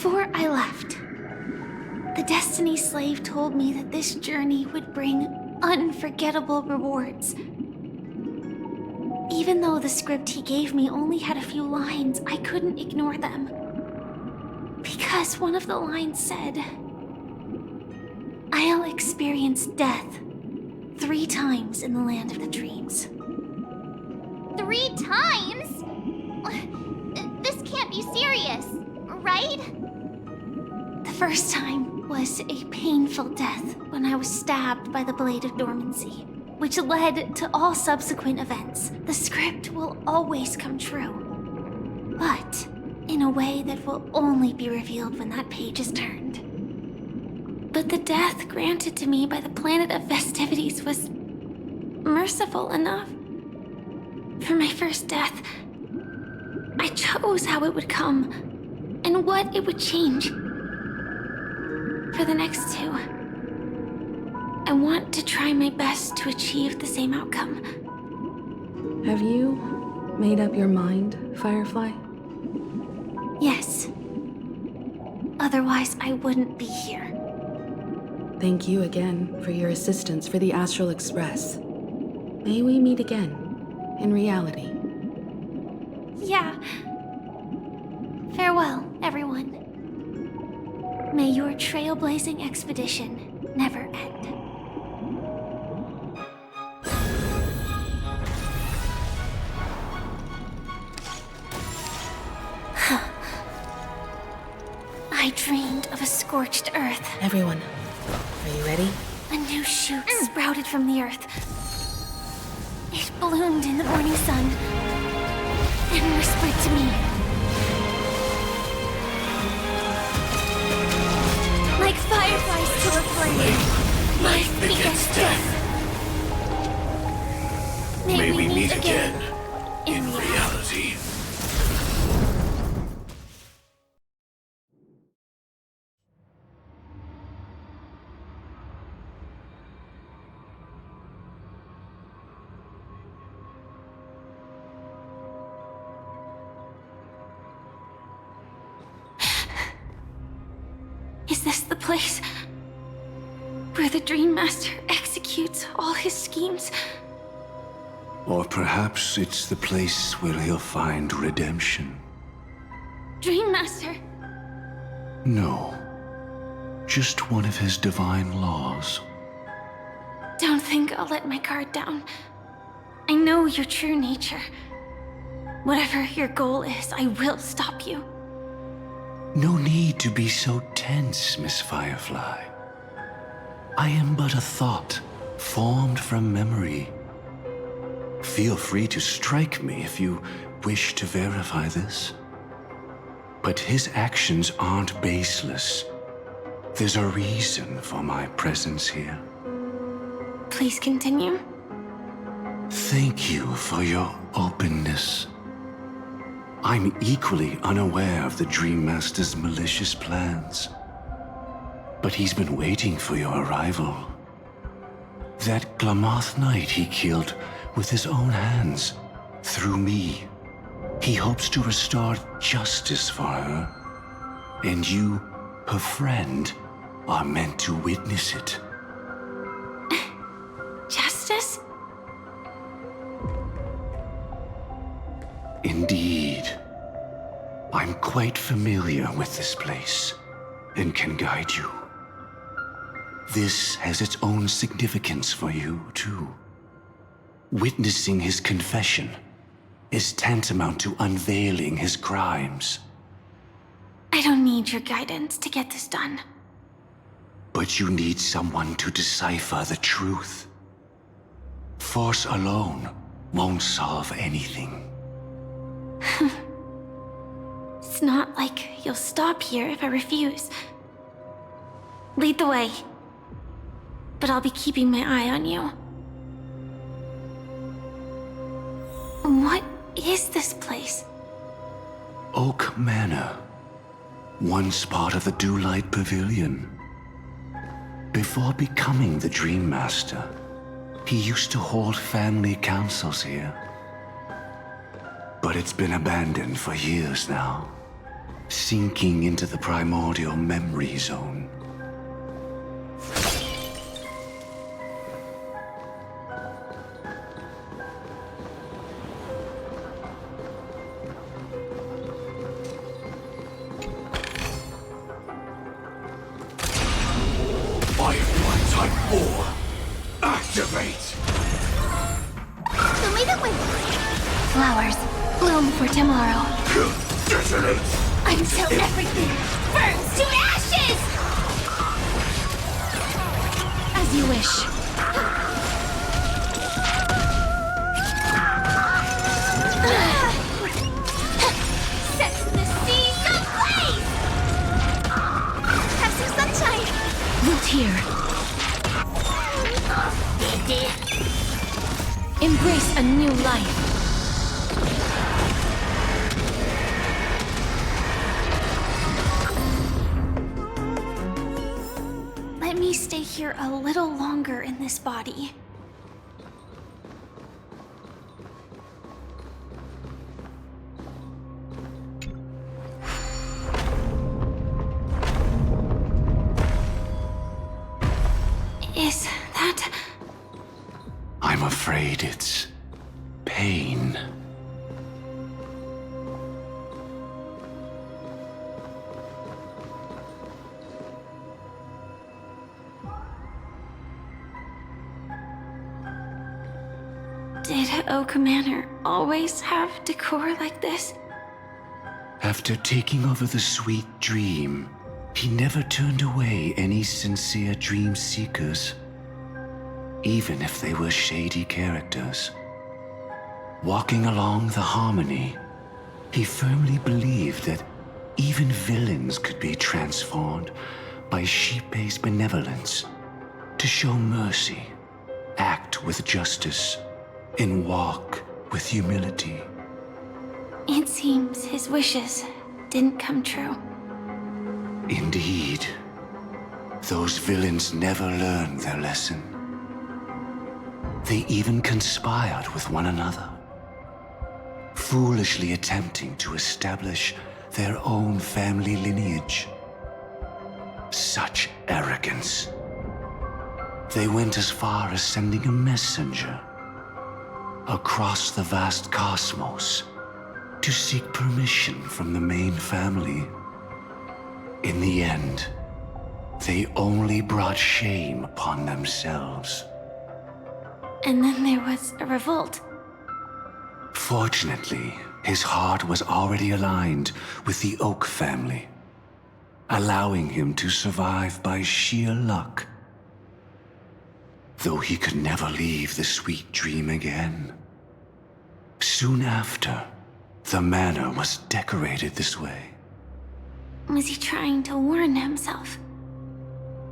Before I left, the Destiny Slave told me that this journey would bring unforgettable rewards. Even though the script he gave me only had a few lines, I couldn't ignore them. Because one of the lines said, "I'll experience death 3 times in the land of the dreams." 3 times? This can't be serious, right? The first time was a painful death when I was stabbed by the Blade of Dormancy, which led to all subsequent events. The script will always come true, but in a way that will only be revealed when that page is turned. But the death granted to me by the planet of festivities was merciful enough. For my first death, I chose how it would come and what it would change. For the next 2, I want to try my best to achieve the same outcome. Have you made up your mind, Firefly? Yes. Otherwise, I wouldn't be here. Thank you again for your assistance for the Astral Express. May we meet again, in reality. Yeah. Farewell, everyone. May your trailblazing expedition never end. I dreamed of a scorched earth. Everyone, are you ready? A new shoot sprouted from the earth. It bloomed in the morning sun and whispered to me. Like fireflies to a flame, life begets death. May we meet again in reality. Is this the place where the Dream Master executes all his schemes? Or perhaps it's the place where he'll find redemption. Dream Master? No. Just one of his divine laws. Don't think I'll let my guard down. I know your true nature. Whatever your goal is, I will stop you. No need to be so tense, Miss Firefly. I am but a thought, formed from memory. Feel free to strike me if you wish to verify this. But his actions aren't baseless. There's a reason for my presence here. Please continue. Thank you for your openness. I'm equally unaware of the Dream Master's malicious plans. But he's been waiting for your arrival. That Glamoth Knight he killed with his own hands, through me. He hopes to restore justice for her. And you, her friend, are meant to witness it. Justice? Indeed. I'm quite familiar with this place, and can guide you. This has its own significance for you, too. Witnessing his confession is tantamount to unveiling his crimes. I don't need your guidance to get this done. But you need someone to decipher the truth. Force alone won't solve anything. It's not like you'll stop here if I refuse. Lead the way. But I'll be keeping my eye on you. What is this place? Oak Manor. Once part of the Dewlight Pavilion. Before becoming the Dream Master, he used to hold family councils here. But it's been abandoned for years now. sinking into the primordial memory zone. Firefly Type 4, activate! Show me the way. Flowers bloom for tomorrow. Detonate! Until everything burns to ashes! As you wish. Set the seas ablaze! Have some sunshine! Root here. Embrace a new life. Let me stay here a little longer in this body. Is that... I'm afraid it's pain. Did Oak Manor always have decor like this? After taking over the sweet dream, he never turned away any sincere dream seekers, even if they were shady characters. Walking along the harmony, he firmly believed that even villains could be transformed by Shippei's benevolence to show mercy, act with justice, and walk with humility. It seems his wishes didn't come true. Indeed, those villains never learned their lesson. They even conspired with one another, foolishly attempting to establish their own family lineage. Such arrogance. They went as far as sending a messenger across the vast cosmos to seek permission from the main family. In the end, they only brought shame upon themselves. And then there was a revolt. Fortunately, his heart was already aligned with the Oak family, allowing him to survive by sheer luck. Though he could never leave the sweet dream again. Soon after, the manor was decorated this way. Was he trying to warn himself?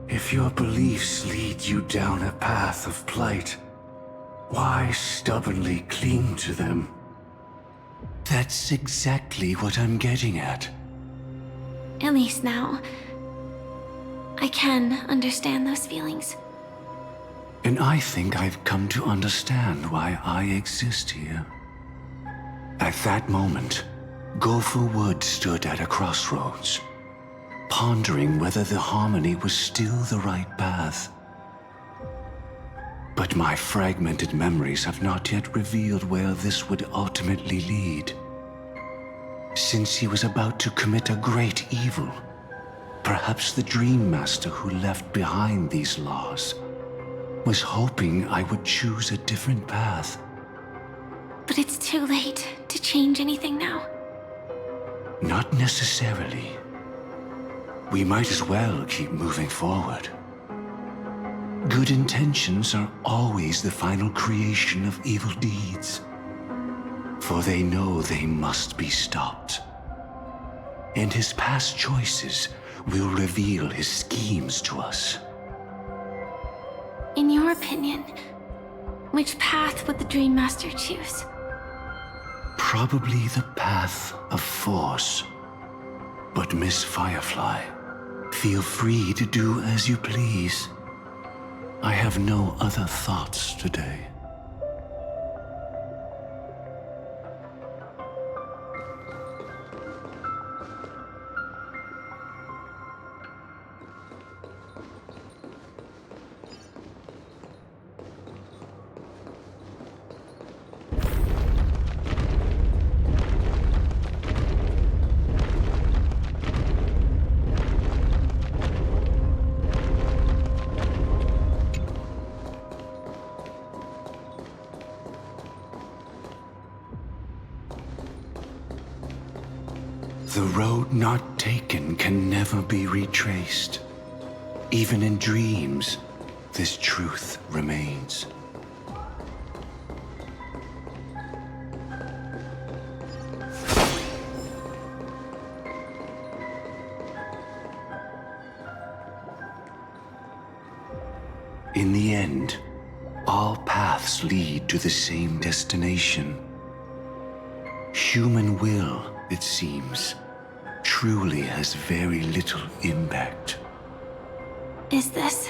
If your beliefs lead you down a path of plight, why stubbornly cling to them? That's exactly what I'm getting at. At least now, I can understand those feelings. And I think I've come to understand why I exist here. At that moment, Gopher Wood stood at a crossroads, pondering whether the harmony was still the right path. But my fragmented memories have not yet revealed where this would ultimately lead. Since he was about to commit a great evil, perhaps the Dream Master who left behind these laws was hoping I would choose a different path. But it's too late to change anything now. Not necessarily. We might as well keep moving forward. Good intentions are always the final creation of evil deeds, for they know they must be stopped. And his past choices will reveal his schemes to us. In your opinion, which path would the Dream Master choose? Probably the path of force. But Miss Firefly, feel free to do as you please. I have no other thoughts today. not taken can never be retraced. Even in dreams, this truth remains. In the end, all paths lead to the same destination. Human will, it seems, truly has very little impact. Is this?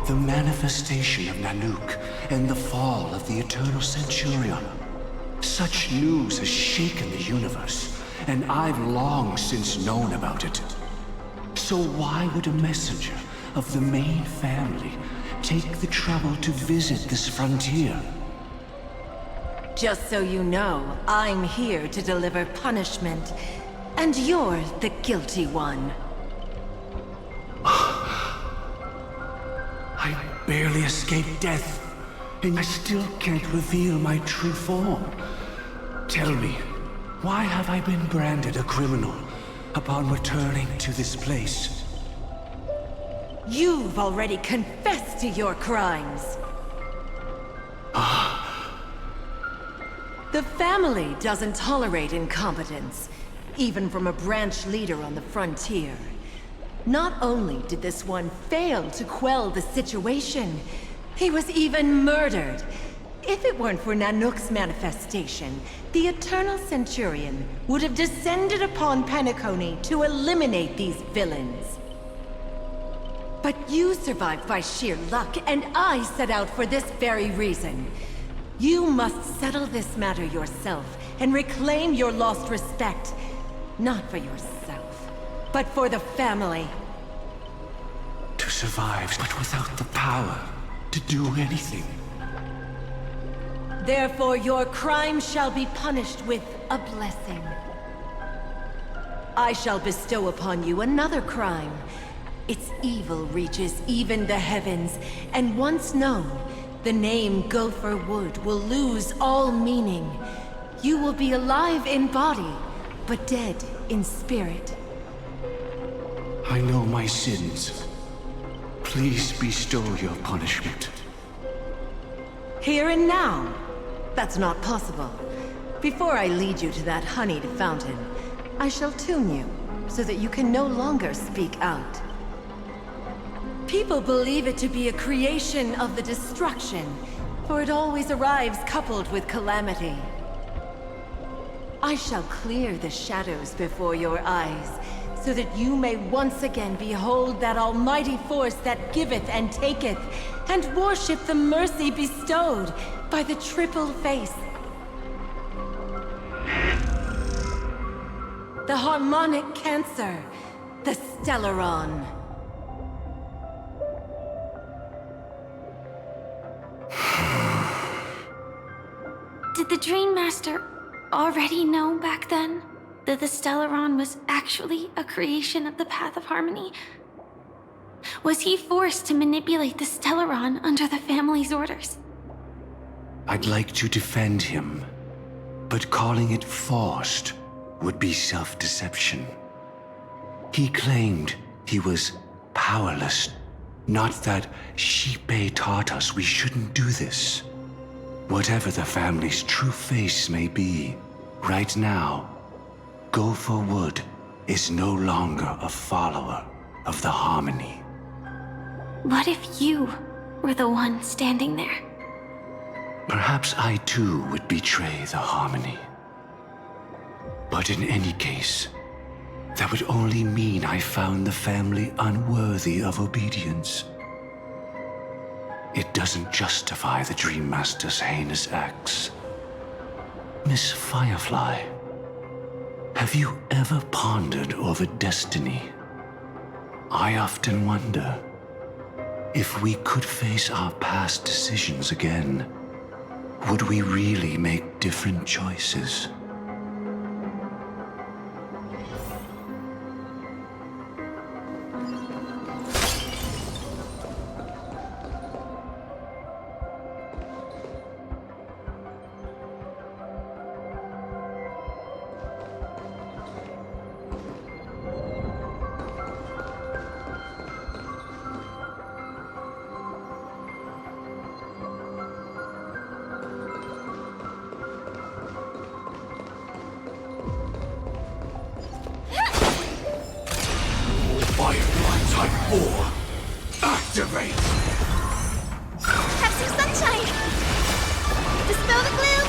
The manifestation of Nanook and the fall of the Eternal Centurion. Such news has shaken the universe, and I've long since known about it. So why would a messenger of the main family take the trouble to visit this frontier? Just so you know, I'm here to deliver punishment, and you're the guilty one. I barely escaped death, and I still can't reveal my true form. Tell me, why have I been branded a criminal upon returning to this place? You've already confessed to your crimes. The family doesn't tolerate incompetence, even from a branch leader on the frontier. Not only did this one fail to quell the situation, he was even murdered. If it weren't for Nanook's manifestation, the Eternal Centurion would have descended upon Penacony to eliminate these villains. But you survived by sheer luck, and I set out for this very reason. You must settle this matter yourself and reclaim your lost respect. Not for yourself, but for the family. To survive, but without the power to do anything. Therefore, your crime shall be punished with a blessing. I shall bestow upon you another crime. Its evil reaches even the heavens, and once known, the name Gopher Wood will lose all meaning. You will be alive in body, but dead in spirit. I know my sins. Please bestow your punishment. Here and now? That's not possible. Before I lead you to that honeyed fountain, I shall tune you, so that you can no longer speak out. People believe it to be a creation of the destruction, for it always arrives coupled with calamity. I shall clear the shadows before your eyes, so that you may once again behold that almighty force that giveth and taketh, and worship the mercy bestowed by the triple face. The harmonic cancer, the Stellaron. Did the Dream Master already know back then that the Stellaron was actually a creation of the Path of Harmony? Was he forced to manipulate the Stellaron under the family's orders? I'd like to defend him, but calling it forced would be self-deception. He claimed he was powerless, not that Xipe taught us we shouldn't do this. Whatever the family's true face may be, right now, Gopher Wood is no longer a follower of the Harmony. What if you were the one standing there? Perhaps I too would betray the Harmony. But in any case, that would only mean I found the family unworthy of obedience. It doesn't justify the Dream Master's heinous acts. Miss Firefly, have you ever pondered over destiny? I often wonder, if we could face our past decisions again, would we really make different choices? 4, activate! Have some sunshine! Dispel the gloom!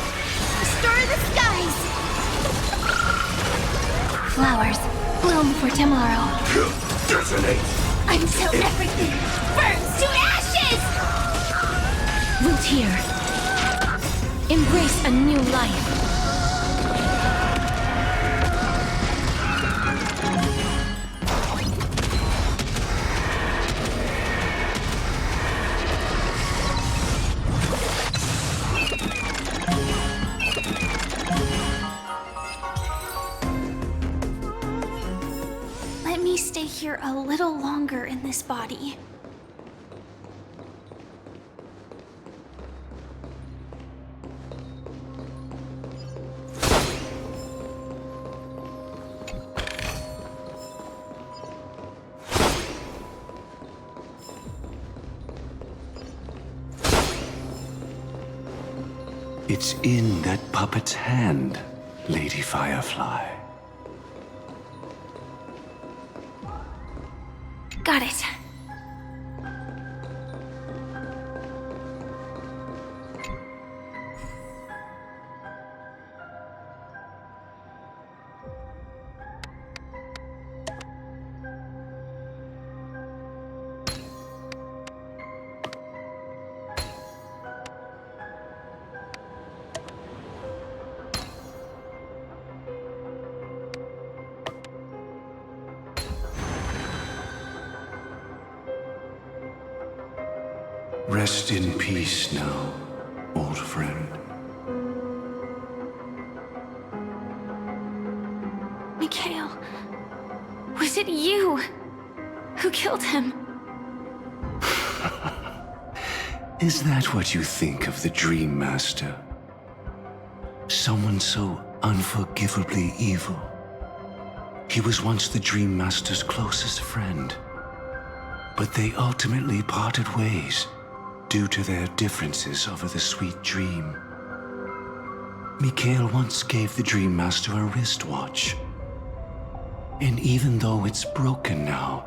Restore the skies! Flowers, bloom for tomorrow. Detonate! Until everything burns to ashes! Root here. Embrace a new life. Let me stay here a little longer in this body. It's in that puppet's hand, Lady Firefly. Got it. Rest in peace now, old friend. Mikhail, was it you who killed him? Is that what you think of the Dream Master? Someone so unforgivably evil. He was once the Dream Master's closest friend, but they ultimately parted ways due to their differences over the sweet dream. Mikhail once gave the Dream Master a wristwatch, and even though it's broken now,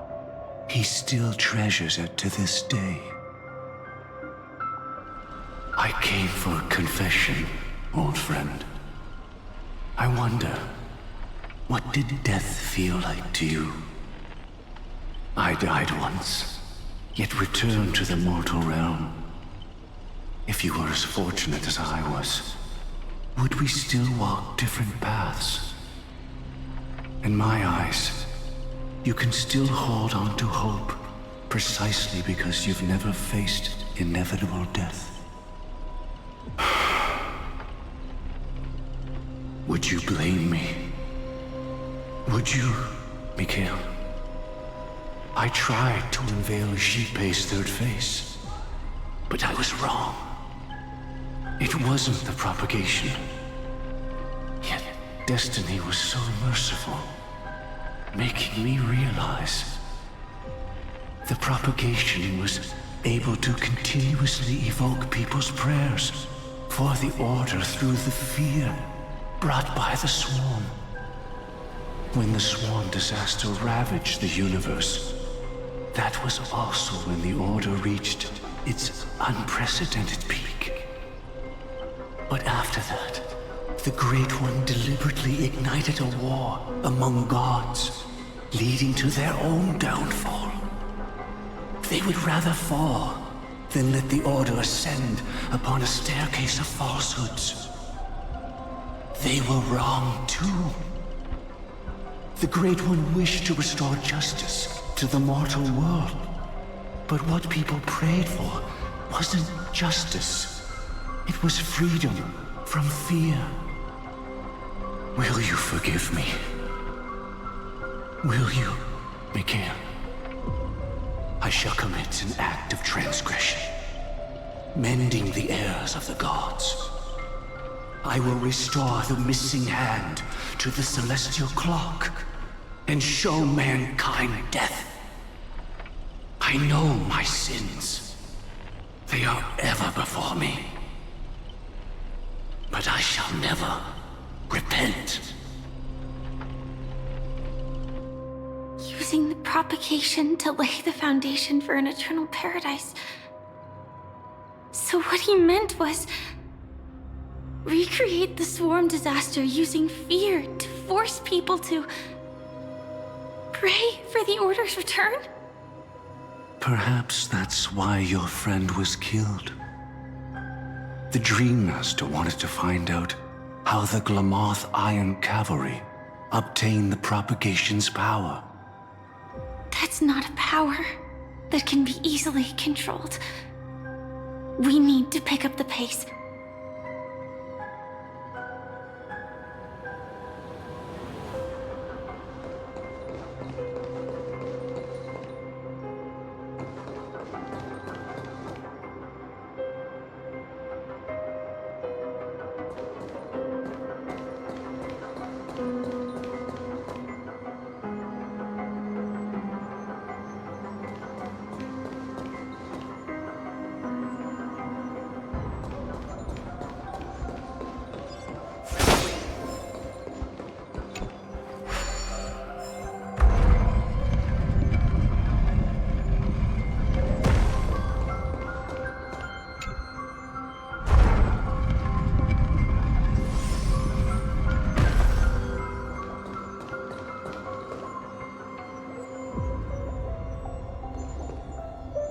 he still treasures it to this day. I came for confession, old friend. I wonder, what did death feel like to you? I died once, yet returned to the mortal realm. If you were as fortunate as I was, would we still walk different paths? In my eyes, you can still hold on to hope precisely because you've never faced inevitable death. Would you blame me? Would you, Mikhail? I tried to unveil Xipe's third face, but I was wrong. It wasn't the propagation. Yet destiny was so merciful, making me realize the propagation was able to continuously evoke people's prayers for the order through the fear brought by the swarm. When the swarm disaster ravaged the universe, that was also when the order reached its unprecedented peak. But after that, the Great One deliberately ignited a war among gods, leading to their own downfall. They would rather fall than let the order ascend upon a staircase of falsehoods. They were wrong too. The Great One wished to restore justice to the mortal world. But what people prayed for wasn't justice. It was freedom from fear. Will you forgive me? Will you, Mikhail? I shall commit an act of transgression, mending the errors of the gods. I will restore the missing hand to the celestial clock and show mankind death. I know my sins. They are ever before me. But I shall never repent. You using the propagation to lay the foundation for an eternal paradise. So what he meant was recreate the swarm disaster using fear to force people to pray for the Order's return? Perhaps that's why your friend was killed. The Dream Master wanted to find out how the Glamoth Iron Cavalry obtained the propagation's power. That's not a power that can be easily controlled. We need to pick up the pace.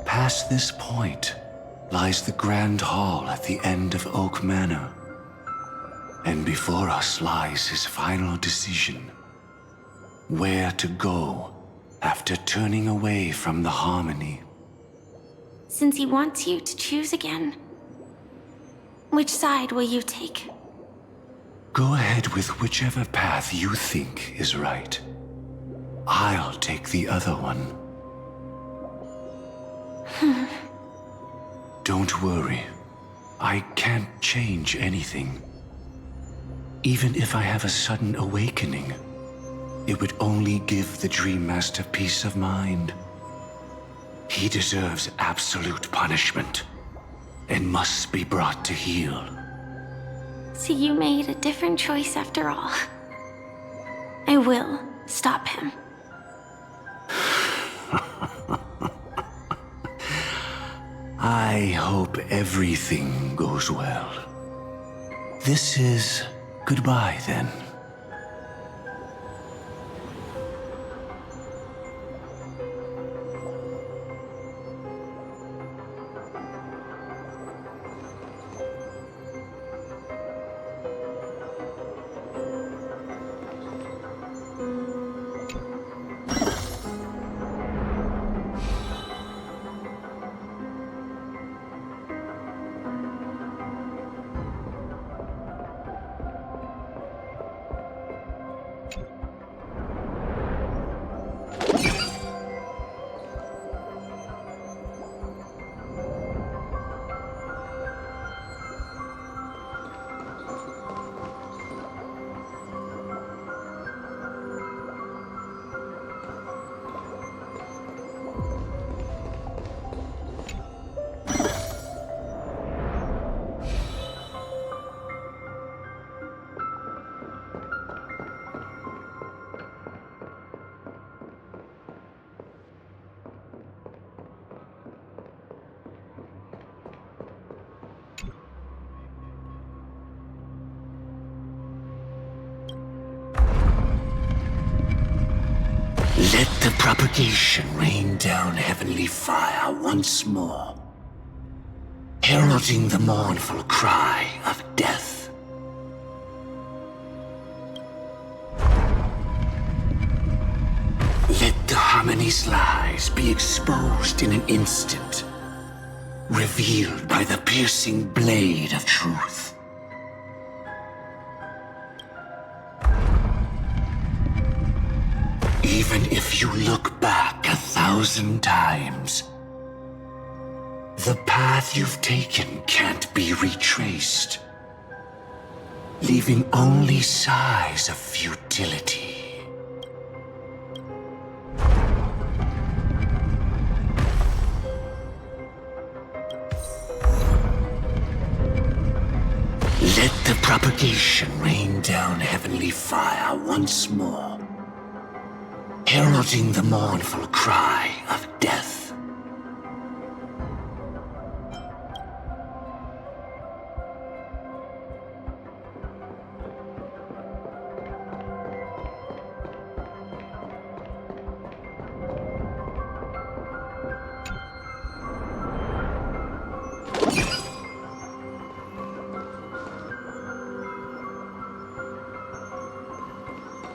Past this point lies the Grand Hall at the end of Oak Manor. And before us lies his final decision. Where to go after turning away from the Harmony. Since he wants you to choose again, which side will you take? Go ahead with whichever path you think is right. I'll take the other one. Don't worry. I can't change anything. Even if I have a sudden awakening, it would only give the Dream Master peace of mind. He deserves absolute punishment and must be brought to heel. So you made a different choice after all. I will stop him. I hope everything goes well. This is goodbye, then. Let the propagation rain down heavenly fire once more, heralding the mournful cry of death. Let the Harmony's lies be exposed in an instant, revealed by the piercing blade of truth. Even if you look back 1,000 times, the path you've taken can't be retraced, leaving only sighs of futility. Let the propagation rain down heavenly fire once more, heralding the mournful cry of death.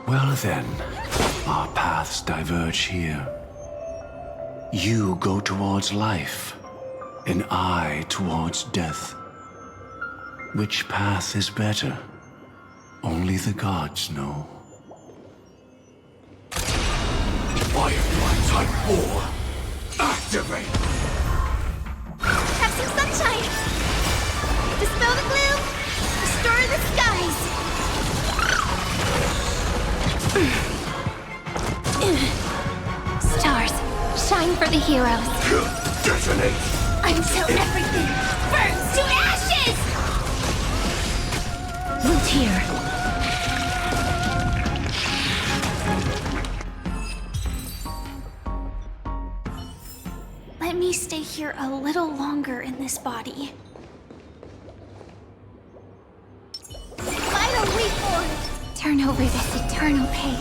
Well then, our paths diverge here. You go towards life, and I towards death. Which path is better? Only the gods know. Firefly Type 4, activate! Have some sunshine! Dispel the gloom! Restore the skies! Stars, shine for the heroes. Detonate! Until everything burns to ashes! Root here. Let me stay here a little longer in this body. Vital reform! Turn over this eternal page.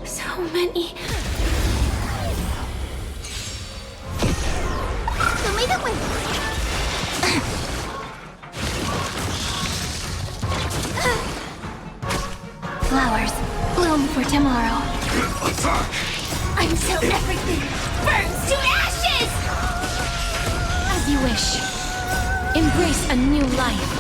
So many. Show me the way. Flowers, bloom for tomorrow. Attack! Until everything burns to ashes! As you wish. Embrace a new life.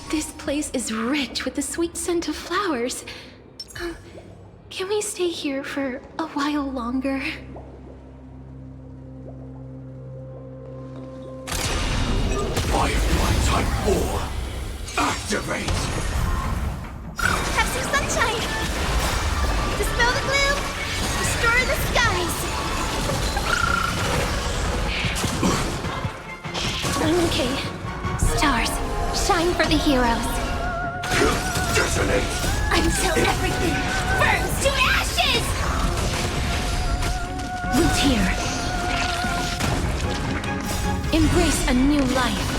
This place is rich with the sweet scent of flowers. Can we stay here for a while longer? Firefly Type 4, activate! Have some sunshine! Dispel the gloom! Restore the skies! I'm okay. Stars, shine for the heroes. Detonate! Until everything burns to ashes! Root here. Embrace a new life.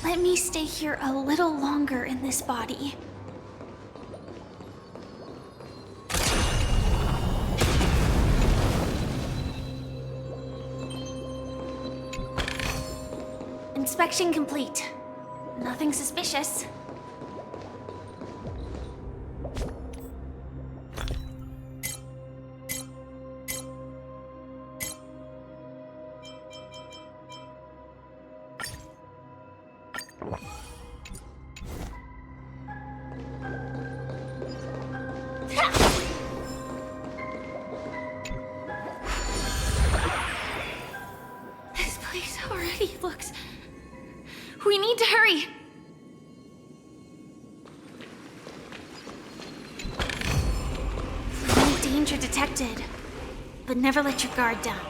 Let me stay here a little longer in this body. Inspection complete. Nothing suspicious. This place already looks... We need to hurry! No danger detected, but never let your guard down.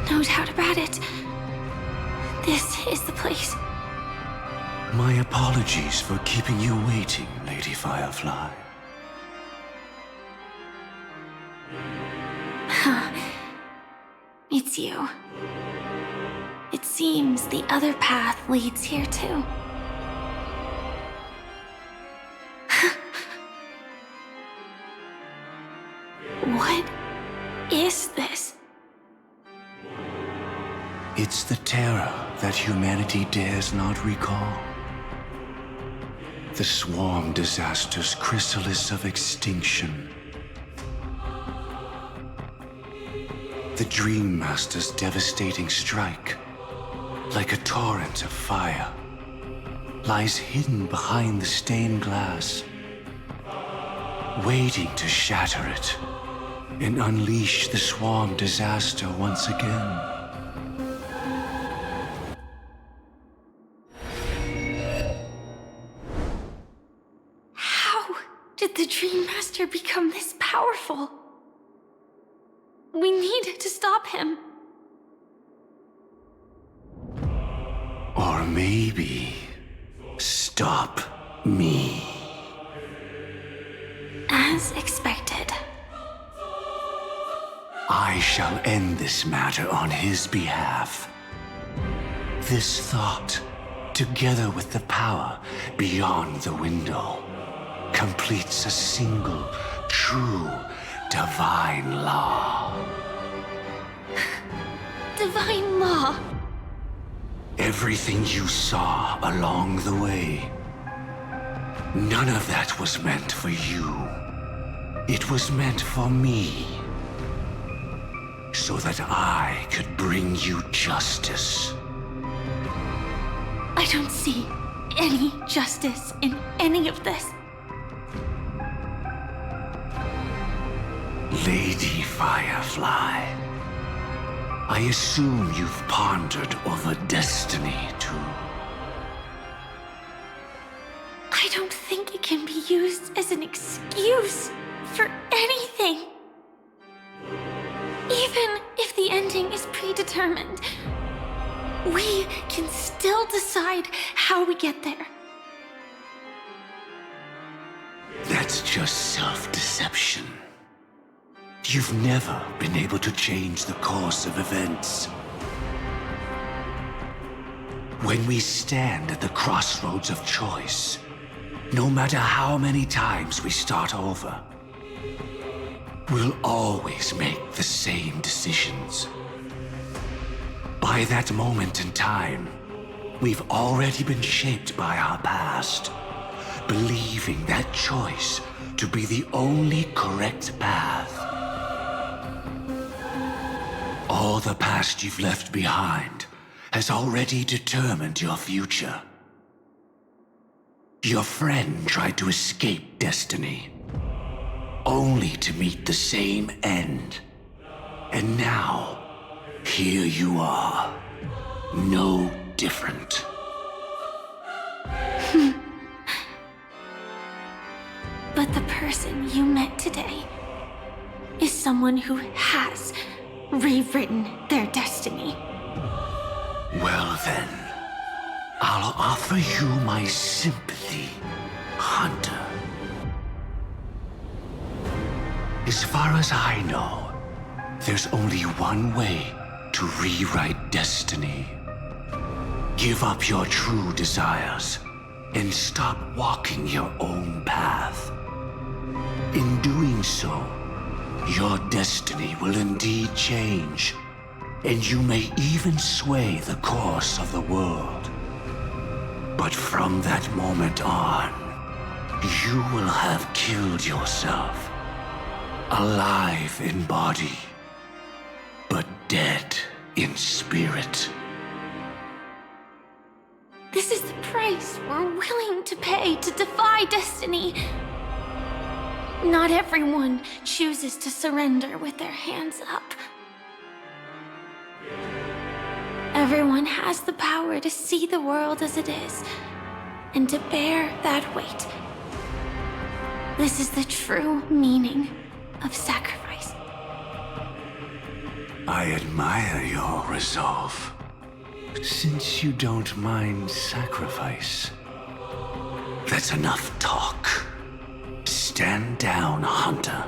No doubt about it. This is the place. My apologies for keeping you waiting, Lady Firefly. It's leads you. It seems the other path leads here too. What is this? It's the terror that humanity dares not recall. The swarm disaster's chrysalis of extinction. The Dream Master's devastating strike, like a torrent of fire, lies hidden behind the stained glass, waiting to shatter it and unleash the swarm disaster once again. How did the Dream Master become this powerful? We need to stop him. Or maybe stop me. As expected. I shall end this matter on his behalf. This thought, together with the power beyond the window, completes a single, true, divine law. Divine law? Everything you saw along the way, none of that was meant for you. It was meant for me. So that I could bring you justice. I don't see any justice in any of this. Lady Firefly, I assume you've pondered over destiny, too. I don't think it can be used as an excuse for anything. Even if the ending is predetermined, we can still decide how we get there. That's just self-deception. You've never been able to change the course of events. When we stand at the crossroads of choice, no matter how many times we start over, we'll always make the same decisions. By that moment in time, we've already been shaped by our past, believing that choice to be the only correct path. All the past you've left behind has already determined your future. Your friend tried to escape destiny, only to meet the same end. And now, here you are, no different. But the person you met today is someone who has rewritten their destiny. Well then, I'll offer you my sympathy, Hunter. As far as I know, there's only one way to rewrite destiny. Give up your true desires and stop walking your own path. In doing so, your destiny will indeed change, and you may even sway the course of the world. But from that moment on, you will have killed yourself. Alive in body, but dead in spirit. This is the price we're willing to pay to defy destiny. Not everyone chooses to surrender with their hands up. Everyone has the power to see the world as it is, and to bear that weight. This is the true meaning of sacrifice. I admire your resolve. Since you don't mind sacrifice, that's enough talk. Stand down, Hunter.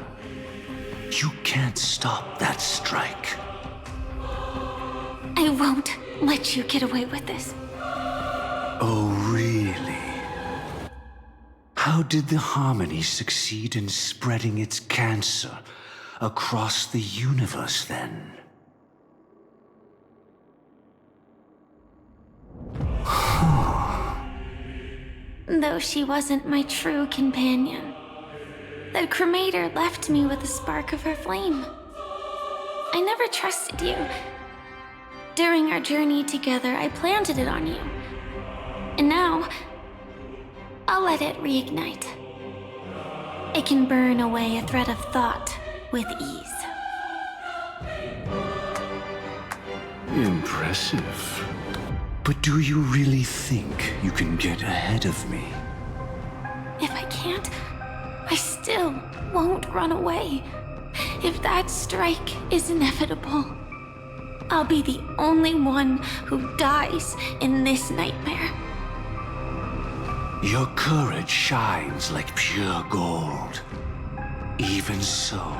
You can't stop that strike. I won't let you get away with this. Oh, really? How did the Harmony succeed in spreading its cancer across the universe, then? Though she wasn't my true companion, the cremator left me with a spark of her flame. I never trusted you. During our journey together, I planted it on you. And now, I'll let it reignite. It can burn away a thread of thought with ease. Impressive. But do you really think you can get ahead of me? If I can't, I still won't run away. If that strike is inevitable, I'll be the only one who dies in this nightmare. Your courage shines like pure gold. Even so,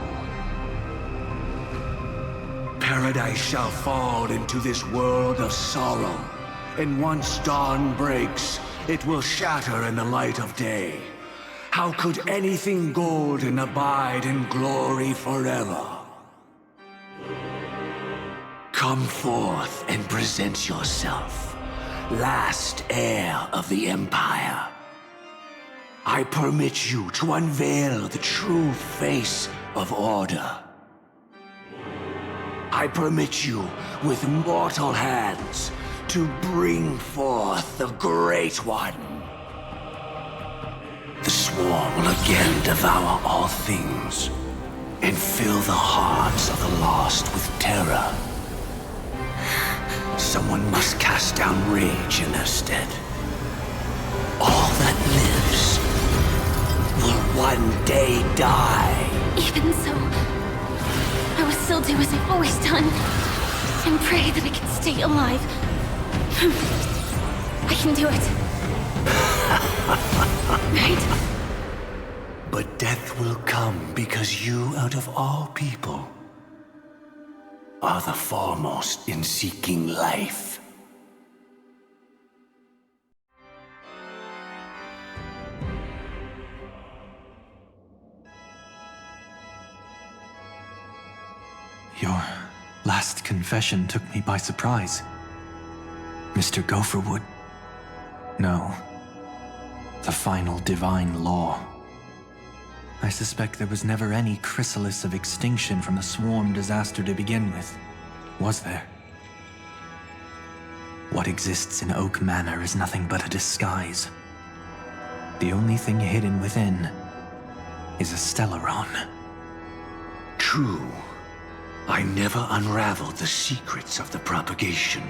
paradise shall fall into this world of sorrow, and once dawn breaks, it will shatter in the light of day. How could anything golden abide in glory forever? Come forth and present yourself, last heir of the Empire. I permit you to unveil the true face of order. I permit you, with mortal hands, to bring forth the Great One. The swarm will again devour all things, and fill the hearts of the lost with terror. Someone must cast down rage in their stead. All that lives will one day die. Even so, I will still do as I've always done, and pray that I can stay alive. I can do it. Right? But death will come because you, out of all people, are the foremost in seeking life. Your last confession took me by surprise. Mr. Gopherwood. No. The final divine law. I suspect there was never any chrysalis of extinction from the swarm disaster to begin with, was there? What exists in Oak Manor is nothing but a disguise. The only thing hidden within is a Stellaron. True. I never unraveled the secrets of the propagation.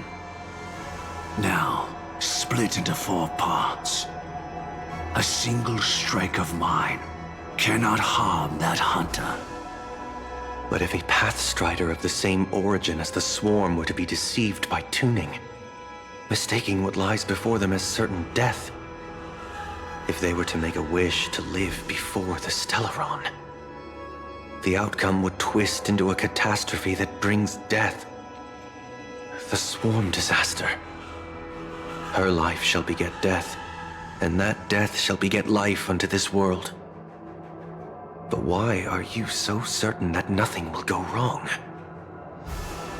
Now, split into 4 parts. A single strike of mine cannot harm that hunter. But if a Pathstrider of the same origin as the Swarm were to be deceived by tuning, mistaking what lies before them as certain death, if they were to make a wish to live before the Stellaron, the outcome would twist into a catastrophe that brings death. The Swarm disaster. Her life shall beget death, and that death shall beget life unto this world. But why are you so certain that nothing will go wrong?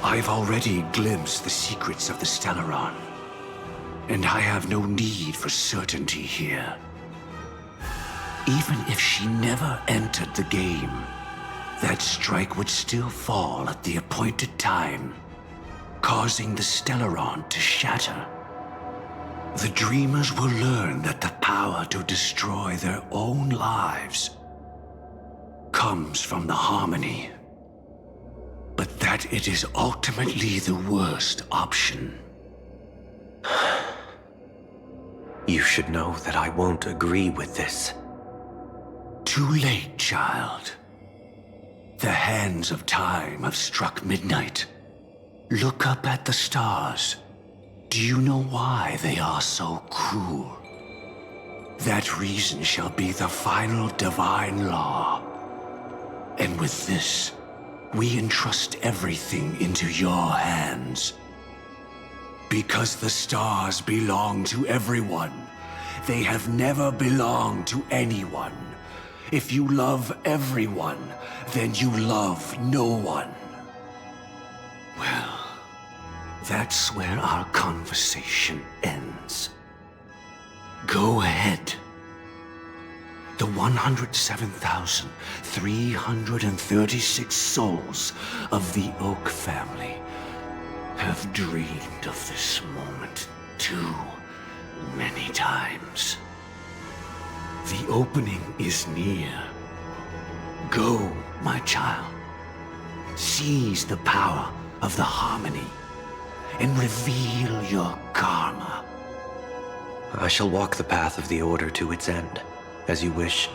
I've already glimpsed the secrets of the Stellaron, and I have no need for certainty here. Even if she never entered the game, that strike would still fall at the appointed time, causing the Stellaron to shatter. The Dreamers will learn that the power to destroy their own lives comes from the Harmony, but that it is ultimately the worst option. You should know that I won't agree with this. Too late, child. The hands of time have struck midnight. Look up at the stars. Do you know why they are so cruel? That reason shall be the final divine law. And with this, we entrust everything into your hands. Because the stars belong to everyone. They have never belonged to anyone. If you love everyone, then you love no one. Well, that's where our conversation ends. Go ahead. The 107,336 souls of the Oak family have dreamed of this moment too many times. The opening is near. Go, my child. Seize the power of the harmony and reveal your karma. I shall walk the path of the Order to its end, as you wish.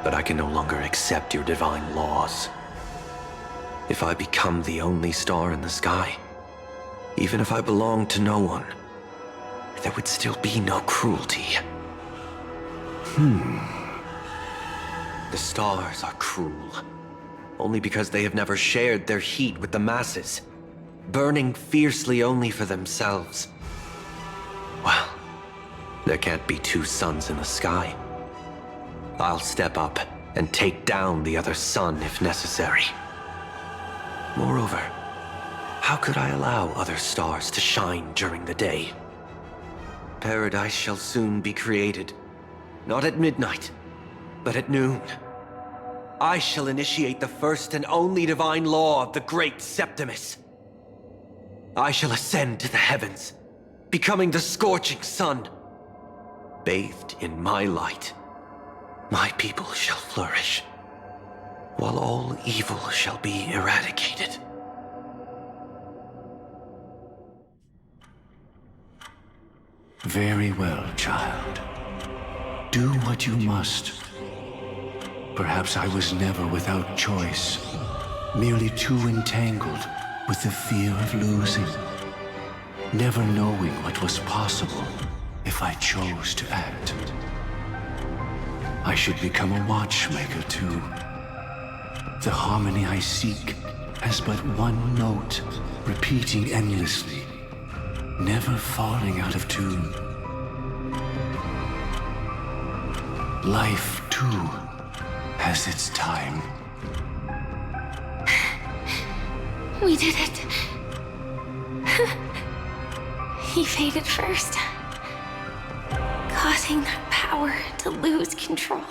But I can no longer accept your divine laws. If I become the only star in the sky, even if I belong to no one, there would still be no cruelty. The stars are cruel, only because they have never shared their heat with the masses, burning fiercely only for themselves. Well, there can't be two suns in the sky. I'll step up and take down the other sun if necessary. Moreover, how could I allow other stars to shine during the day? Paradise shall soon be created, not at midnight, but at noon. I shall initiate the first and only divine law of the great Septimus. I shall ascend to the heavens, becoming the scorching sun. Bathed in my light, my people shall flourish, while all evil shall be eradicated. Very well, child. Do what you must. Perhaps I was never without choice, merely too entangled with the fear of losing, never knowing what was possible if I chose to act. I should become a watchmaker too. The harmony I seek has but one note, repeating endlessly, never falling out of tune. Life, too, has its time. We did it. He faded first, causing that power to lose control.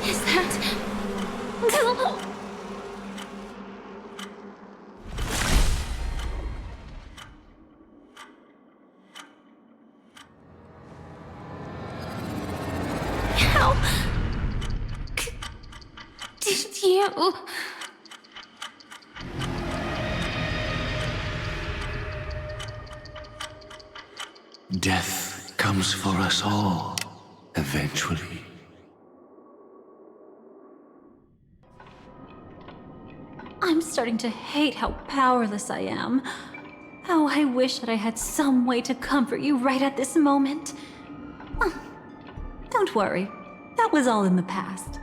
Is that... How... did you... Death comes for us all, eventually. I'm starting to hate how powerless I am. How I wish that I had some way to comfort you right at this moment. Oh, don't worry. That was all in the past.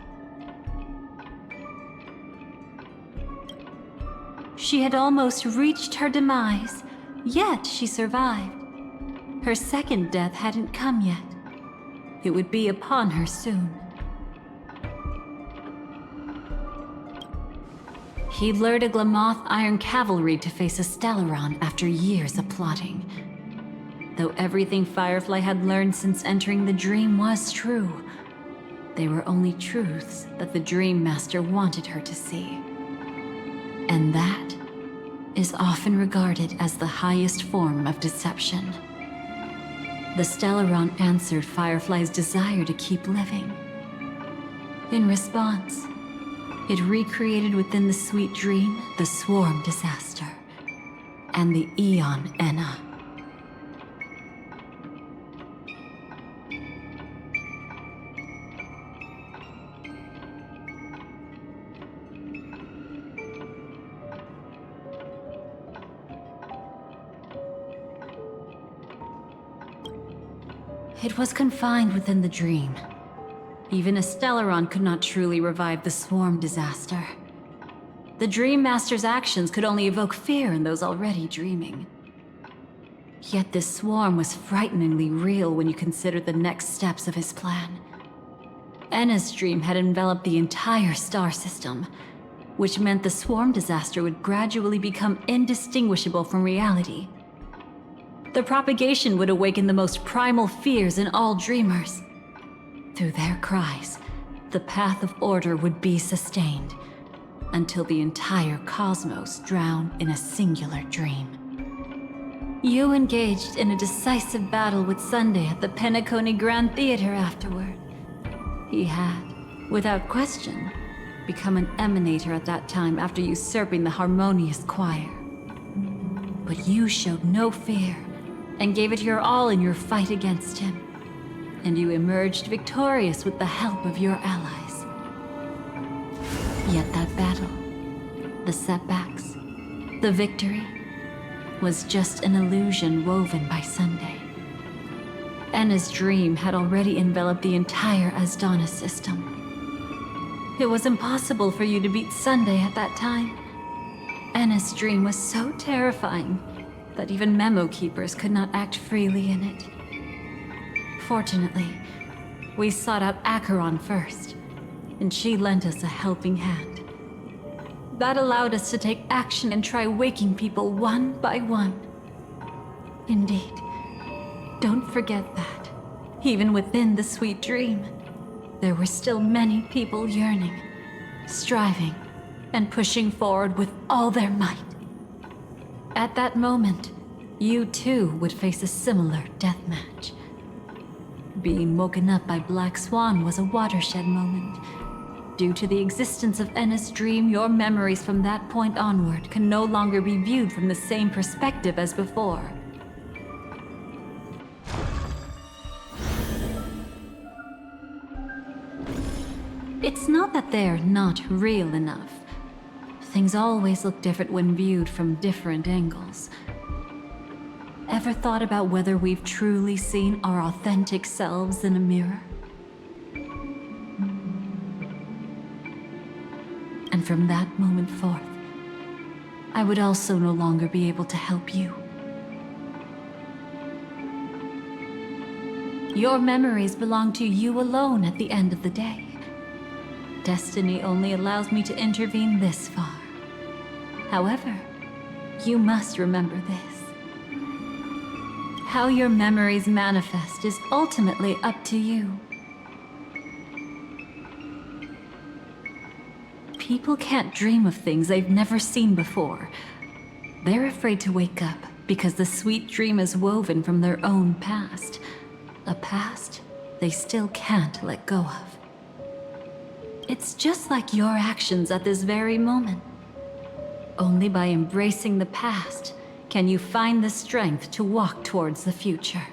She had almost reached her demise, yet she survived. Her second death hadn't come yet. It would be upon her soon. He lured a Glamoth Iron Cavalry to face a Stellaron after years of plotting. Though everything Firefly had learned since entering the dream was true, they were only truths that the Dream Master wanted her to see. And that is often regarded as the highest form of deception. The Stellaron answered Firefly's desire to keep living. In response, it recreated within the sweet dream the Swarm disaster and the Eon Enna. It was confined within the dream. Even a Stellaron could not truly revive the swarm disaster. The Dream Master's actions could only evoke fear in those already dreaming. Yet this swarm was frighteningly real when you consider the next steps of his plan. Enna's dream had enveloped the entire star system, which meant the swarm disaster would gradually become indistinguishable from reality. The propagation would awaken the most primal fears in all dreamers. Through their cries, the path of order would be sustained, until the entire cosmos drowned in a singular dream. You engaged in a decisive battle with Sunday at the Penacony Grand Theater afterward. He had, without question, become an emanator at that time after usurping the harmonious choir. But you showed no fear, and gave it your all in your fight against him. And you emerged victorious with the help of your allies. Yet that battle, the setbacks, the victory, was just an illusion woven by Sunday. Enna's dream had already enveloped the entire Asdana system. It was impossible for you to beat Sunday at that time. Enna's dream was so terrifying that even memo keepers could not act freely in it. Fortunately, we sought out Acheron first, and she lent us a helping hand. That allowed us to take action and try waking people one by one. Indeed, don't forget that, even within the sweet dream, there were still many people yearning, striving, and pushing forward with all their might. At that moment, you too would face a similar deathmatch. Being woken up by Black Swan was a watershed moment. Due to the existence of Enna's dream, your memories from that point onward can no longer be viewed from the same perspective as before. It's not that they're not real enough. Things always look different when viewed from different angles. Ever thought about whether we've truly seen our authentic selves in a mirror? And from that moment forth, I would also no longer be able to help you. Your memories belong to you alone at the end of the day. Destiny only allows me to intervene this far. However, you must remember this. How your memories manifest is ultimately up to you. People can't dream of things they've never seen before. They're afraid to wake up because the sweet dream is woven from their own past. A past they still can't let go of. It's just like your actions at this very moment. Only by embracing the past can you find the strength to walk towards the future.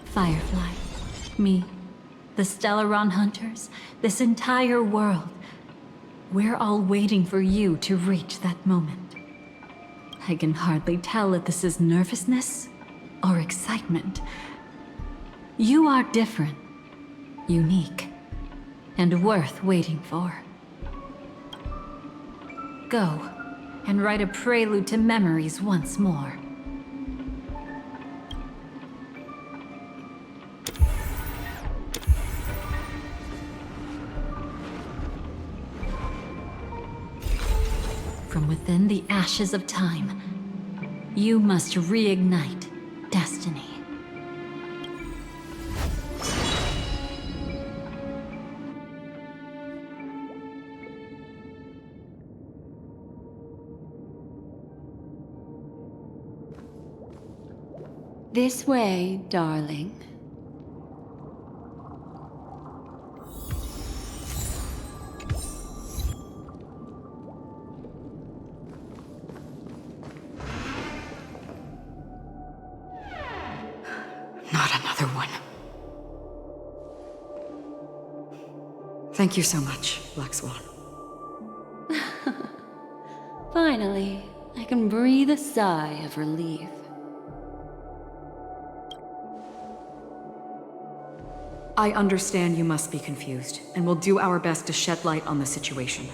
Firefly, me, the Stellaron Hunters, this entire world, we're all waiting for you to reach that moment. I can hardly tell if this is nervousness or excitement. You are different, unique, and worth waiting for. Go and write a prelude to memories once more. From within the ashes of time, you must reignite destiny. This way, darling. Not another one. Thank you so much, Black Swan. Finally, I can breathe a sigh of relief. I understand you must be confused, and we'll do our best to shed light on the situation.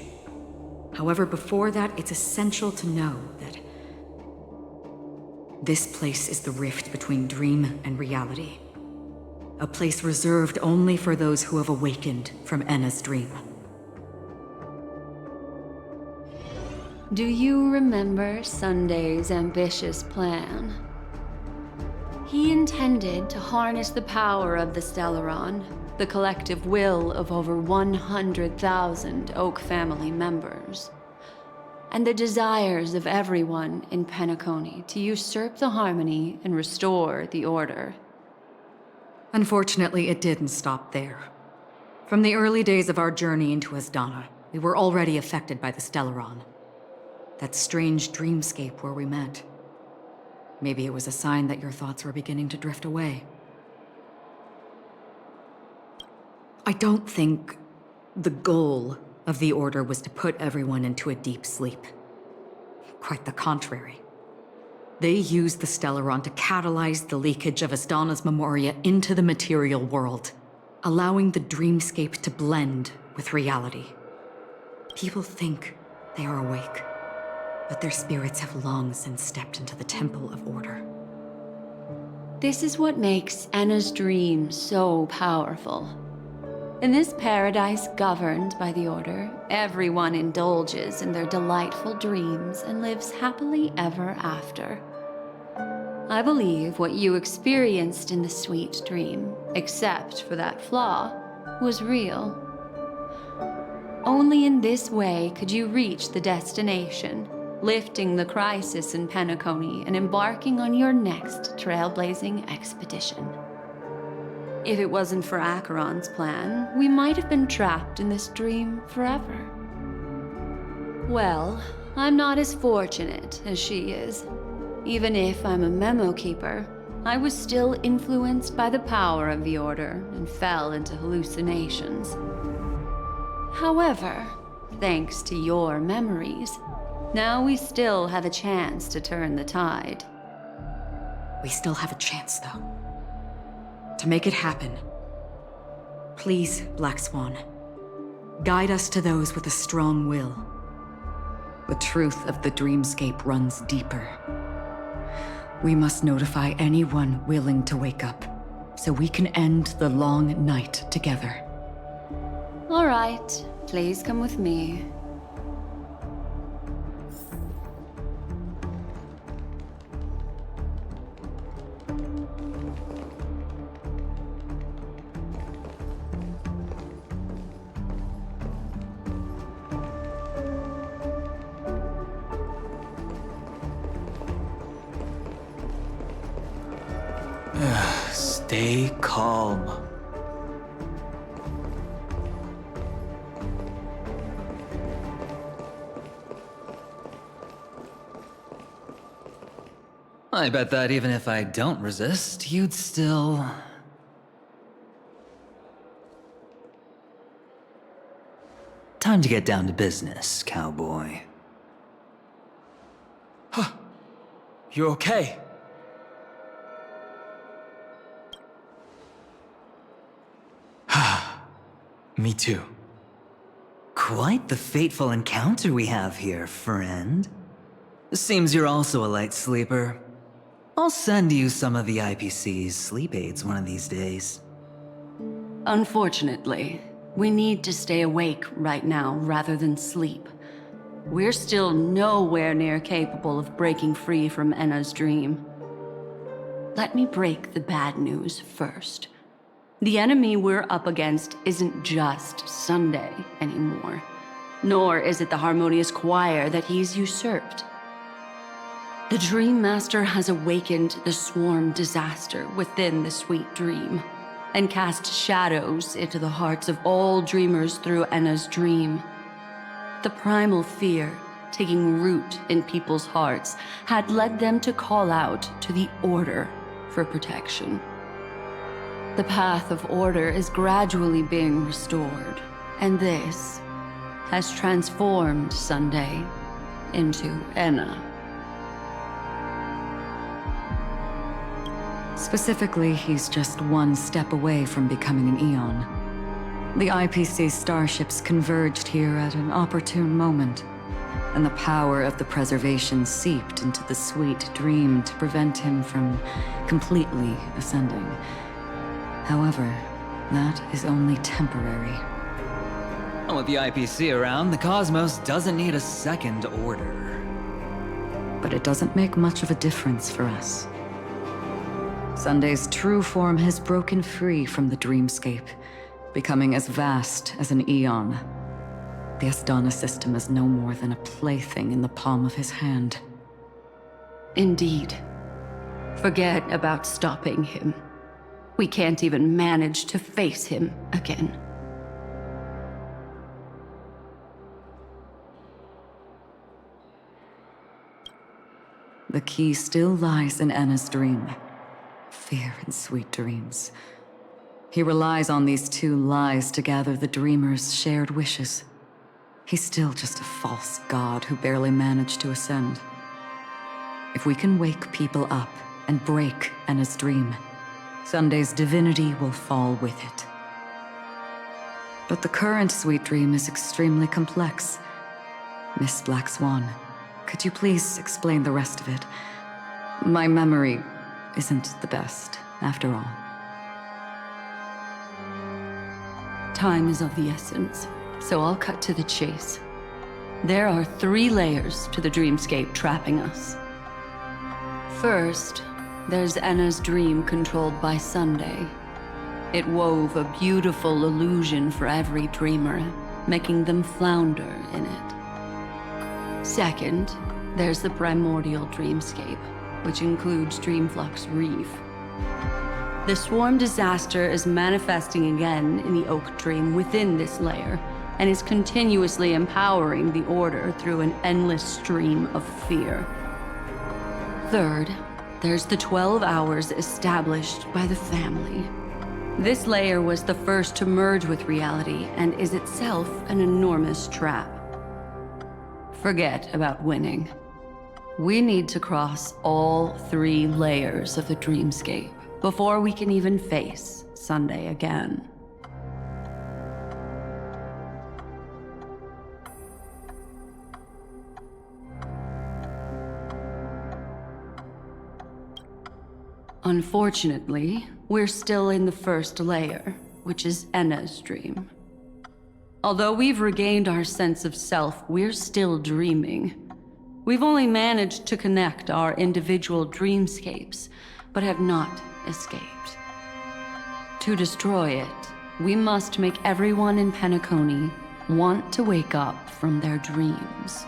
However, before that, it's essential to know that this place is the rift between dream and reality. A place reserved only for those who have awakened from Enna's dream. Do you remember Sunday's ambitious plan? He intended to harness the power of the Stellaron, the collective will of over 100,000 Oak family members, and the desires of everyone in Penacony to usurp the harmony and restore the order. Unfortunately, it didn't stop there. From the early days of our journey into Asdana, we were already affected by the Stellaron. That strange dreamscape where we met. Maybe it was a sign that your thoughts were beginning to drift away. I don't think the goal of the Order was to put everyone into a deep sleep. Quite the contrary. They used the Stellaron to catalyze the leakage of Asdana's memoria into the material world, allowing the dreamscape to blend with reality. People think they are awake, but their spirits have long since stepped into the Temple of Order. This is what makes Enna's dream so powerful. In this paradise governed by the Order, everyone indulges in their delightful dreams and lives happily ever after. I believe what you experienced in the sweet dream, except for that flaw, was real. Only in this way could you reach the destination, lifting the crisis in Penacony and embarking on your next trailblazing expedition. If it wasn't for Acheron's plan, we might have been trapped in this dream forever. Well, I'm not as fortunate as she is. Even if I'm a memo keeper, I was still influenced by the power of the Order and fell into hallucinations. However, thanks to your memories, now we still have a chance to turn the tide. We still have a chance, though. To make it happen, please, Black Swan, guide us to those with a strong will. The truth of the dreamscape runs deeper. We must notify anyone willing to wake up, so we can end the long night together. All right, please come with me. Stay calm. I bet that even if I don't resist, you'd still... Time to get down to business, cowboy. Huh. You okay? Me too. Quite the fateful encounter we have here, friend. Seems you're also a light sleeper. I'll send you some of the IPC's sleep aids one of these days. Unfortunately, we need to stay awake right now rather than sleep. We're still nowhere near capable of breaking free from Enna's dream. Let me break the bad news first. The enemy we're up against isn't just Sunday anymore, nor is it the harmonious choir that he's usurped. The Dream Master has awakened the swarm disaster within the sweet dream, and cast shadows into the hearts of all dreamers through Enna's dream. The primal fear taking root in people's hearts had led them to call out to the Order for protection. The path of order is gradually being restored, and this has transformed Sunday into Enna. Specifically, he's just one step away from becoming an Eon. The IPC starships converged here at an opportune moment, and the power of the preservation seeped into the sweet dream to prevent him from completely ascending. However, that is only temporary. With the IPC around, the cosmos doesn't need a second order. But it doesn't make much of a difference for us. Sunday's true form has broken free from the dreamscape, becoming as vast as an Eon. The Astana system is no more than a plaything in the palm of his hand. Indeed. Forget about stopping him. We can't even manage to face him again. The key still lies in Enna's dream. Fear and sweet dreams. He relies on these two lies to gather the dreamer's shared wishes. He's still just a false god who barely managed to ascend. If we can wake people up and break Enna's dream, Sunday's divinity will fall with it. But the current sweet dream is extremely complex. Miss Black Swan, could you please explain the rest of it? My memory isn't the best, after all. Time is of the essence, so I'll cut to the chase. There are 3 layers to the dreamscape trapping us. First, there's Enna's dream controlled by Sunday. It wove a beautiful illusion for every dreamer, making them flounder in it. Second, there's the primordial dreamscape, which includes Dreamflux Reef. The swarm disaster is manifesting again in the Oak Dream within this layer, and is continuously empowering the Order through an endless stream of fear. Third, there's the 12 hours established by the family. This layer was the first to merge with reality and is itself an enormous trap. Forget about winning. We need to cross all 3 layers of the dreamscape before we can even face Sunday again. Unfortunately, we're still in the first layer, which is Enna's dream. Although we've regained our sense of self, we're still dreaming. We've only managed to connect our individual dreamscapes, but have not escaped. To destroy it, we must make everyone in Penacony want to wake up from their dreams.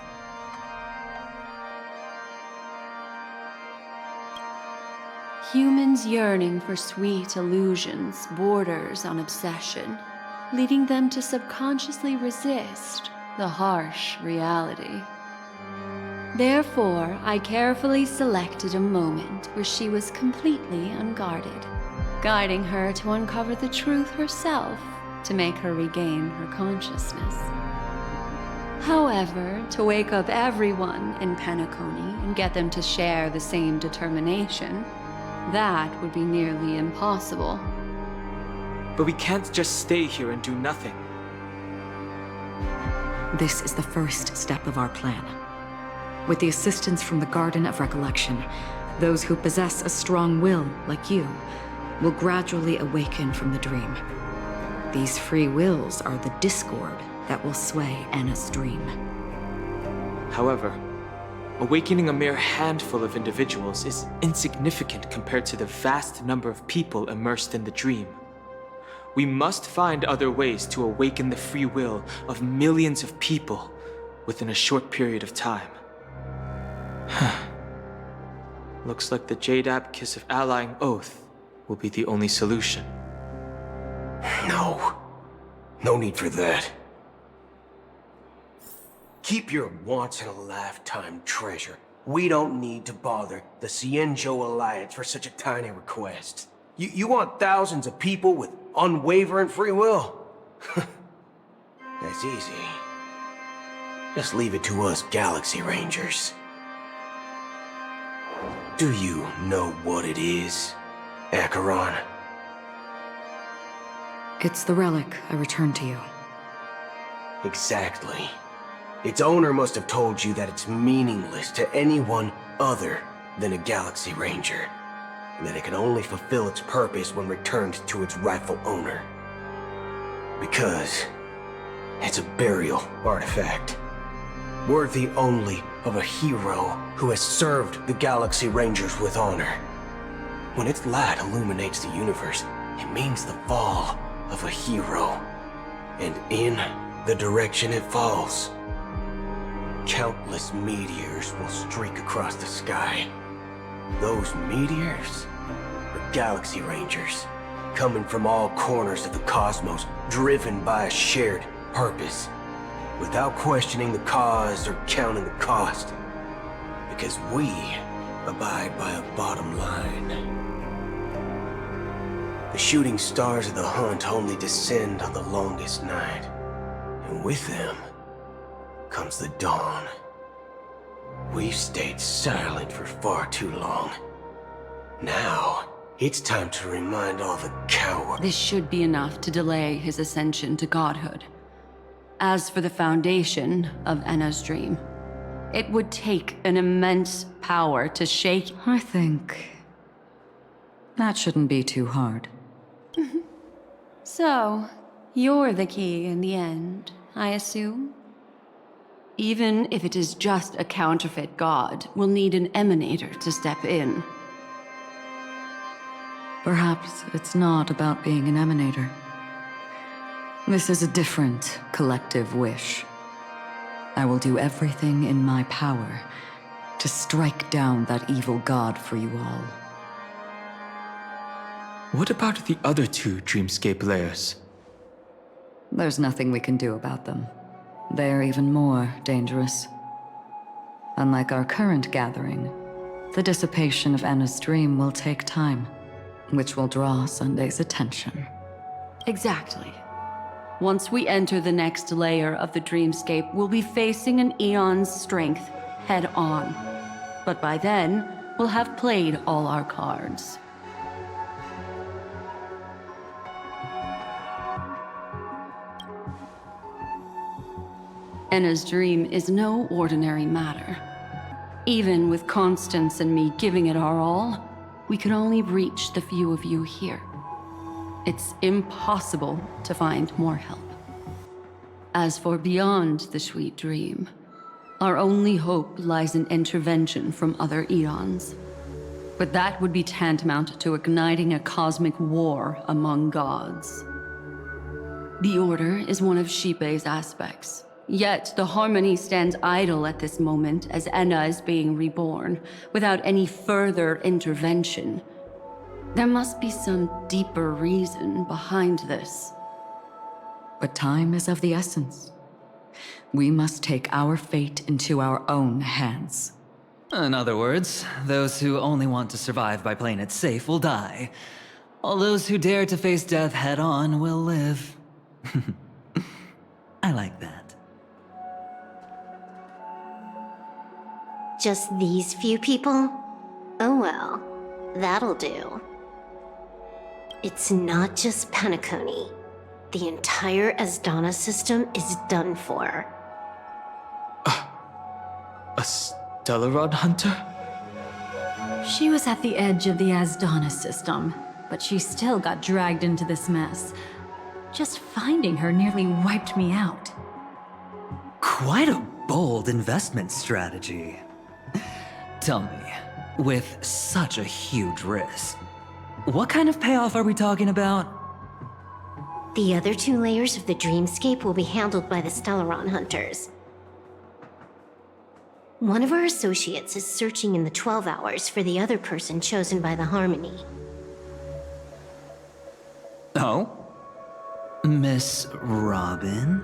Humans yearning for sweet illusions borders on obsession, leading them to subconsciously resist the harsh reality. Therefore, I carefully selected a moment where she was completely unguarded, guiding her to uncover the truth herself to make her regain her consciousness. However, to wake up everyone in Penacony and get them to share the same determination, that would be nearly impossible. But we can't just stay here and do nothing. This is the first step of our plan. With the assistance from the Garden of Recollection, those who possess a strong will, like you, will gradually awaken from the dream. These free wills are the discord that will sway Enna's dream. However, awakening a mere handful of individuals is insignificant compared to the vast number of people immersed in the dream. We must find other ways to awaken the free will of millions of people within a short period of time. Looks like the Jade Kiss of Allying Oath will be the only solution. No. No need for that. Keep your once-in-a-lifetime treasure. We don't need to bother the Cienjo Alliance for such a tiny request. You want thousands of people with unwavering free will? That's easy. Just leave it to us Galaxy Rangers. Do you know what it is? Acheron. It's the relic I returned to you. Exactly. Its owner must have told you that it's meaningless to anyone other than a Galaxy Ranger, and that it can only fulfill its purpose when returned to its rightful owner. Because it's a burial artifact, worthy only of a hero who has served the Galaxy Rangers with honor. When its light illuminates the universe, it means the fall of a hero. And in the direction it falls, countless meteors will streak across the sky. Those meteors are Galaxy Rangers, coming from all corners of the cosmos, driven by a shared purpose, without questioning the cause or counting the cost. Because we abide by a bottom line. The shooting stars of the hunt only descend on the longest night, and with them comes the dawn. We've stayed silent for far too long. Now, it's time to remind all the cowards. This should be enough to delay his ascension to godhood. As for the foundation of Enna's dream, it would take an immense power to shake. I think that shouldn't be too hard. So, you're the key in the end, I assume? Even if it is just a counterfeit god, we'll need an emanator to step in. Perhaps it's not about being an emanator. This is a different collective wish. I will do everything in my power to strike down that evil god for you all. What about the other two Dreamscape layers? There's nothing we can do about them. They're even more dangerous. Unlike our current gathering, the dissipation of Enna's dream will take time, which will draw Sunday's attention. Exactly. Once we enter the next layer of the Dreamscape, we'll be facing an eon's strength head on. But by then, we'll have played all our cards. Enna's dream is no ordinary matter. Even with Constance and me giving it our all, we could only reach the few of you here. It's impossible to find more help. As for beyond the sweet dream, our only hope lies in intervention from other eons. But that would be tantamount to igniting a cosmic war among gods. The Order is one of Xipe's aspects. Yet, the Harmony stands idle at this moment as Enna is being reborn, without any further intervention. There must be some deeper reason behind this. But time is of the essence. We must take our fate into our own hands. In other words, those who only want to survive by playing it safe will die, while those who dare to face death head-on will live. I like that. Just these few people? Oh well, that'll do. It's not just Penacony. The entire Asdana system is done for. A Stellaron hunter? She was at the edge of the Asdana system, but she still got dragged into this mess. Just finding her nearly wiped me out. Quite a bold investment strategy. Tell me, with such a huge risk, what kind of payoff are we talking about? The other two layers of the Dreamscape will be handled by the Stellaron hunters. One of our associates is searching in the 12 hours for the other person chosen by the Harmony. Oh? Miss Robin?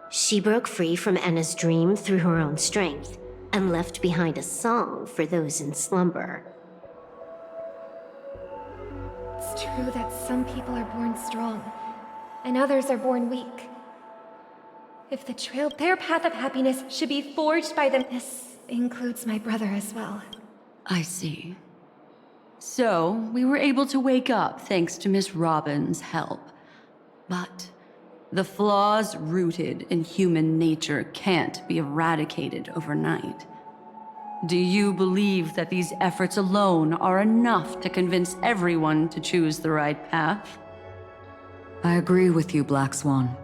She broke free from Enna's dream through her own strength, and left behind a song for those in slumber. It's true that some people are born strong, and others are born weak. If the trail, their path of happiness should be forged by them, this includes my brother as well. I see. So, we were able to wake up thanks to Miss Robin's help. But the flaws rooted in human nature can't be eradicated overnight. Do you believe that these efforts alone are enough to convince everyone to choose the right path? I agree with you, Black Swan.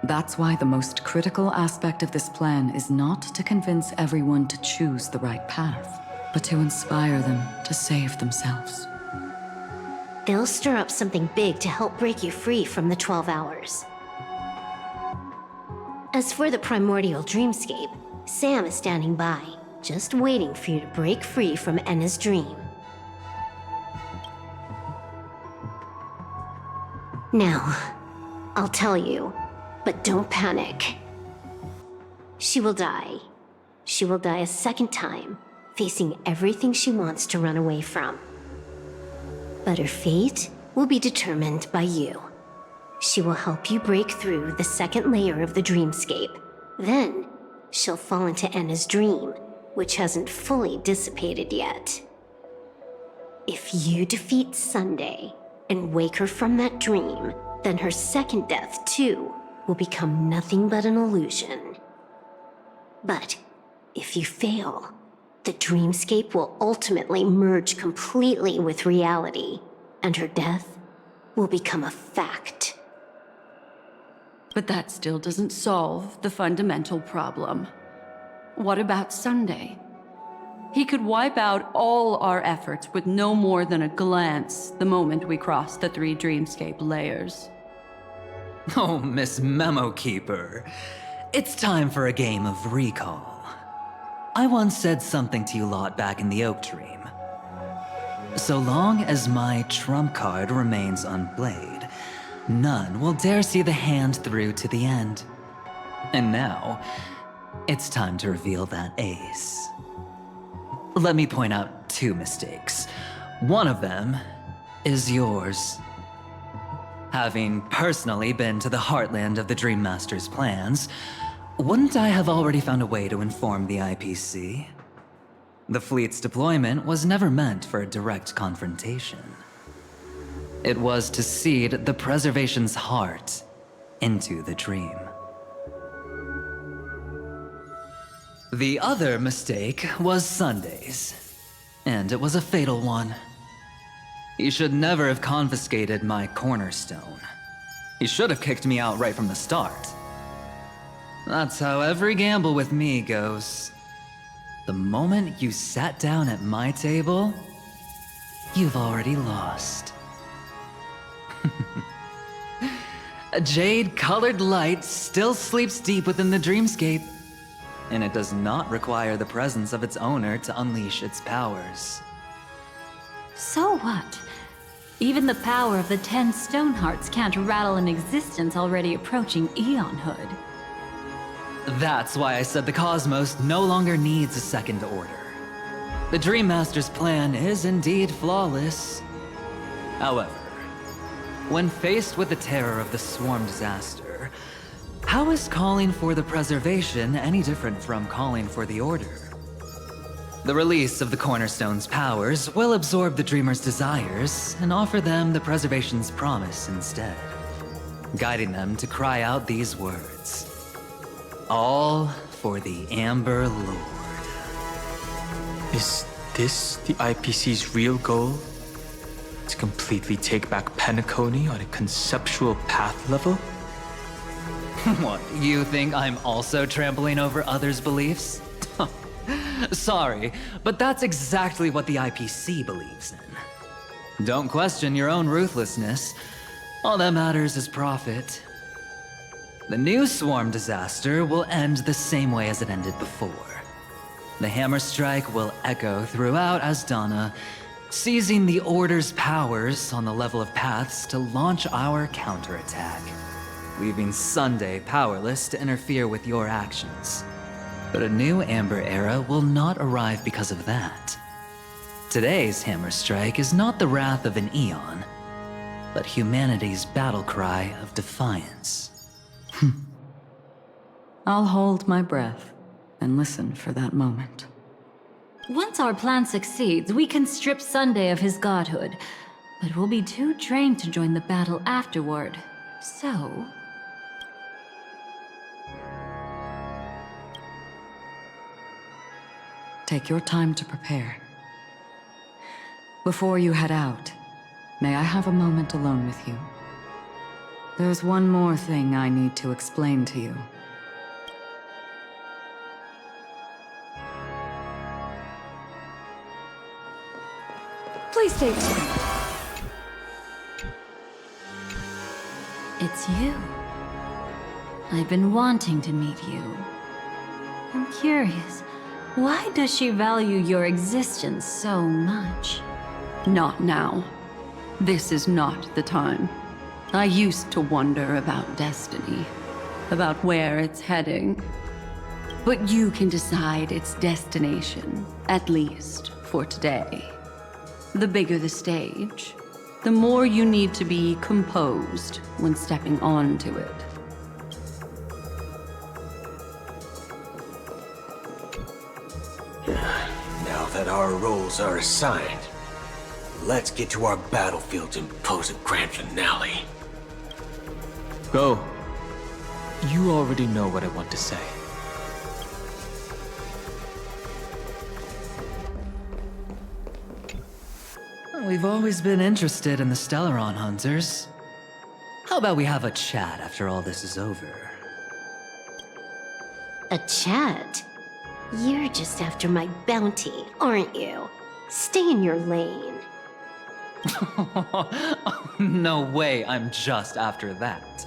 That's why the most critical aspect of this plan is not to convince everyone to choose the right path, but to inspire them to save themselves. They'll stir up something big to help break you free from the 12 hours. As for the primordial dreamscape, Sam is standing by, just waiting for you to break free from Enna's dream. Now, I'll tell you, but don't panic. She will die. She will die a second time, facing everything she wants to run away from. But her fate will be determined by you. She will help you break through the second layer of the dreamscape. Then, she'll fall into Enna's dream, which hasn't fully dissipated yet. If you defeat Sunday and wake her from that dream, then her second death, too, will become nothing but an illusion. But if you fail, the dreamscape will ultimately merge completely with reality, and her death will become a fact. But that still doesn't solve the fundamental problem. What about Sunday? He could wipe out all our efforts with no more than a glance the moment we cross the 3 dreamscape layers. Oh, Miss Memo Keeper. It's time for a game of recall. I once said something to you lot back in the Oak Dream. So long as my trump card remains unplayed, none will dare see the hand through to the end. And now, it's time to reveal that ace. Let me point out 2 mistakes. One of them is yours. Having personally been to the heartland of the Dream Master's plans, wouldn't I have already found a way to inform the IPC? The fleet's deployment was never meant for a direct confrontation. It was to seed the preservation's heart into the dream. The other mistake was Sunday's, and it was a fatal one. He should never have confiscated my cornerstone. He should have kicked me out right from the start. That's how every gamble with me goes. The moment you sat down at my table, you've already lost. A jade-colored light still sleeps deep within the dreamscape, and it does not require the presence of its owner to unleash its powers. So what? Even the power of the 10 Stonehearts can't rattle an existence already approaching eonhood. That's why I said the cosmos no longer needs a second order. The Dream Master's plan is indeed flawless. However, when faced with the terror of the swarm disaster, how is calling for the preservation any different from calling for the order? The release of the Cornerstone's powers will absorb the Dreamer's desires and offer them the preservation's promise instead, guiding them to cry out these words. All for the Amber Lord. Is this the IPC's real goal? To completely take back Penacony on a conceptual path level? What, you think I'm also trampling over others' beliefs? Sorry, but that's exactly what the IPC believes in. Don't question your own ruthlessness. All that matters is profit. The new swarm disaster will end the same way as it ended before. The hammer strike will echo throughout Asdana, seizing the Order's powers on the level of paths to launch our counterattack, leaving Sunday powerless to interfere with your actions. But a new Amber Era will not arrive because of that. Today's hammer strike is not the wrath of an eon, but humanity's battle cry of defiance. I'll hold my breath and listen for that moment. Once our plan succeeds, we can strip Sunday of his godhood. But we'll be too drained to join the battle afterward. So... Take your time to prepare. Before you head out, may I have a moment alone with you? There's one more thing I need to explain to you. Please stay tuned. It's you. I've been wanting to meet you. I'm curious, why does she value your existence so much? Not now. This is not the time. I used to wonder about destiny, about where it's heading. But you can decide its destination, at least for today. The bigger the stage, the more you need to be composed when stepping onto it. Now that our roles are assigned, let's get to our battlefields and pose a grand finale. Go. You already know what I want to say. We've always been interested in the Stellaron Hunters. How about we have a chat after all this is over? A chat? You're just after my bounty, aren't you? Stay in your lane. No way, I'm just after that.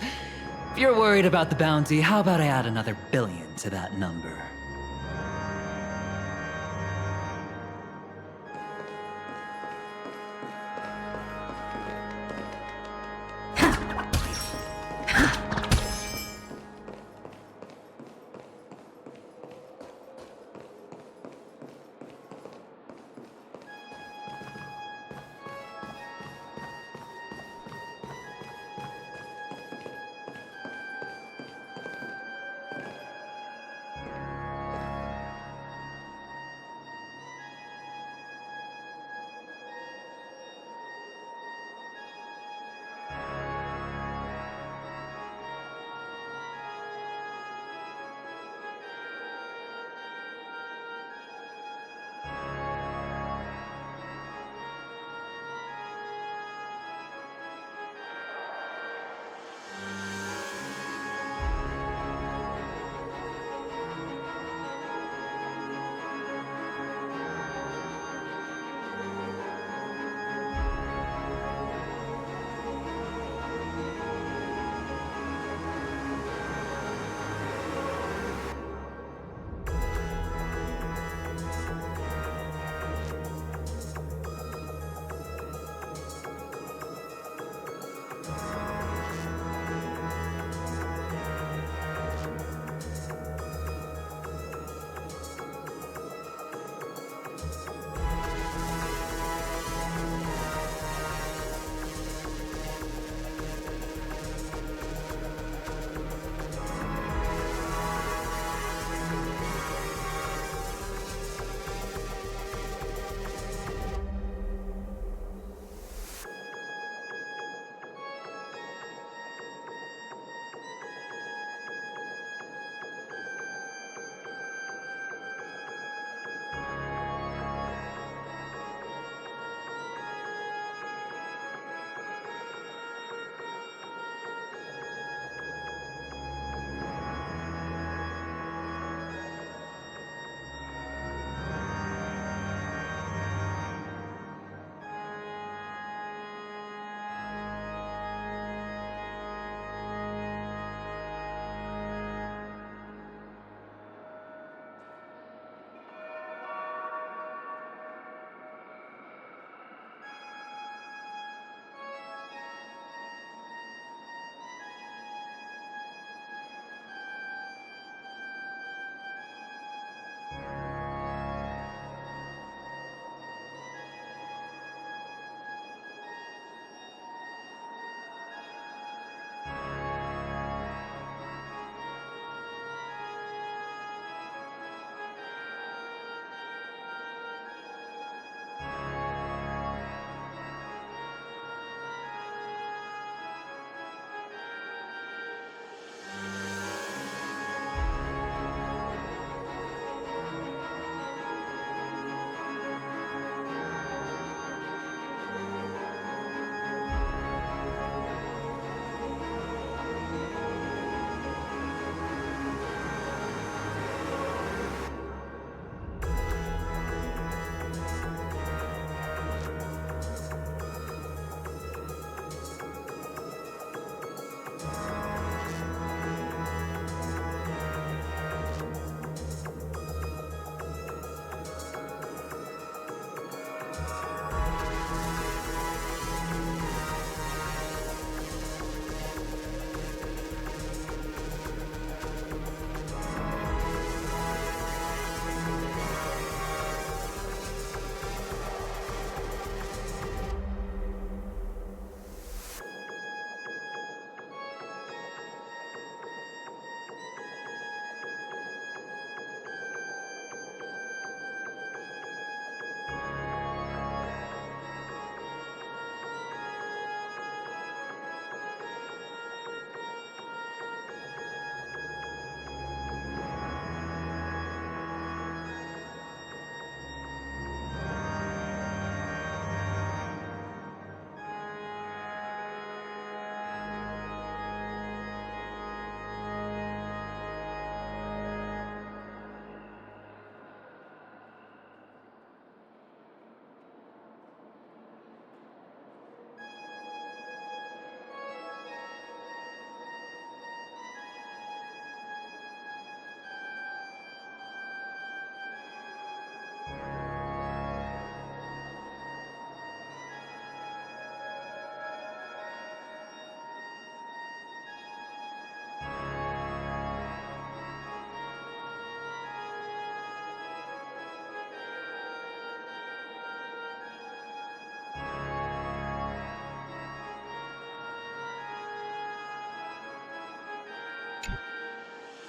If you're worried about the bounty, how about I add another billion to that number?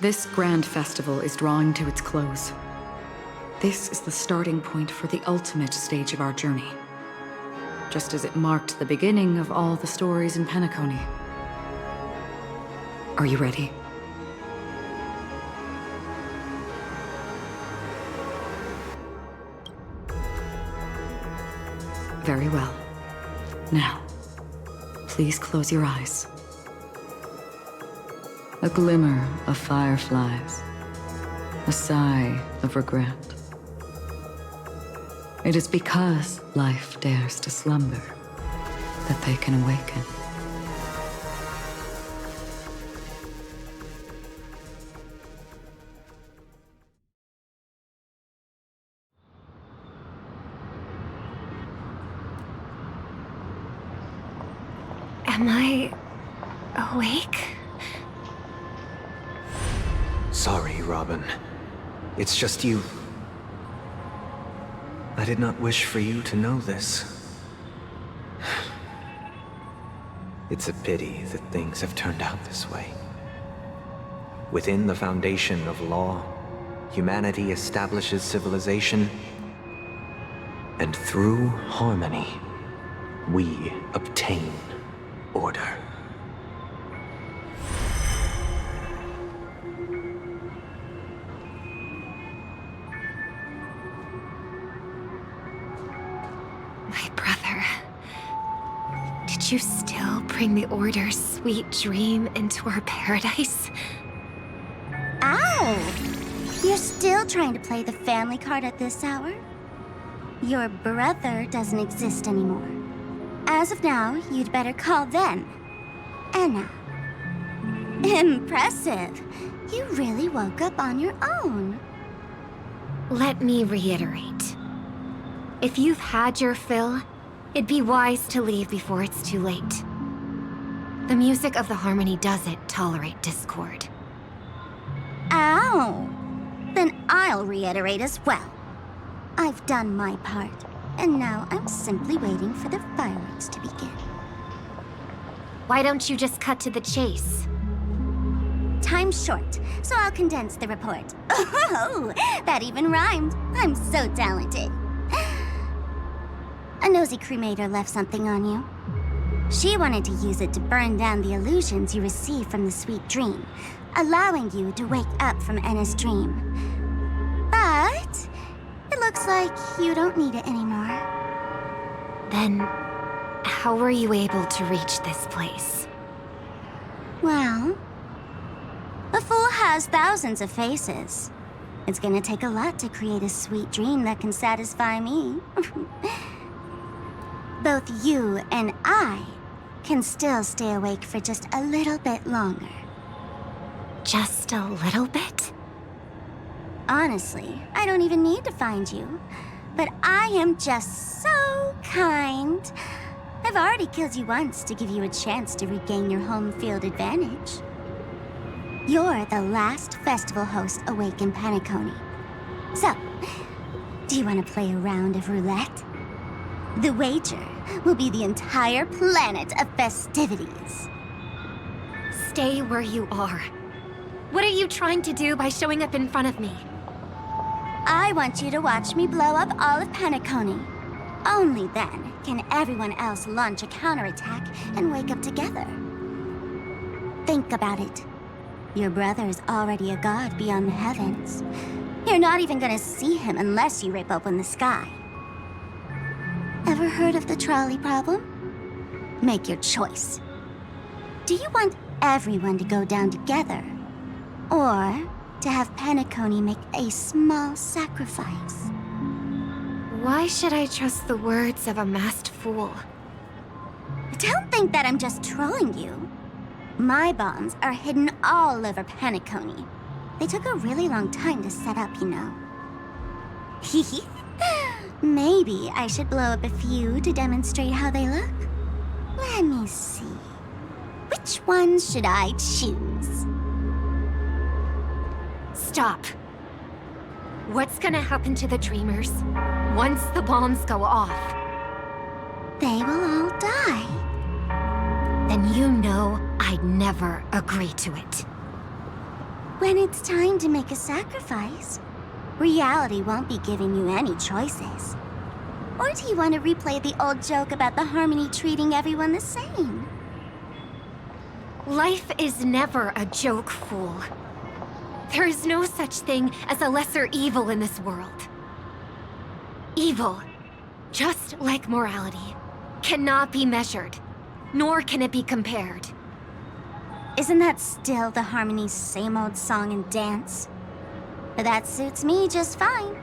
This grand festival is drawing to its close. This is the starting point for the ultimate stage of our journey. Just as it marked the beginning of all the stories in Penacony. Are you ready? Very well. Now, please close your eyes. A glimmer of fireflies. A sigh of regret. It is because life dares to slumber that they can awaken. Am I awake? Sorry, Robin. It's just you. I did not wish for you to know this. It's a pity that things have turned out this way. Within the foundation of law, humanity establishes civilization, and through harmony, we obtain order. My brother. Did you still bring the Order's sweet dream into our paradise? Ow! You're still trying to play the family card at this hour? Your brother doesn't exist anymore. As of now, you'd better call them Anna. Impressive. You really woke up on your own. Let me reiterate. If you've had your fill, it'd be wise to leave before it's too late. The music of the Harmony doesn't tolerate discord. Ow! Then I'll reiterate as well. I've done my part, and now I'm simply waiting for the fireworks to begin. Why don't you just cut to the chase? Time's short, so I'll condense the report. Oh, that even rhymed. I'm so talented. A nosy cremator left something on you. She wanted to use it to burn down the illusions you received from the sweet dream, allowing you to wake up from Enna's dream. But it looks like you don't need it anymore. Then, how were you able to reach this place? Well, a fool has thousands of faces. It's gonna take a lot to create a sweet dream that can satisfy me. Both you and I can still stay awake for just a little bit longer. Just a little bit? Honestly, I don't even need to find you. But I am just so kind. I've already killed you once to give you a chance to regain your home field advantage. You're the last festival host awake in Penacony. So, do you want to play a round of roulette? The wager will be the entire planet of festivities. Stay where you are. What are you trying to do by showing up in front of me? I want you to watch me blow up all of Penacony. Only then can everyone else launch a counterattack and wake up together. Think about it. Your brother is already a god beyond the heavens. You're not even gonna see him unless you rip open the sky. Ever heard of the trolley problem? Make your choice. Do you want everyone to go down together? Or to have Penacony make a small sacrifice? Why should I trust the words of a masked fool? Don't think that I'm just trolling you. My bombs are hidden all over Penacony. They took a really long time to set up, you know. Maybe I should blow up a few to demonstrate how they look? Let me see. Which ones should I choose? Stop. What's gonna happen to the Dreamers once the bombs go off? They will all die. Then you know I'd never agree to it. When it's time to make a sacrifice, reality won't be giving you any choices. Or do you want to replay the old joke about the Harmony treating everyone the same? Life is never a joke, fool. There is no such thing as a lesser evil in this world. Evil, just like morality, cannot be measured, nor can it be compared. Isn't that still the Harmony's same old song and dance? But that suits me just fine.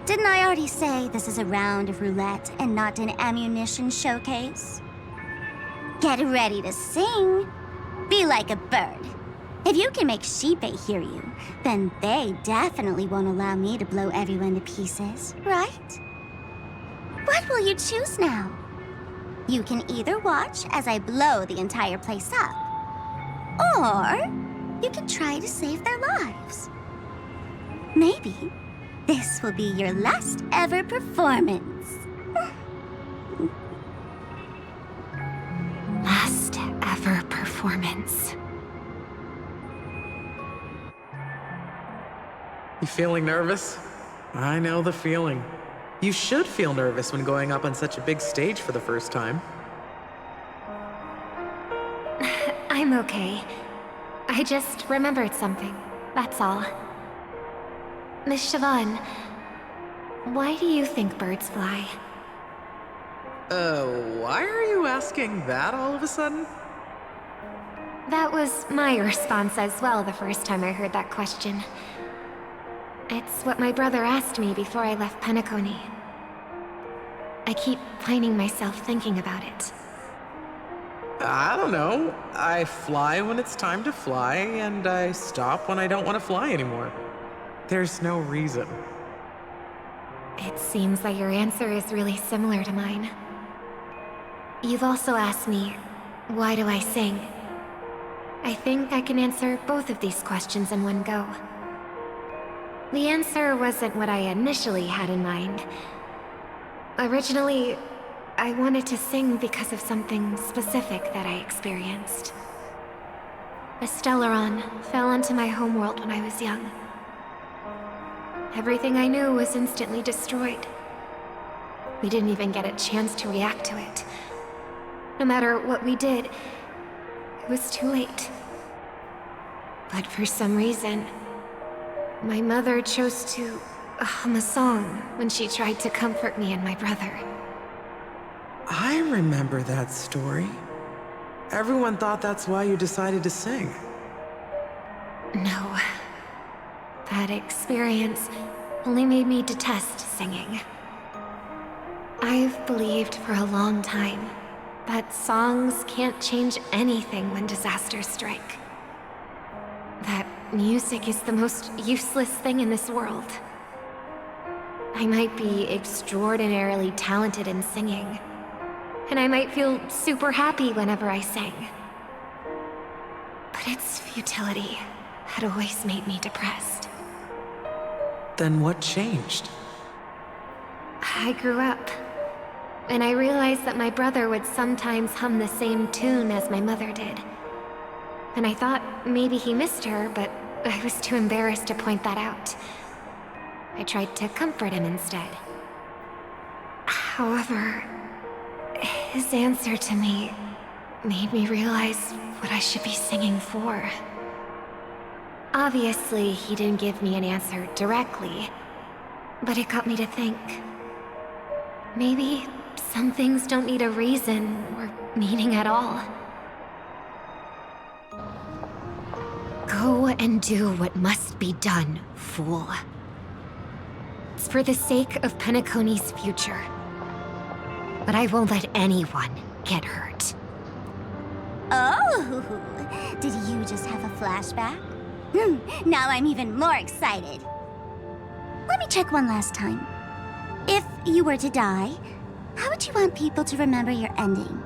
Didn't I already say this is a round of roulette and not an ammunition showcase? Get ready to sing. Be like a bird. If you can make Shipe hear you, then they definitely won't allow me to blow everyone to pieces, right? What will you choose now? You can either watch as I blow the entire place up, or you can try to save their lives. Maybe this will be your last ever performance. Last ever performance. You feeling nervous? I know the feeling. You should feel nervous when going up on such a big stage for the first time. I'm okay. I just remembered something, that's all. Miss Siobhan, why do you think birds fly? Why are you asking that all of a sudden? That was my response as well the first time I heard that question. It's what my brother asked me before I left Penacony. I keep finding myself thinking about it. I don't know. I fly when it's time to fly, and I stop when I don't want to fly anymore. There's no reason. It seems that your answer is really similar to mine. You've also asked me, why do I sing? I think I can answer both of these questions in one go. The answer wasn't what I initially had in mind. Originally, I wanted to sing because of something specific that I experienced. A Stellaron fell onto my homeworld when I was young. Everything I knew was instantly destroyed. We didn't even get a chance to react to it. No matter what we did, it was too late. But for some reason, my mother chose to hum a song when she tried to comfort me and my brother. I remember that story. Everyone thought that's why you decided to sing. No. That experience only made me detest singing. I've believed for a long time that songs can't change anything when disasters strike. That music is the most useless thing in this world. I might be extraordinarily talented in singing, and I might feel super happy whenever I sang. But its futility had always made me depressed. Then what changed? I grew up, and I realized that my brother would sometimes hum the same tune as my mother did. And I thought maybe he missed her, but I was too embarrassed to point that out. I tried to comfort him instead. However, his answer to me made me realize what I should be singing for. Obviously, he didn't give me an answer directly, but it got me to think. Maybe some things don't need a reason or meaning at all. Go and do what must be done, fool. It's for the sake of Penacony's future. But I won't let anyone get hurt. Oh, did you just have a flashback? Now I'm even more excited. Let me check one last time. If you were to die, how would you want people to remember your ending?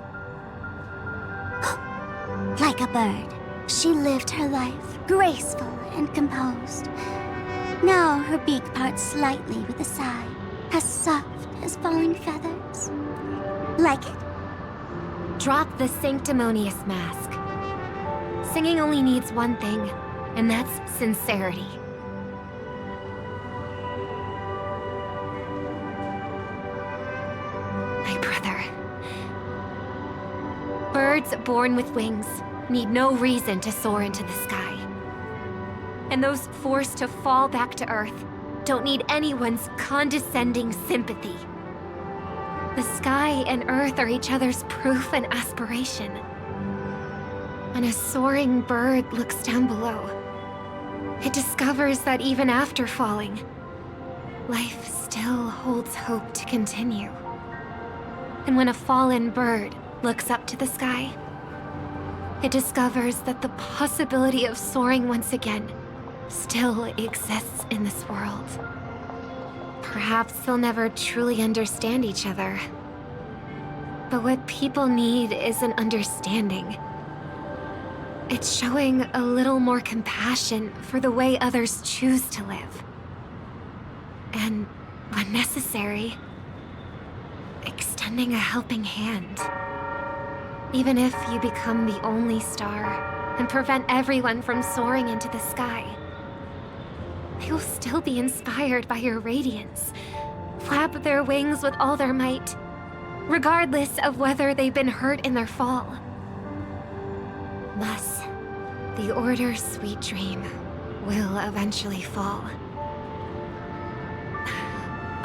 Like a bird, she lived her life, graceful and composed. Now her beak parts slightly with a sigh, as soft as falling feathers. Like it? Drop the sanctimonious mask. Singing only needs one thing, and that's sincerity. My brother. Birds born with wings need no reason to soar into the sky. And those forced to fall back to Earth don't need anyone's condescending sympathy. The sky and Earth are each other's proof and aspiration. When a soaring bird looks down below, it discovers that even after falling, life still holds hope to continue. And when a fallen bird looks up to the sky, it discovers that the possibility of soaring once again still exists in this world. Perhaps they'll never truly understand each other. But what people need is an understanding. It's showing a little more compassion for the way others choose to live. And, when necessary, extending a helping hand. Even if you become the only star and prevent everyone from soaring into the sky, they will still be inspired by your radiance, flap their wings with all their might, regardless of whether they've been hurt in their fall. Thus, the Order's sweet dream will eventually fall.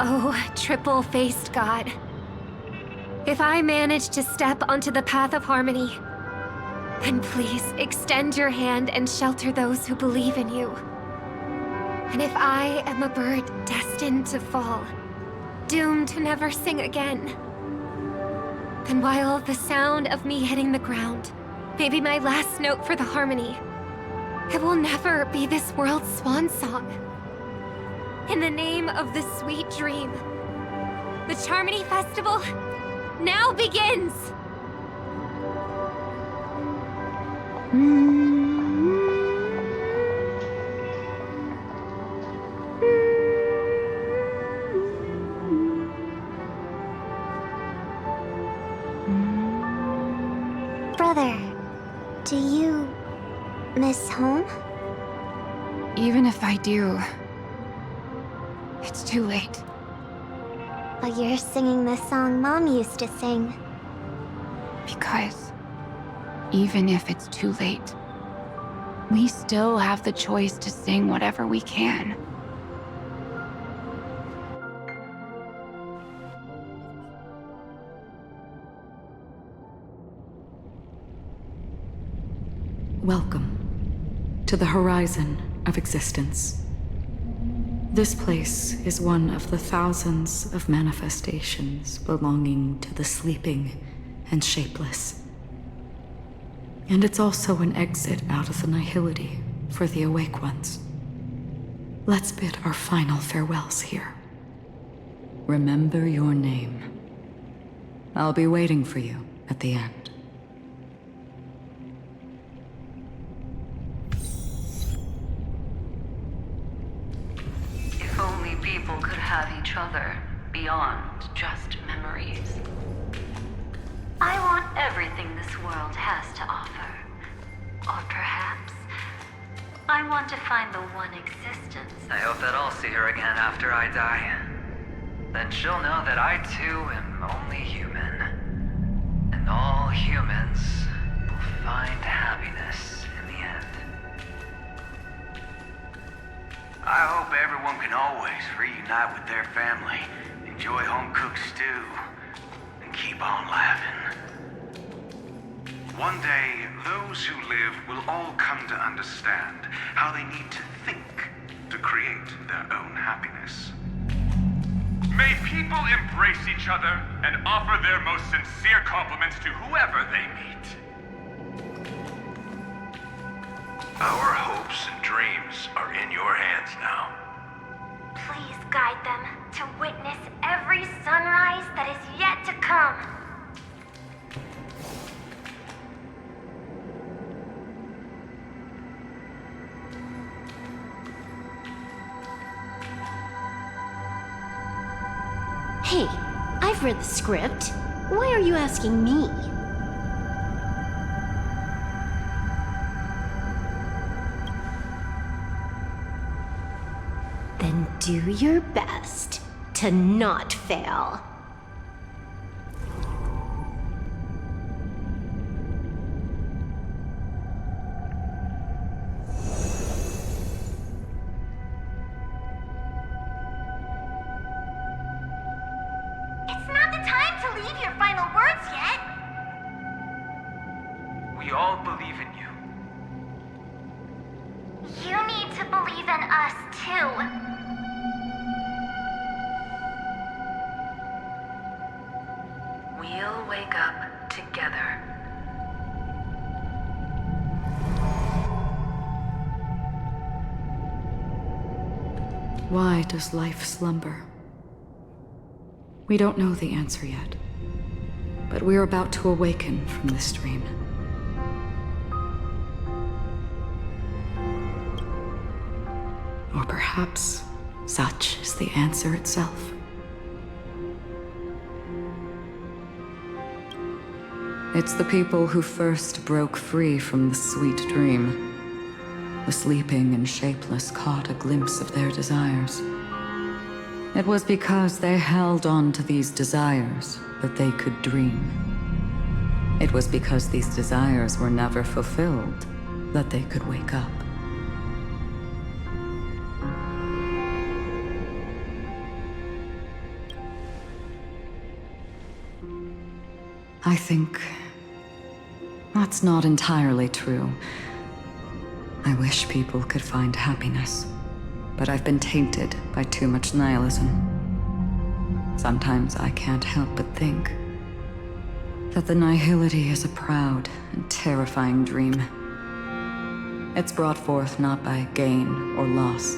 Oh, triple-faced God. If I manage to step onto the path of harmony, then please extend your hand and shelter those who believe in you. And if I am a bird destined to fall, doomed to never sing again, then while the sound of me hitting the ground may be my last note for the harmony, it will never be this world's swan song. In the name of the sweet dream, the Charmony Festival now begins! Brother, do you miss home? Even if I do, it's too late. But you're singing the song Mom used to sing. Because even if it's too late, we still have the choice to sing whatever we can. Welcome to the horizon of existence. This place is one of the thousands of manifestations belonging to the sleeping and shapeless. And it's also an exit out of the nihility for the awake ones. Let's bid our final farewells here. Remember your name. I'll be waiting for you at the end. If only people could have each other beyond just memories. I want everything this world has to offer. Or perhaps, I want to find the one existence. I hope that I'll see her again after I die. Then she'll know that I too am only human. And all humans will find happiness in the end. I hope everyone can always reunite with their family, enjoy home-cooked stew, and keep on laughing. One day, those who live will all come to understand how they need to think to create their own happiness. May people embrace each other and offer their most sincere compliments to whoever they meet. Our hopes and dreams are in your hands now. Please guide them to witness every sunrise that is yet to come. Hey, I've read the script. Why are you asking me? Then do your best to not fail. It's not the time to leave your final words yet. We all believe in you. You need to believe in us, too. We'll wake up together. Why does life slumber? We don't know the answer yet, but we're about to awaken from this dream. Or perhaps such is the answer itself. It's the people who first broke free from the sweet dream. The sleeping and shapeless caught a glimpse of their desires. It was because they held on to these desires that they could dream. It was because these desires were never fulfilled that they could wake up. I think that's not entirely true. I wish people could find happiness, but I've been tainted by too much nihilism. Sometimes I can't help but think that the nihility is a proud and terrifying dream. It's brought forth not by gain or loss,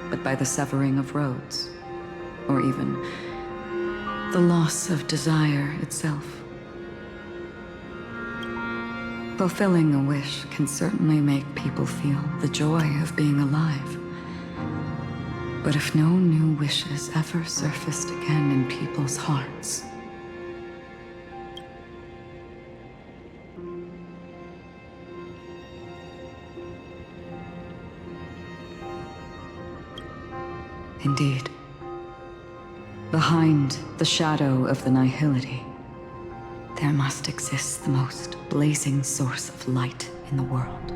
but by the severing of roads, or even the loss of desire itself. Fulfilling a wish can certainly make people feel the joy of being alive. But if no new wishes ever surfaced again in people's hearts, indeed, behind the shadow of the nihility, there must exist the most blazing source of light in the world.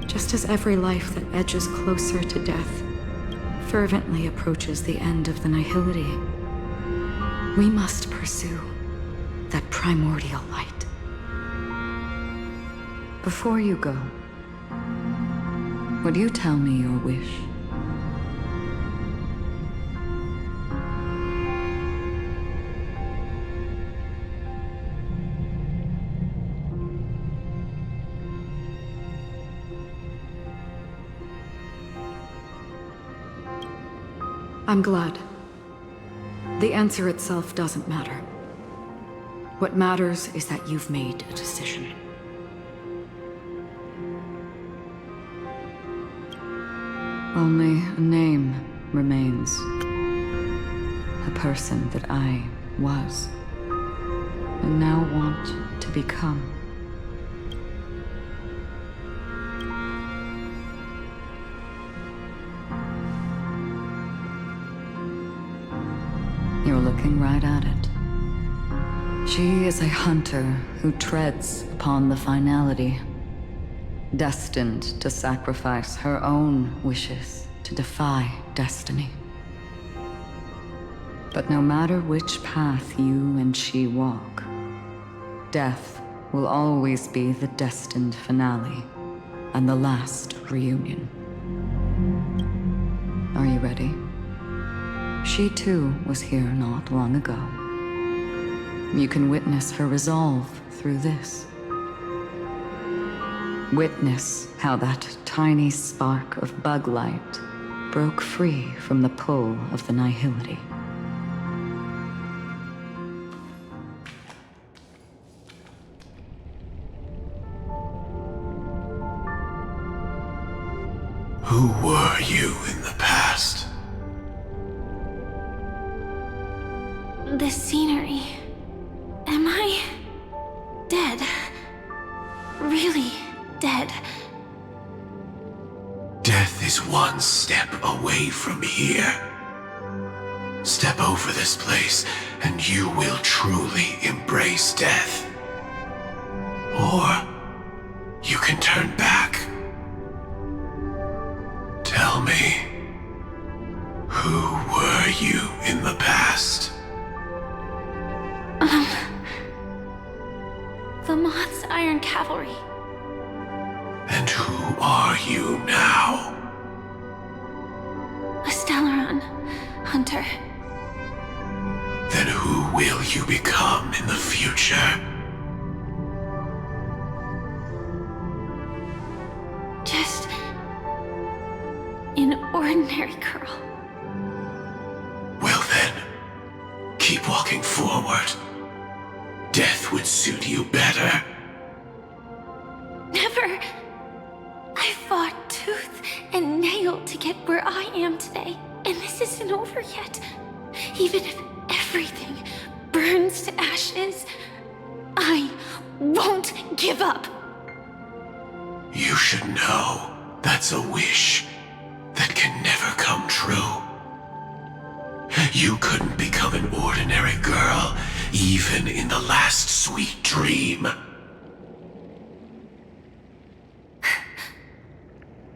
Just as every life that edges closer to death fervently approaches the end of the nihility, we must pursue that primordial light. Before you go, would you tell me your wish? I'm glad. The answer itself doesn't matter. What matters is that you've made a decision. Only a name remains. A person that I was, and now want to become. You're looking right at it. She is a hunter who treads upon the finality, destined to sacrifice her own wishes to defy destiny. But no matter which path you and she walk, death will always be the destined finale and the last reunion. Are you ready? She too was here not long ago. You can witness her resolve through this. Witness how that tiny spark of bug light broke free from the pull of the nihility. Who were you in the past? The scenery. Am I dead? Really dead? Death is one step away from here. Step over this place, and you will truly embrace death. Or you can turn back. Tell me, who were you in the past? The Moth's Iron Cavalry. And who are you now? A Stellaron hunter. Then who will you become in the future? Just an ordinary girl. Well then, keep walking forward. Death would suit you better. Never. I fought tooth and nail to get where I am today, and this isn't over yet. Even if everything burns to ashes, I won't give up. You should know that's a wish that can never come true. You couldn't become an ordinary girl, even in the last sweet dream.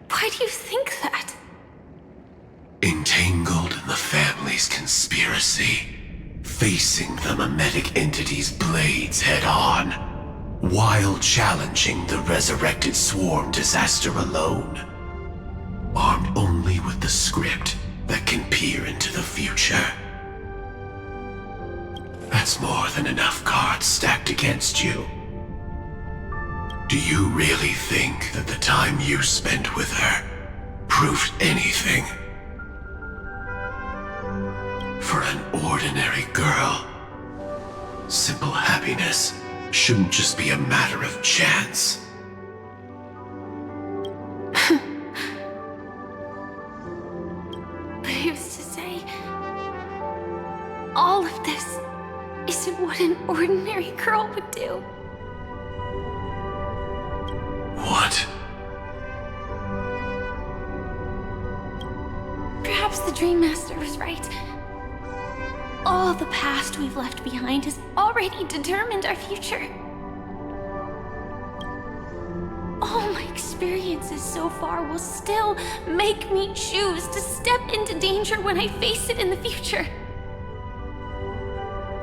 Why do you think that? Entangled in the family's conspiracy, facing the mimetic entity's blades head-on, while challenging the resurrected swarm disaster alone. Armed only with the script that can peer into the future. That's more than enough cards stacked against you. Do you really think that the time you spent with her proved anything? For an ordinary girl, simple happiness shouldn't just be a matter of chance. But who's to say all of this isn't what an ordinary girl would do? What? Perhaps the Dream Master was right. All the past we've left behind has already determined our future. All my experiences so far will still make me choose to step into danger when I face it in the future.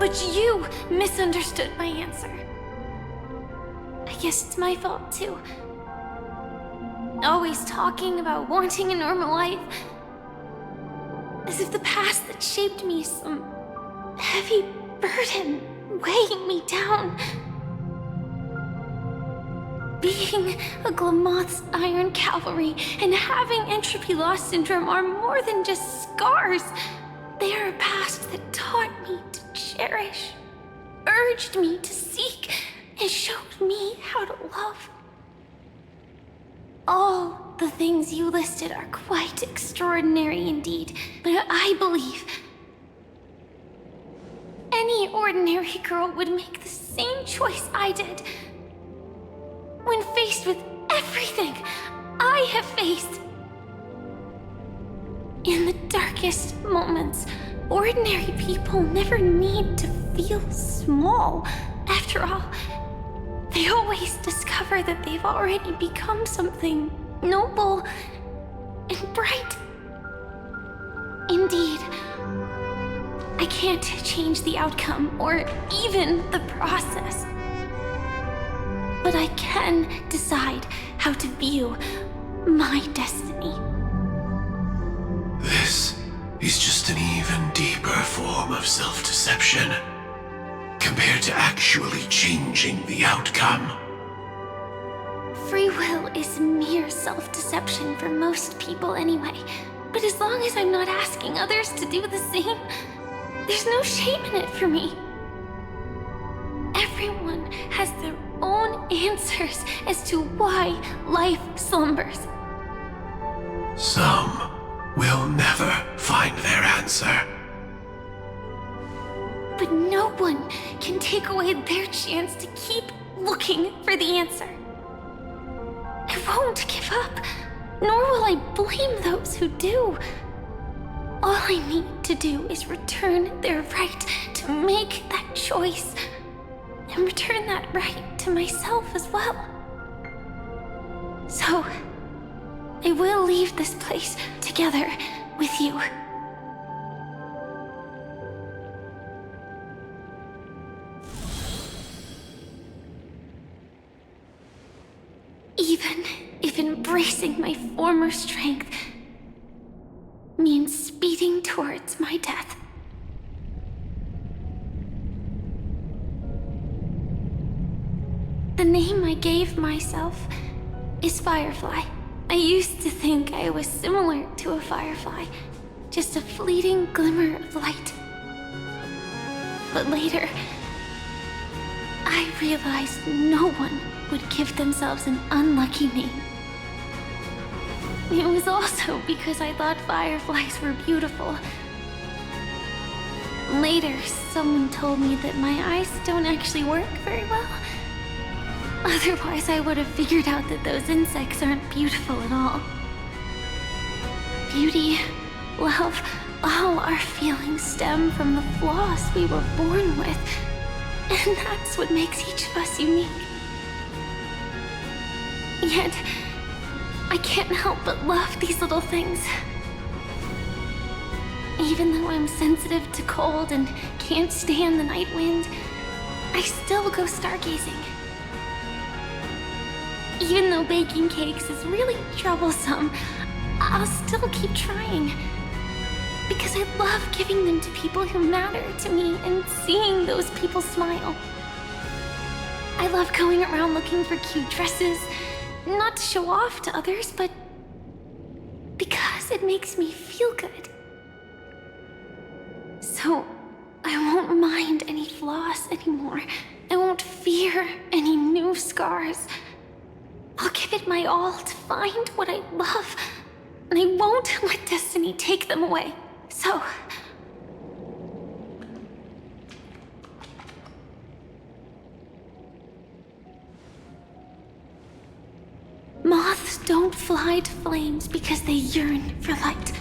But you misunderstood my answer. I guess it's my fault too. Always talking about wanting a normal life. As if the past that shaped me is some heavy burden weighing me down. Being a Glamoth's Iron Cavalry and having entropy loss syndrome are more than just scars. They are a past that taught me to cherish, urged me to seek, and showed me how to love. All the things you listed are quite extraordinary indeed, but I believe any ordinary girl would make the same choice I did. When faced with everything I have faced. In the darkest moments, ordinary people never need to feel small. After all, they always discover that they've already become something noble and bright. Indeed, I can't change the outcome or even the process. But I can decide how to view my destiny. This is just an even deeper form of self-deception compared to actually changing the outcome. Free will is mere self-deception for most people anyway. But as long as I'm not asking others to do the same, there's no shame in it for me. Everyone has their own answers as to why life slumbers. Some will never find their answer. But no one can take away their chance to keep looking for the answer. I won't give up. nor will I blame those who do. All I need to do is return their right to make that choice, and return that right to myself as well. So, I will leave this place together with you. Even if embracing my former strength means speeding towards my death. The name I gave myself is Firefly. I used to think I was similar to a firefly, just a fleeting glimmer of light. But later, I realized no one would give themselves an unlucky name. It was also because I thought fireflies were beautiful. Later, someone told me that my eyes don't actually work very well. Otherwise, I would have figured out that those insects aren't beautiful at all. Beauty, love, all our feelings stem from the flaws we were born with. And that's what makes each of us unique. Yet, I can't help but love these little things. Even though I'm sensitive to cold and can't stand the night wind, I still go stargazing. Even though baking cakes is really troublesome, I'll still keep trying. Because I love giving them to people who matter to me and seeing those people smile. I love going around looking for cute dresses, not to show off to others, but because it makes me feel good. So, I won't mind any flaws anymore. I won't fear any new scars. I'll give it my all to find what I love, and I won't let destiny take them away. So... moths don't fly to flames because they yearn for light.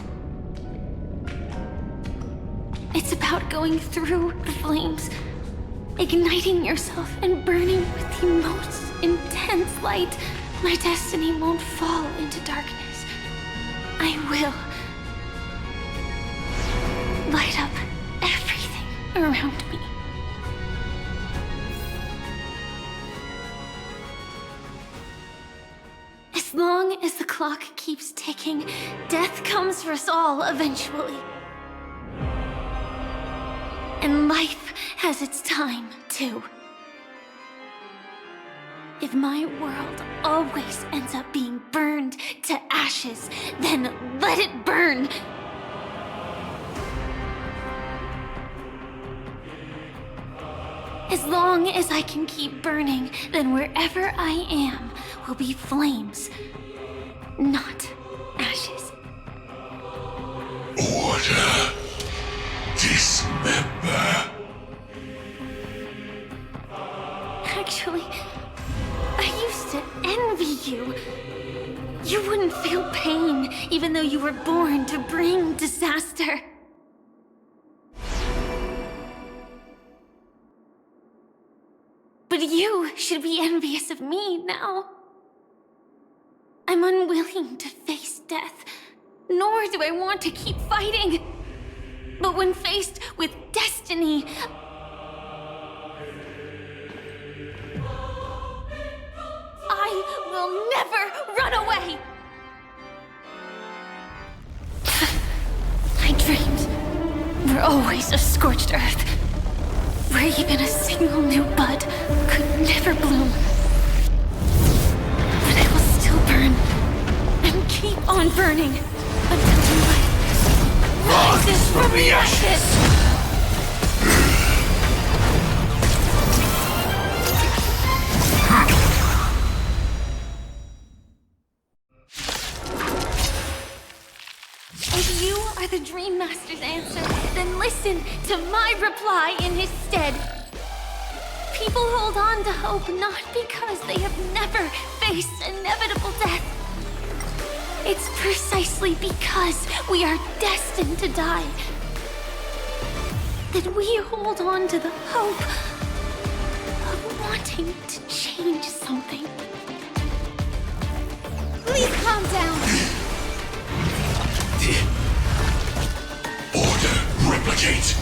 It's about going through the flames, igniting yourself and burning with the most intense light. My destiny won't fall into darkness. I will light up everything around me. As long as the clock keeps ticking, death comes for us all eventually. And life has its time, too. If my world always ends up being burned to ashes, then let it burn! As long as I can keep burning, then wherever I am will be flames, not ashes. Order. Dismember. Actually, I used to envy you. You wouldn't feel pain, even though you were born to bring disaster. But you should be envious of me now. I'm unwilling to face death, nor do I want to keep fighting. But when faced with destiny, I will never run away! I dreamed we're always a scorched earth, where even a single new bud could never bloom. But I will still burn, and keep on burning, until life rises from the ashes! If you are the Dream Master's answer, then listen to my reply in his stead. People hold on to hope not because they have never faced inevitable death, It's precisely because we are destined to die that we hold on to the hope of wanting to change something. Please calm down. Order, replicate.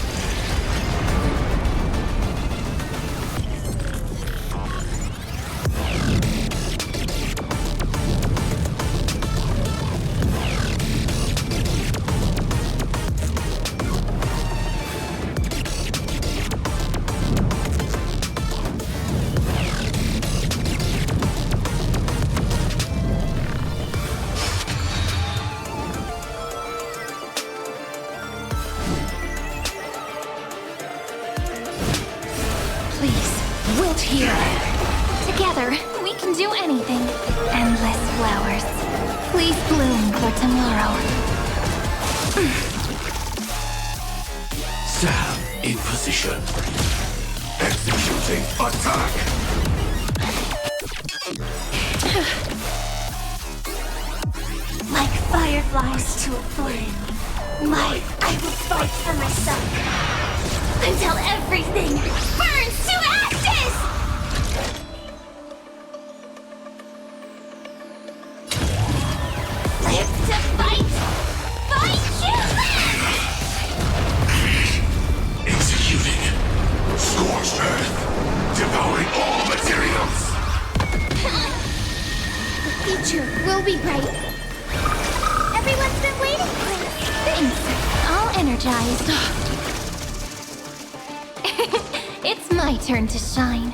Together, we can do anything. Endless flowers. Please bloom for tomorrow. Sam in position. Executing attack. Like fireflies to a flame. I will fight for myself until everything burns to ashes! Live to fight! Fight you live! Executing. Scorched earth. Devouring all materials. The future will be bright. Everyone's been waiting for it. Thanks. All energized. It's my turn to shine.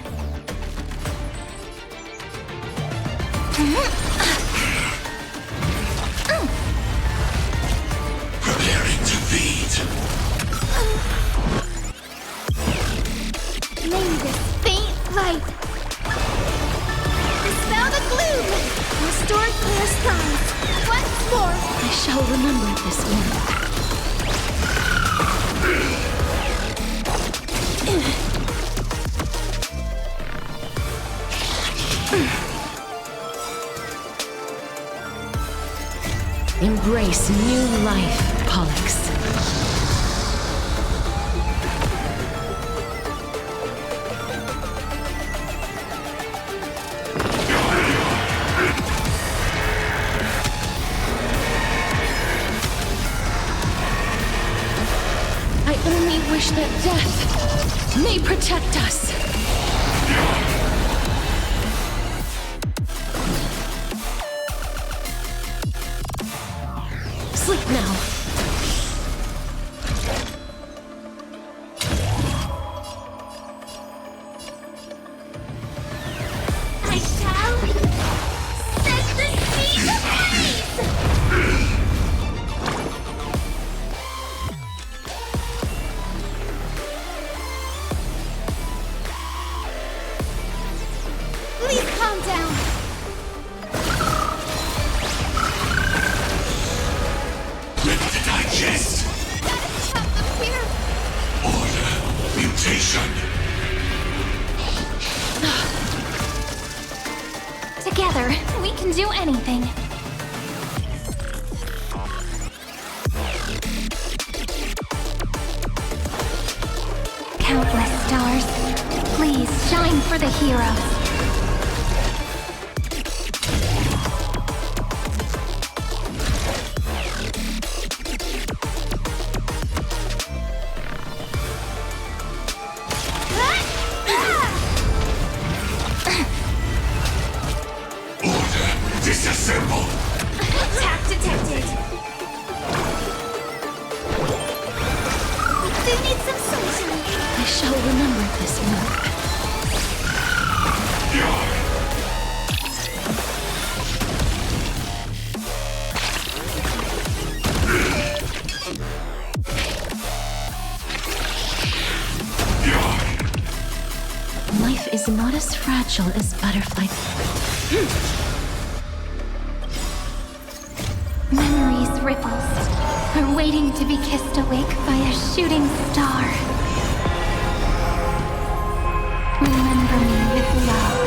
Preparing to feed. May this faint light dispel the gloom, restore clear skies. Once more, I shall remember this one. Embrace new life, Pollux. I only wish that death may protect us. Sleep now. I shall set the seas ablaze! Please calm down. Ready to digest. Gotta stop them here. Order. Mutation. Together, we can do anything. Countless stars, please shine for the heroes. Disassemble. Attack detected. We do need some sunshine. I shall remember this one. Life is not as fragile as butterfly. Memories ripples are waiting to be kissed awake by a shooting star. Remember me with love.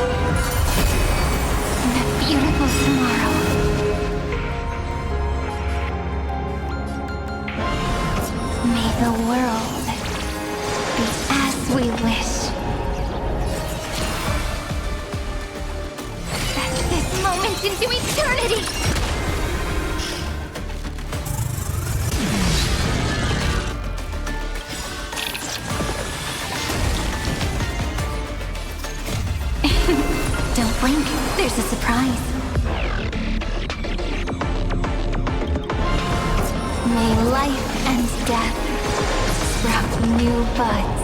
In a beautiful tomorrow. May the world be as we wish. That's this moment into eternity! Don't blink, there's a surprise. May life and death sprout new buds.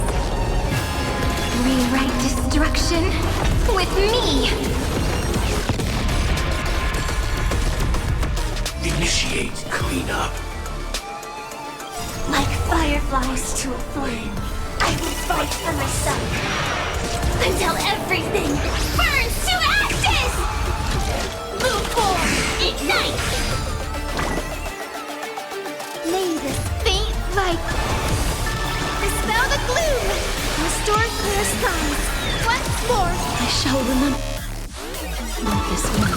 Rewrite destruction with me! Initiate cleanup. Like fireflies to a flame, I will fight for myself until everything burns to ashes! Blue form, ignite! May this faint light dispel the gloom, restore clear skies. Once more, I shall remember this one.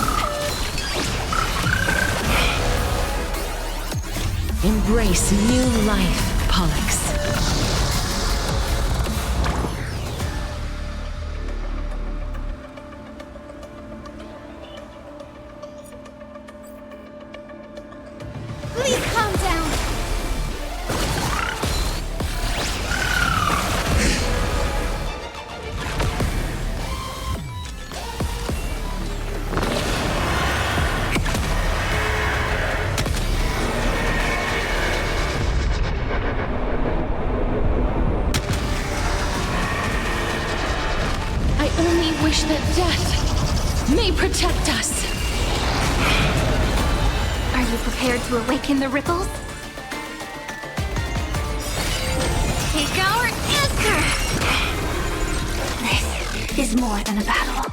Embrace new life, Pollux. Please calm down. I only wish that death may protect us. Are you prepared to awaken the ripples? Take our answer! This is more than a battle.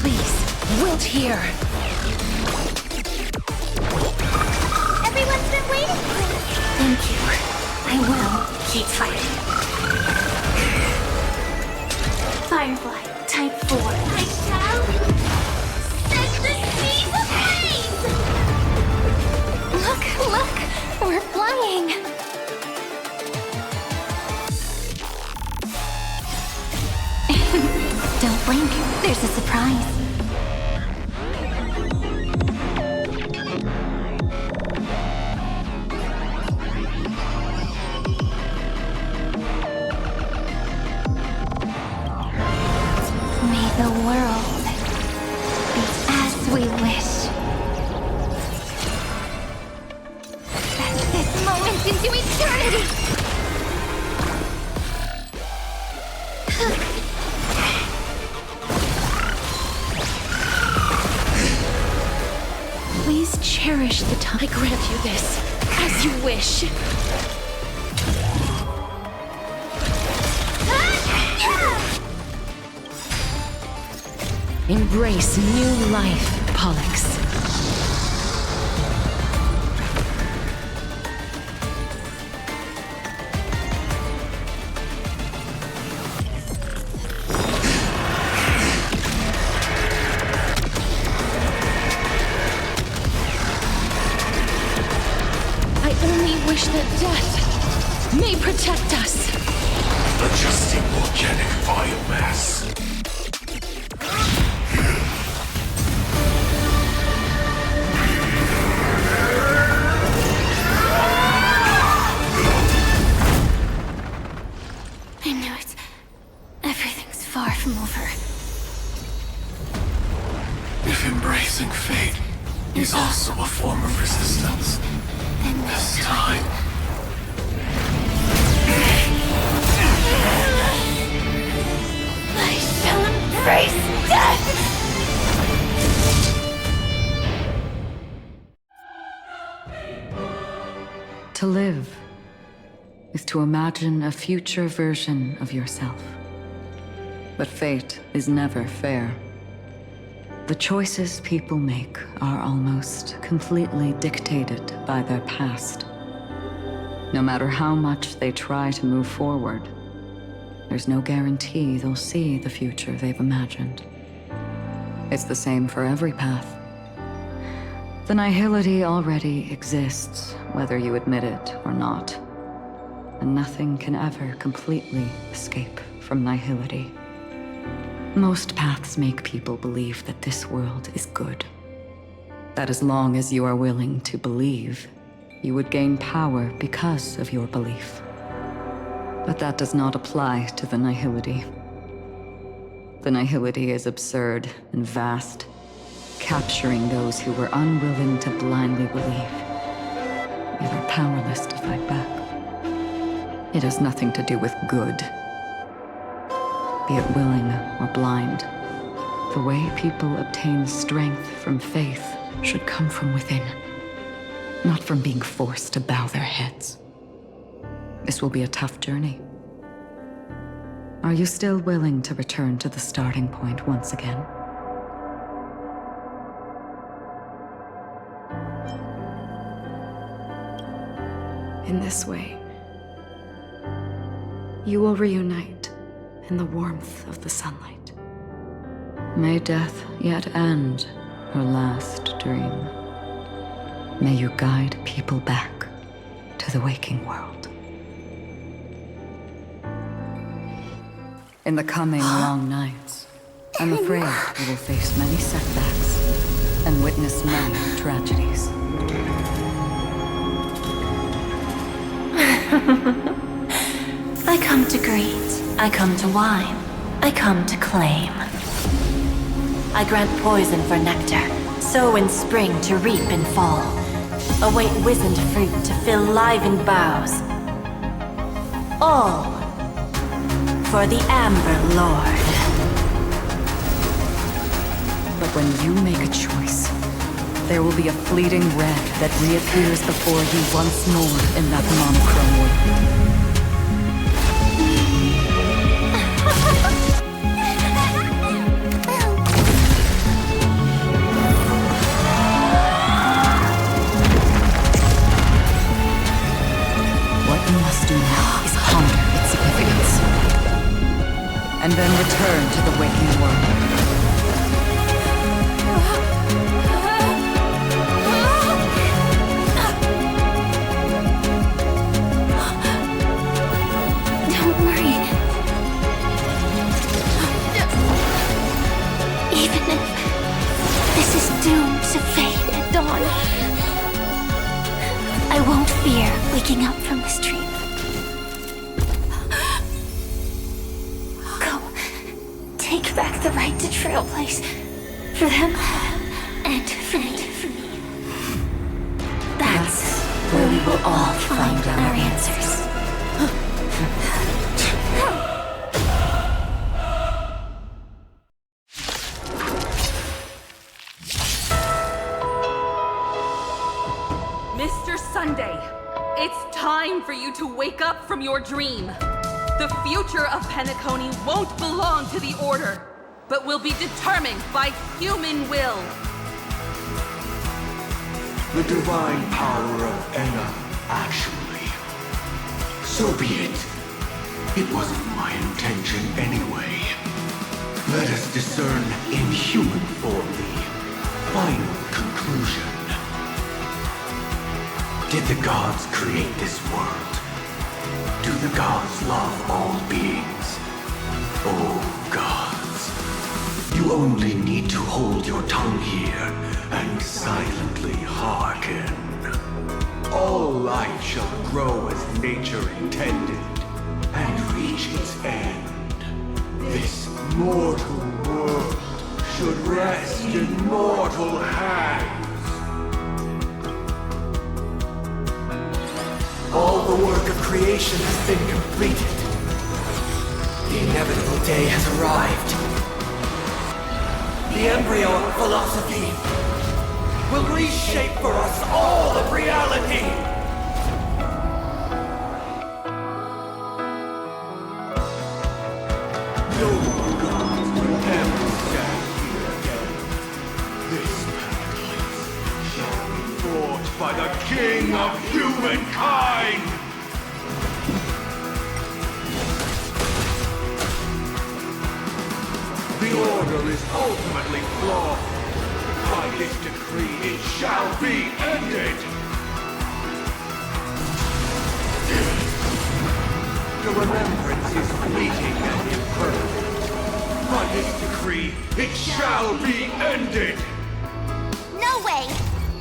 Please, wilt here. Everyone's been waiting for me. Thank you. I will keep fighting. Firefly, type 4. I shall set the seas ablaze! Look, we're flying. Don't blink, there's a surprise. May the world be as we wish. That's this moment into eternity! Please cherish the time. I grant you this, as you wish. Embrace new life, Pollux. I only wish that death may protect us. Adjusting organic biomass. I knew it. Everything's far from over. If embracing fate is also a form of resistance, Then this time, I shall embrace death! To live is to imagine a future version of yourself. But fate is never fair. The choices people make are almost completely dictated by their past. No matter how much they try to move forward, there's no guarantee they'll see the future they've imagined. It's the same for every path. The nihility already exists, whether you admit it or not. And nothing can ever completely escape from nihility. Most paths make people believe that this world is good. That as long as you are willing to believe, you would gain power because of your belief. But that does not apply to the nihility. The nihility is absurd and vast, capturing those who were unwilling to blindly believe, yet are powerless to fight back. It has nothing to do with good. Be it willing or blind, the way people obtain strength from faith should come from within, not from being forced to bow their heads. This will be a tough journey. Are you still willing to return to the starting point once again? In this way, you will reunite in the warmth of the sunlight. May death yet end her last dream. May you guide people back to the waking world. In the coming long nights, I'm afraid you will face many setbacks and witness many tragedies. I come to greet, I come to whine, I come to claim. I grant poison for nectar, sow in spring to reap in fall. Await wizened fruit to fill livened boughs. All for the Amber Lord. But when you make a choice, there will be a fleeting red that reappears before you once more in that monochrome world. What you must do now is ponder its significance, and then return to the waking world. Doomed to fade at dawn. I won't fear waking up from this dream. Go. Take back the right to trailblaze. For them and for me. That's where we will all find our answers. It's time for you to wake up from your dream. The future of Penacony won't belong to the Order, but will be determined by human will. The divine power of Enna, actually. So be it. It wasn't my intention anyway. Let us discern in human form the final conclusion. Did the gods create this world? Do the gods love all beings? Oh, gods. You only need to hold your tongue here and silently hearken. All life shall grow as nature intended and reach its end. This mortal world should rest in mortal hands. All the work of creation has been completed. The inevitable day has arrived. The embryo of philosophy will reshape for us all of reality. No gods will ever stand here again. This paradise shall be fought by the king of humankind! The order is ultimately flawed. By this decree, it shall be ended. The remembrance is fleeting and impermanent. By this decree, it shall be ended. No way!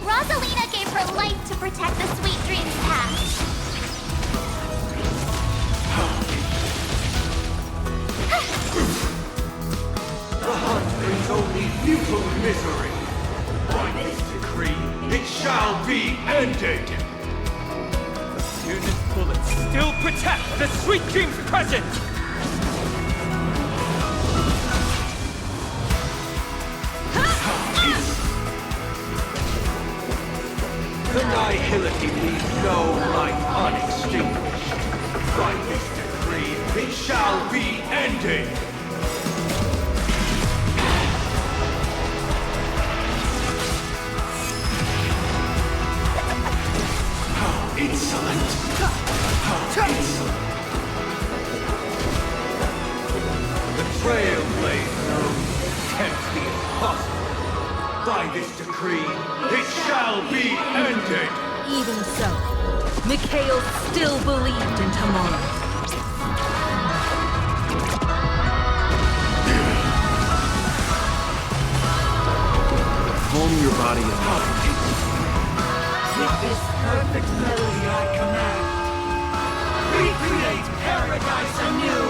Rosalina gave her life to protect the Sweet Dreams path. The hunt brings only futile misery. By this decree, it shall be ended. The fearless bullets still protect the Sweet Dreams present! The nihility leaves no light unextinguished. By this decree, it shall be ended. How insolent! How insolent! The Trailblazers attempt the impossible. By this decree, it shall be ended! Even so, Mikhail still believed in tomorrow. Calm your body and mind. With this perfect melody I command, recreate paradise anew!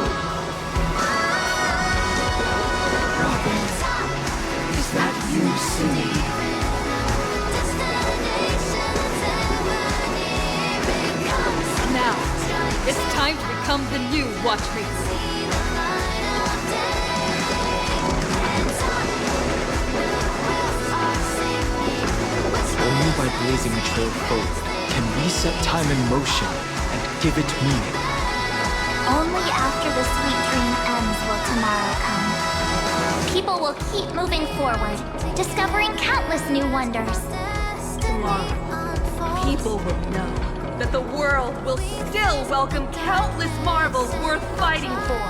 Is that you singing? Now, it's time to become the new Watchmates. Only by blazing a trail forward can we set time in motion and give it meaning. Only after the Sweet Dream ends will tomorrow come. People will keep moving forward, discovering countless new wonders. Tomorrow, people will know that the world will still welcome countless marvels worth fighting for.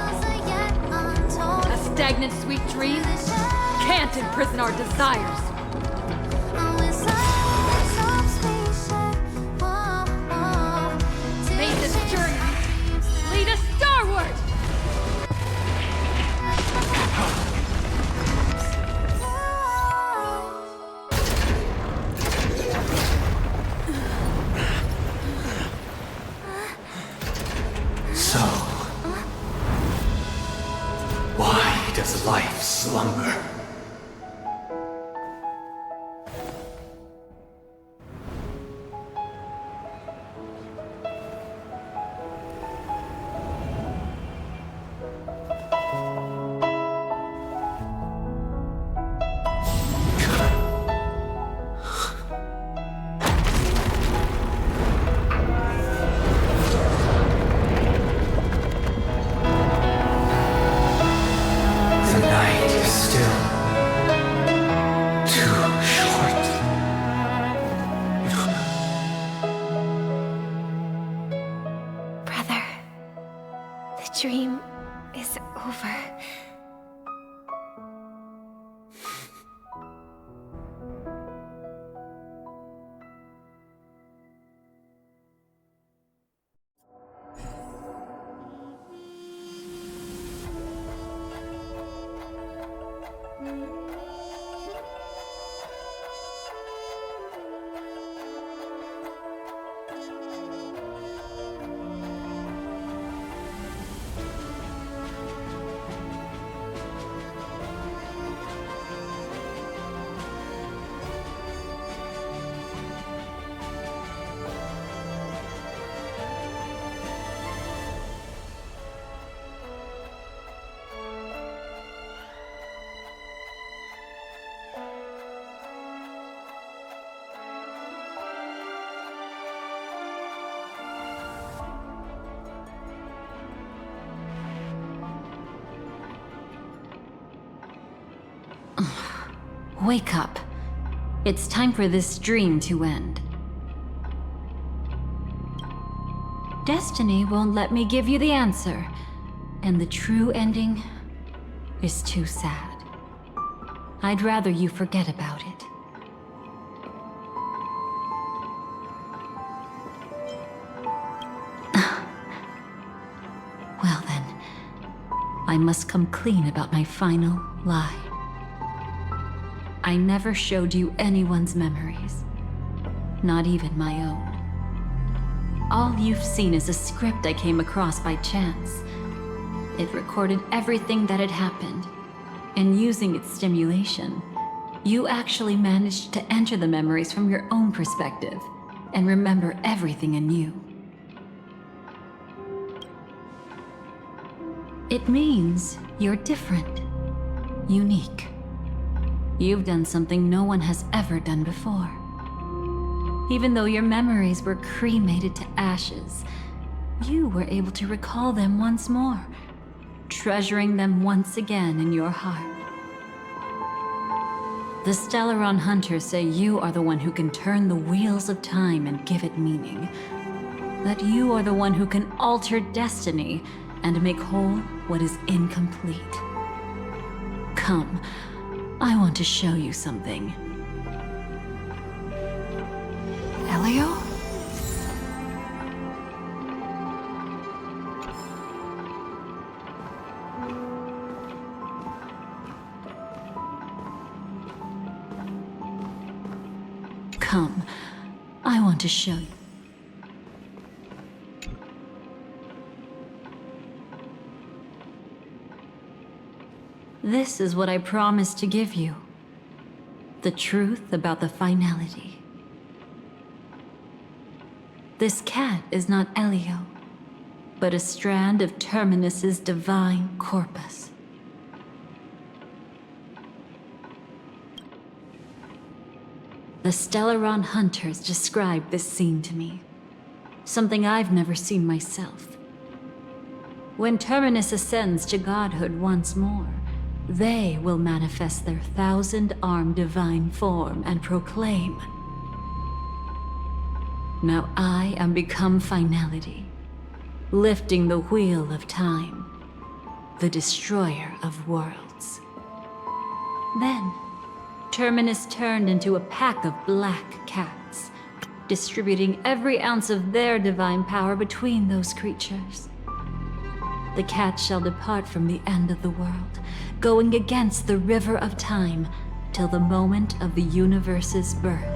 A stagnant Sweet Dream can't imprison our desires. May this journey lead us starward! So, why does life slumber? The night is still too short. Brother, the dream is over. Wake up. It's time for this dream to end. Destiny won't let me give you the answer, and the true ending is too sad. I'd rather you forget about it. Well then, I must come clean about my final lie. I never showed you anyone's memories, not even my own. All you've seen is a script I came across by chance. It recorded everything that had happened, and using its stimulation, you actually managed to enter the memories from your own perspective and remember everything anew. It means you're different, unique. You've done something no one has ever done before. Even though your memories were cremated to ashes, you were able to recall them once more, treasuring them once again in your heart. The Stellaron Hunters say you are the one who can turn the wheels of time and give it meaning. That you are the one who can alter destiny and make whole what is incomplete. Come, I want to show you something. Elio? Come, I want to show you. This is what I promised to give you. The truth about the finality. This cat is not Elio, but a strand of Terminus's divine corpus. The Stellaron Hunters described this scene to me. Something I've never seen myself. When Terminus ascends to godhood once more, they will manifest their 1,000-armed divine form and proclaim, "Now I am become finality, lifting the wheel of time, the destroyer of worlds." Then, Terminus turned into a pack of black cats, distributing every ounce of their divine power between those creatures. The cats shall depart from the end of the world, going against the river of time till the moment of the universe's birth.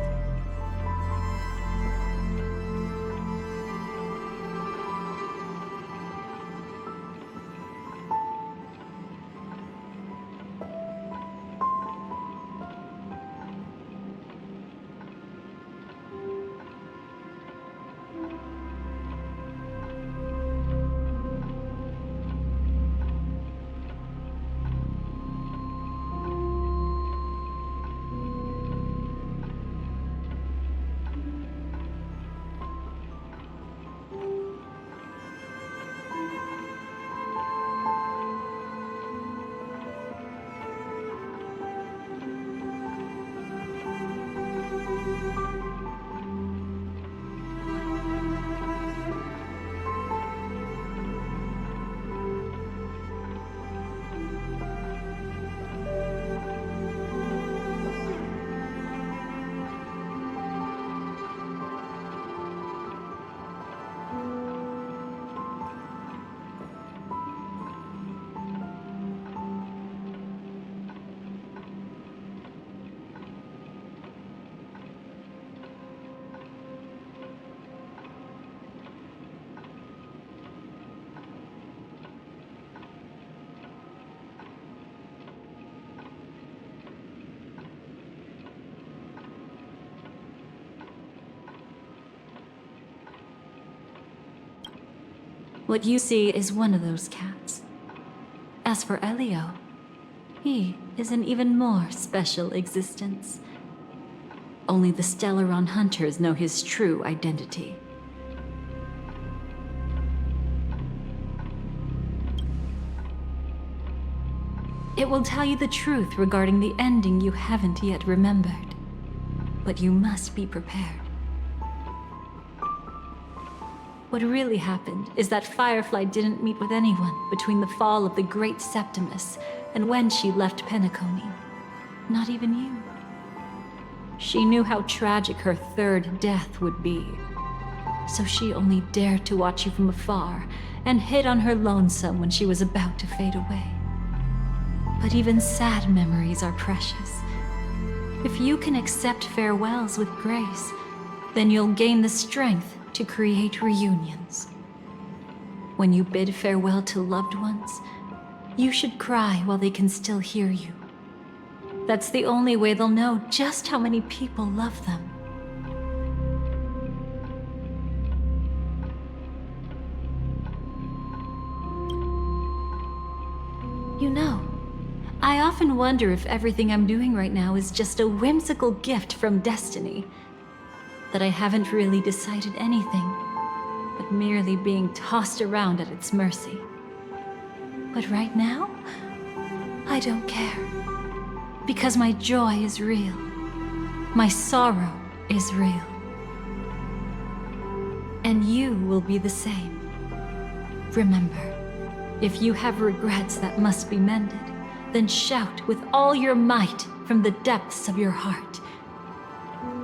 What you see is one of those cats. As for Elio, he is an even more special existence. Only the Stellaron Hunters know his true identity. It will tell you the truth regarding the ending you haven't yet remembered. But you must be prepared. What really happened is that Firefly didn't meet with anyone between the fall of the Great Septimus and when she left Penacony. not even you. She knew how tragic her third death would be. So she only dared to watch you from afar and hid on her lonesome when she was about to fade away. But even sad memories are precious. If you can accept farewells with grace, then you'll gain the strength to create reunions. When you bid farewell to loved ones, you should cry while they can still hear you. That's the only way they'll know just how many people love them. You know, I often wonder if everything I'm doing right now is just a whimsical gift from destiny. That I haven't really decided anything, but merely being tossed around at its mercy. But right now, I don't care. Because my joy is real. My sorrow is real. And you will be the same. Remember, if you have regrets that must be mended, then shout with all your might from the depths of your heart.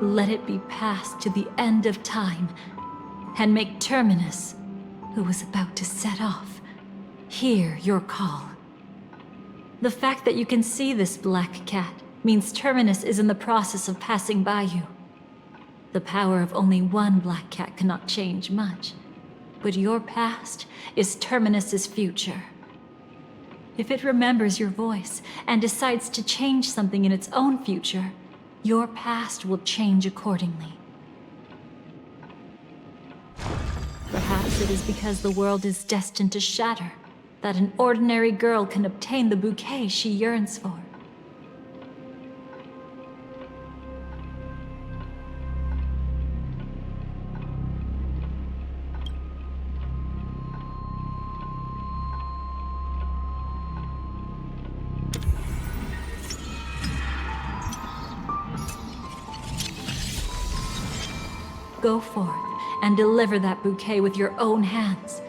Let it be passed to the end of time, and make Terminus, who was about to set off, hear your call. The fact that you can see this black cat means Terminus is in the process of passing by you. The power of only one black cat cannot change much, but your past is Terminus's future. If it remembers your voice and decides to change something in its own future, your past will change accordingly. Perhaps it is because the world is destined to shatter that an ordinary girl can obtain the bouquet she yearns for. Go forth and deliver that bouquet with your own hands,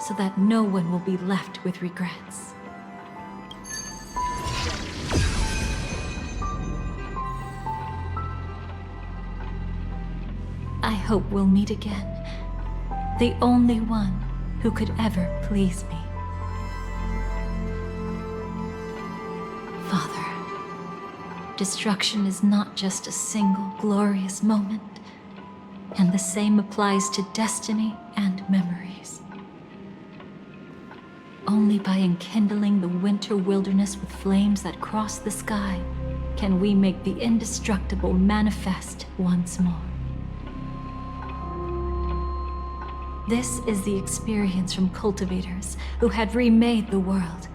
so that no one will be left with regrets. I hope we'll meet again. The only one who could ever please me. Father, destruction is not just a single glorious moment. And the same applies to destiny and memories. Only by enkindling the winter wilderness with flames that cross the sky can we make the indestructible manifest once more. This is the experience from cultivators who had remade the world,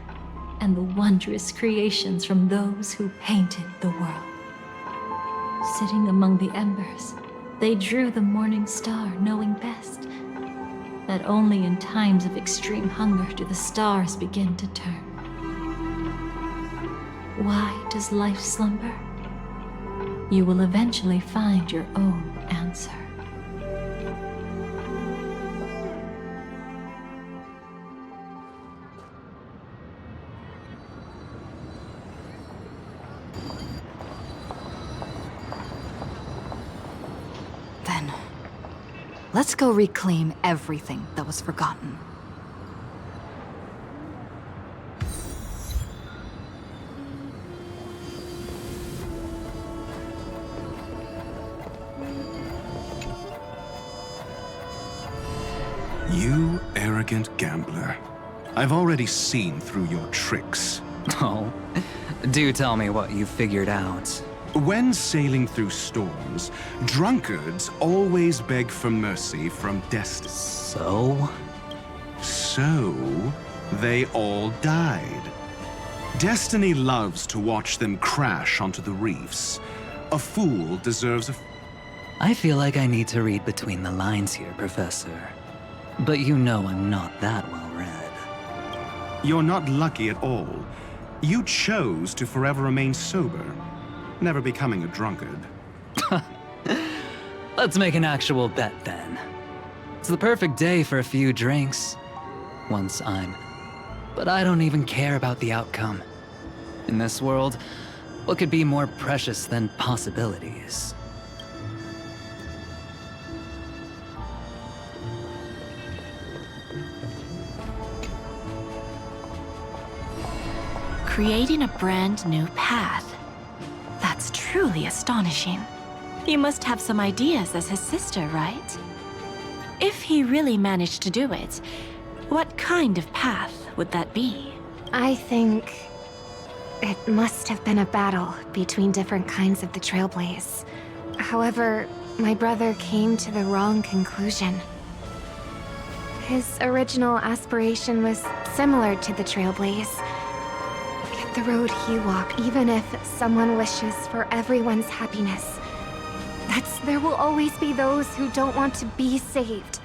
and the wondrous creations from those who painted the world. Sitting among the embers, they drew the morning star, knowing best that only in times of extreme hunger do the stars begin to turn. Why does life slumber? You will eventually find your own answer. Let's go reclaim everything that was forgotten. You arrogant gambler. I've already seen through your tricks. Oh, do tell me what you figured out. When sailing through storms, drunkards always beg for mercy from destiny. So they all died. Destiny loves to watch them crash onto the reefs. A fool deserves a... I feel like I need to read between the lines here, Professor. But you know I'm not that well read. You're not lucky at all. You chose to forever remain sober, never becoming a drunkard. Let's make an actual bet then. It's the perfect day for a few drinks. Once I'm... But I don't even care about the outcome. In this world, What could be more precious than possibilities? Creating a brand new path. That's truly astonishing. You must have some ideas as his sister, right? If he really managed to do it, what kind of path would that be? I think it must have been a battle between different kinds of the Trailblaze. However, my brother came to the wrong conclusion. His original aspiration was similar to the Trailblaze. Yet the road he walked, even if someone wishes for everyone's happiness, there will always be those who don't want to be saved,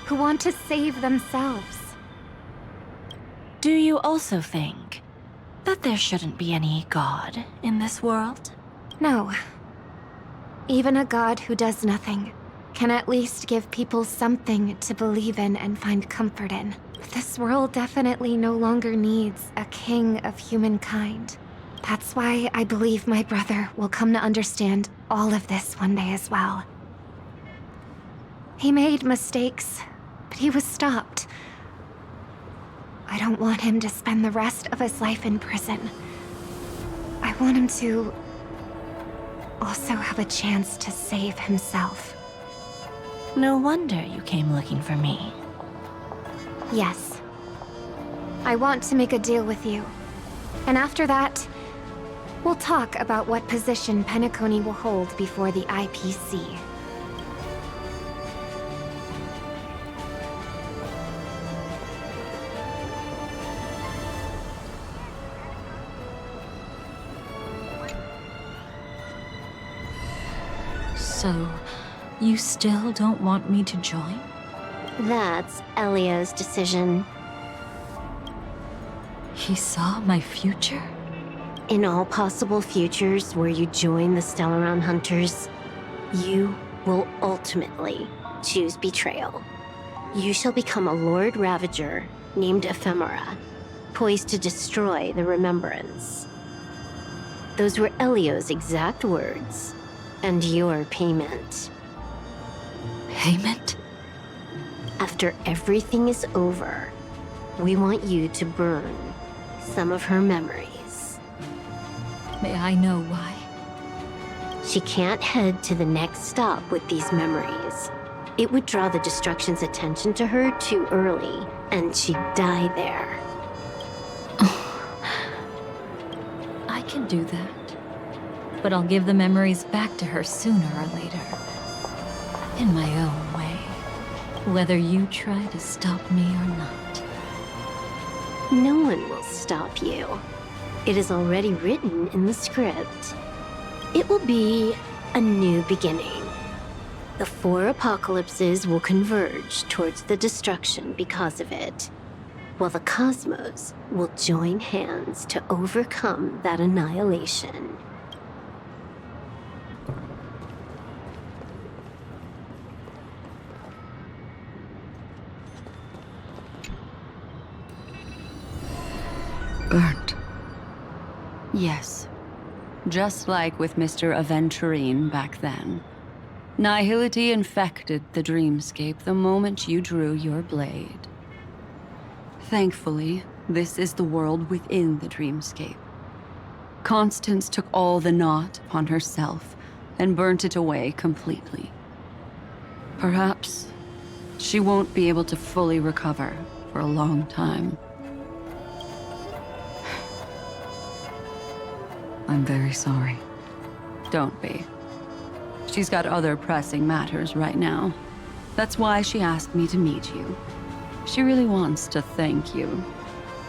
who want to save themselves. Do you also think that there shouldn't be any god in this world? No. Even a god who does nothing can at least give people something to believe in and find comfort in. But this world definitely no longer needs a king of humankind. That's why I believe my brother will come to understand all of this one day as well. He made mistakes, but he was stopped. I don't want him to spend the rest of his life in prison. I want him to also have a chance to save himself. No wonder you came looking for me. Yes. I want to make a deal with you. And after that, we'll talk about what position Penacony will hold before the IPC. So, you still don't want me to join? That's Elio's decision. He saw my future? In all possible futures where you join the Stellaron Hunters, you will ultimately choose betrayal. You shall become a Lord Ravager named Ephemera, poised to destroy the Remembrance. Those were Elio's exact words, and your payment. Payment? After everything is over, we want you to burn some of her memories. May I know why? She can't head to the next stop with these memories. It would draw the Destruction's attention to her too early, and she'd die there. I can do that. But I'll give the memories back to her sooner or later. In my own way. Whether you try to stop me or not. No one will stop you. It is already written in the script. It will be a new beginning. The 4 apocalypses will converge towards the destruction because of it, while the cosmos will join hands to overcome that annihilation. Burnt. Yes. Just like with Mr. Aventurine back then. Nihility infected the dreamscape the moment you drew your blade. Thankfully, this is the world within the dreamscape. Constance took all the knot upon herself and burnt it away completely. Perhaps she won't be able to fully recover for a long time. I'm very sorry. Don't be. She's got other pressing matters right now. That's why she asked me to meet you. She really wants to thank you.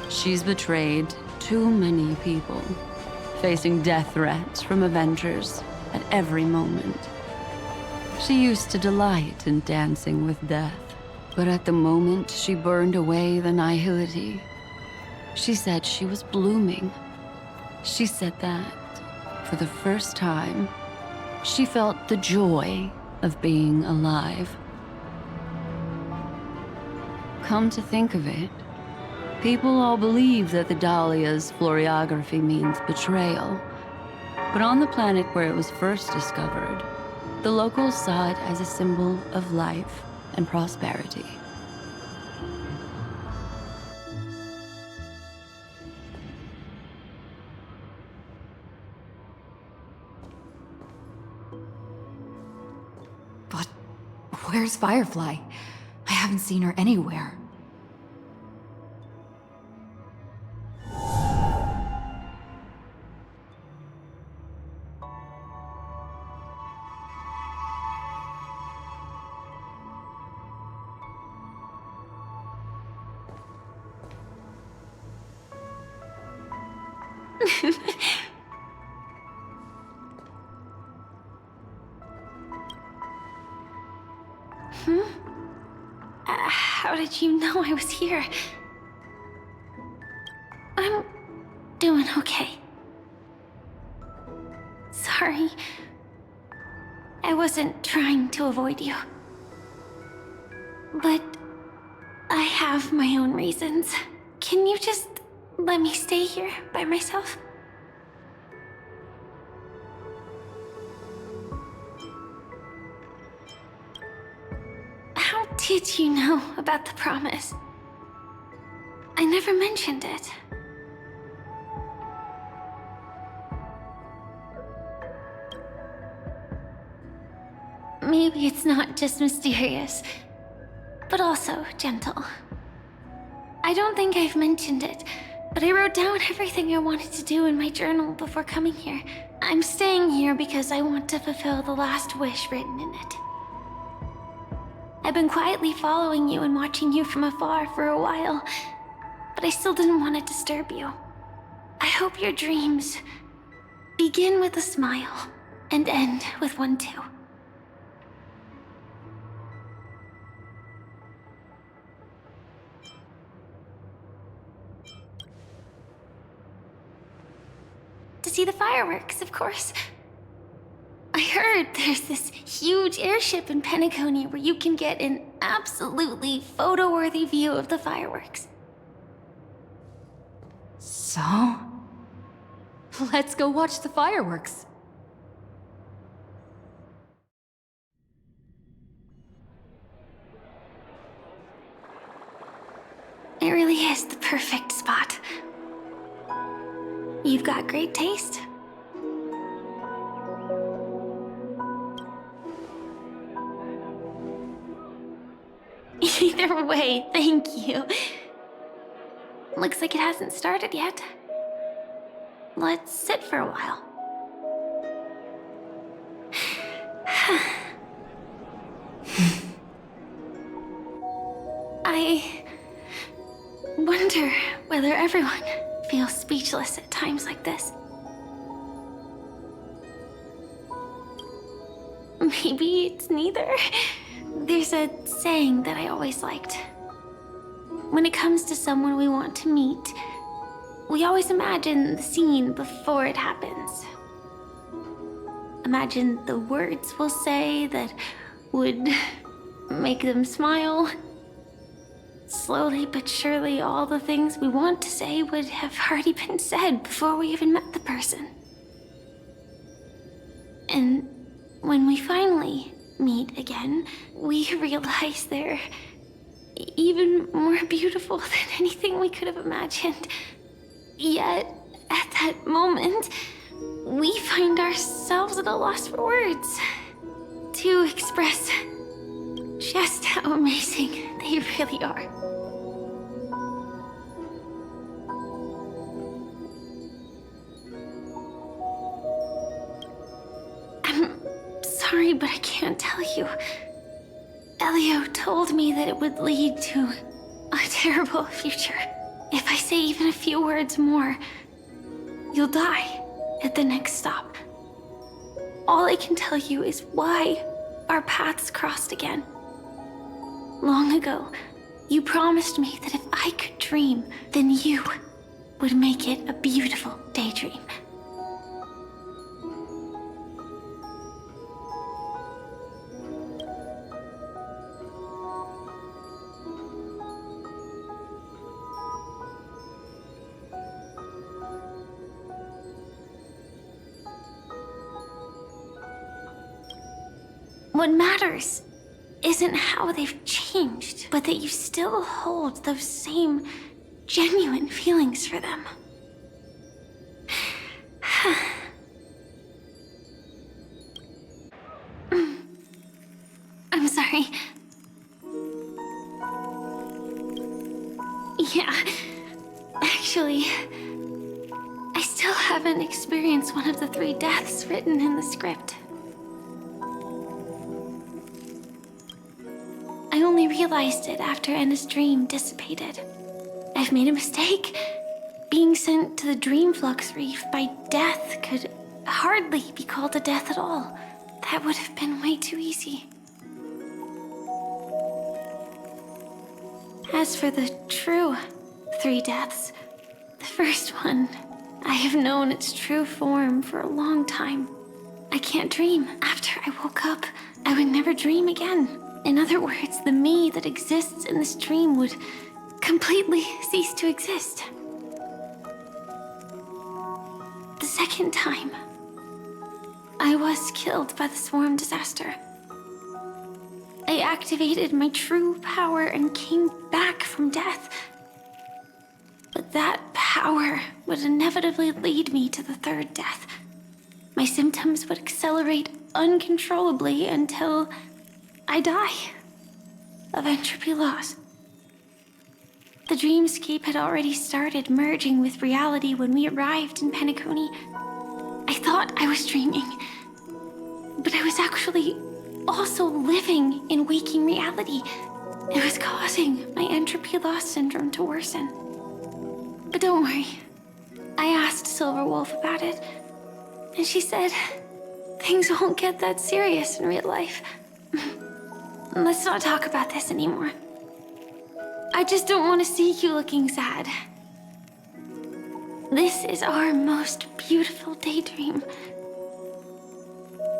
She's betrayed too many people, facing death threats from Avengers at every moment. She used to delight in dancing with death, but at the moment she burned away the nihility, she said she was blooming. She said that, for the first time, she felt the joy of being alive. Come to think of it, people all believe that the Dahlia's floriography means betrayal. But on the planet where it was first discovered, the locals saw it as a symbol of life and prosperity. But where's Firefly? I haven't seen her anywhere. How did you know I was here? I'm doing okay. Sorry. I wasn't trying to avoid you. But I have my own reasons. Can you just let me stay here by myself? How did you know about the promise? I never mentioned it. Maybe it's not just mysterious, but also gentle. I don't think I've mentioned it, but I wrote down everything I wanted to do in my journal before coming here. I'm staying here because I want to fulfill the last wish written in it. I've been quietly following you and watching you from afar for a while, but I still didn't want to disturb you. I hope your dreams begin with a smile and end with one too. To see the fireworks, of course. I heard there's this huge airship in Penacony where you can get an absolutely photo-worthy view of the fireworks. So? Let's go watch the fireworks. It really is the perfect spot. You've got great taste. Either way, thank you. Looks like it hasn't started yet. Let's sit for a while. I wonder whether everyone feels speechless at times like this. Maybe it's neither. There's a saying that I always liked. When it comes to someone we want to meet, we always imagine the scene before it happens. Imagine the words we'll say that would make them smile. Slowly but surely, all the things we want to say would have already been said before we even met the person. And when we finally meet again, we realize they're even more beautiful than anything we could have imagined. Yet, at that moment, we find ourselves at a loss for words to express just how amazing they really are. I'm sorry, but I can't tell you. Elio told me that it would lead to a terrible future. If I say even a few words more, you'll die at the next stop. All I can tell you is why our paths crossed again. Long ago, you promised me that if I could dream, then you would make it a beautiful daydream. What matters isn't how they've changed, but that you still hold those same genuine feelings for them. I'm sorry. Yeah, actually, I still haven't experienced one of the 3 deaths written in the script. I only realized it after Anna's dream dissipated. I've made a mistake. Being sent to the Dream Flux Reef by death could hardly be called a death at all. That would have been way too easy. As for the true 3 deaths, the first one, I have known its true form for a long time. I can't dream. After I woke up, I would never dream again. In other words, the me that exists in this dream would completely cease to exist. The second time, I was killed by the swarm disaster. I activated my true power and came back from death. But that power would inevitably lead me to the 3rd death. My symptoms would accelerate uncontrollably until I die of entropy loss. The dreamscape had already started merging with reality when we arrived in Penacony. I thought I was dreaming, but I was actually also living in waking reality. It was causing my entropy loss syndrome to worsen. But don't worry. I asked Silver Wolf about it, and she said things won't get that serious in real life. Let's not talk about this anymore. I just don't want to see you looking sad. This is our most beautiful daydream.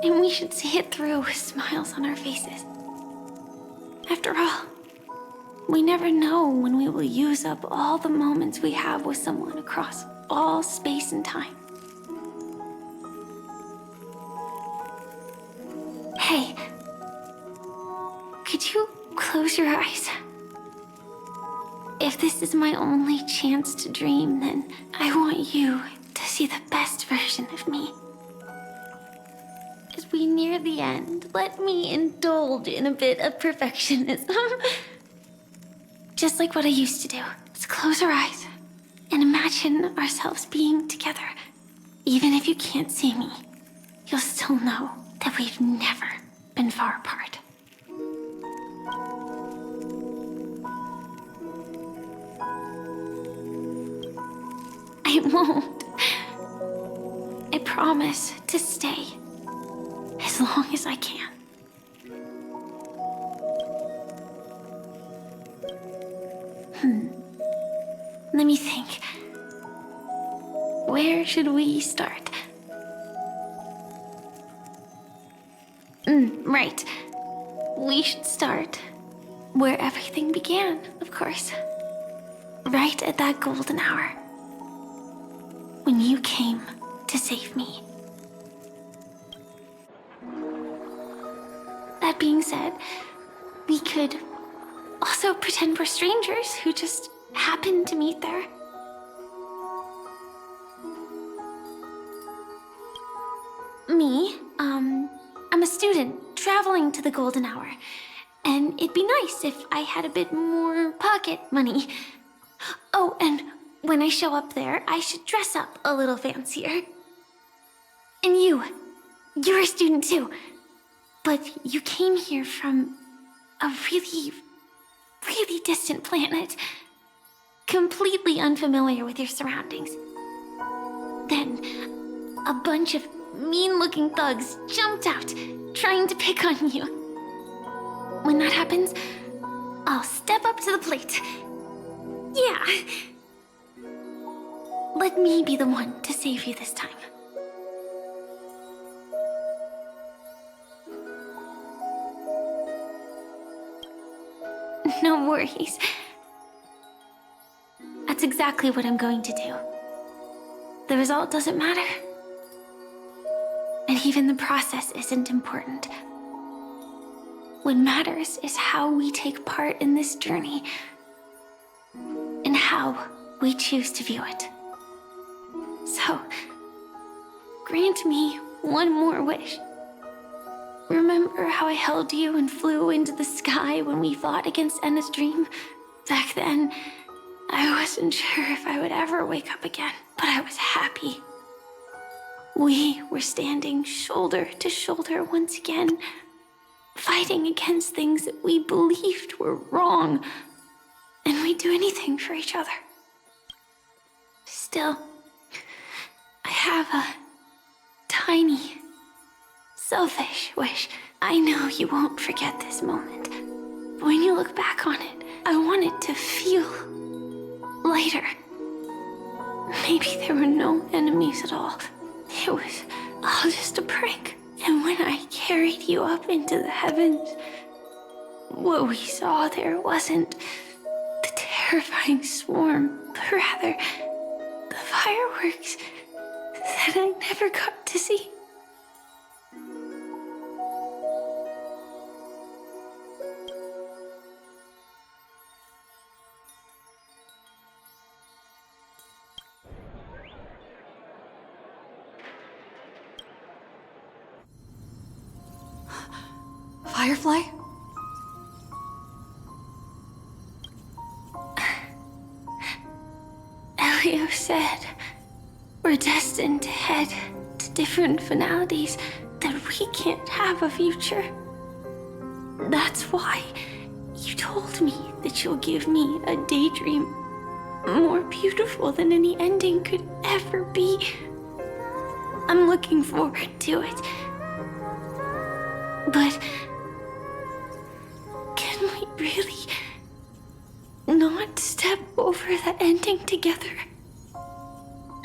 And we should see it through with smiles on our faces. After all, we never know when we will use up all the moments we have with someone across all space and time. Hey, could you close your eyes? If this is my only chance to dream, then I want you to see the best version of me. As we near the end, let me indulge in a bit of perfectionism. Just like what I used to do. Let's close our eyes and imagine ourselves being together. Even if you can't see me, you'll still know that we've never been far apart. I won't. I promise to stay as long as I can. Let me think. Where should we start? Right. We should start where everything began, of course. Right at that golden hour. When you came to save me. That being said, we could also pretend we're strangers who just happened to meet there. Me, I'm a student traveling to the golden hour. And it'd be nice if I had a bit more pocket money. Oh, and when I show up there, I should dress up a little fancier. And you're a student too. But you came here from a really, really distant planet. Completely unfamiliar with your surroundings. Then, a bunch of mean-looking thugs jumped out, trying to pick on you. When that happens, I'll step up to the plate. Yeah. Let me be the one to save you this time. No worries. That's exactly what I'm going to do. The result doesn't matter. And even the process isn't important. What matters is how we take part in this journey and how we choose to view it. So, grant me one more wish. Remember how I held you and flew into the sky when we fought against Enna's dream? Back then, I wasn't sure if I would ever wake up again, but I was happy. We were standing shoulder to shoulder once again, fighting against things that we believed were wrong, and we'd do anything for each other. Still, I have a tiny, selfish wish. I know you won't forget this moment, but when you look back on it, I want it to feel lighter. Maybe there were no enemies at all. It was all just a prank. And when I carried you up into the heavens, what we saw there wasn't the terrifying swarm, but rather the fireworks that I never got to see. Firefly? Elio said we're destined to head to different finalities, that we can't have a future. That's why you told me that you'll give me a daydream more beautiful than any ending could ever be. I'm looking forward to it. But can we really not step over the ending together?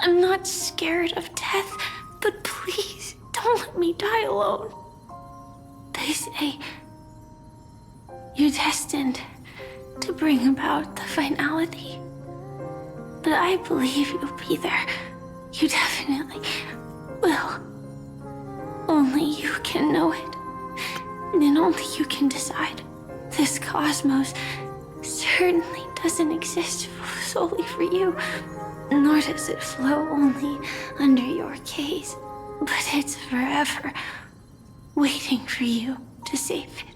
I'm not scared of death, but please don't let me die alone. They say you're destined to bring about the finality, but I believe you'll be there. You definitely will. Only you can know it. And only you can decide. This cosmos certainly doesn't exist solely for you, nor does it flow only under your gaze, but it's forever waiting for you to save it.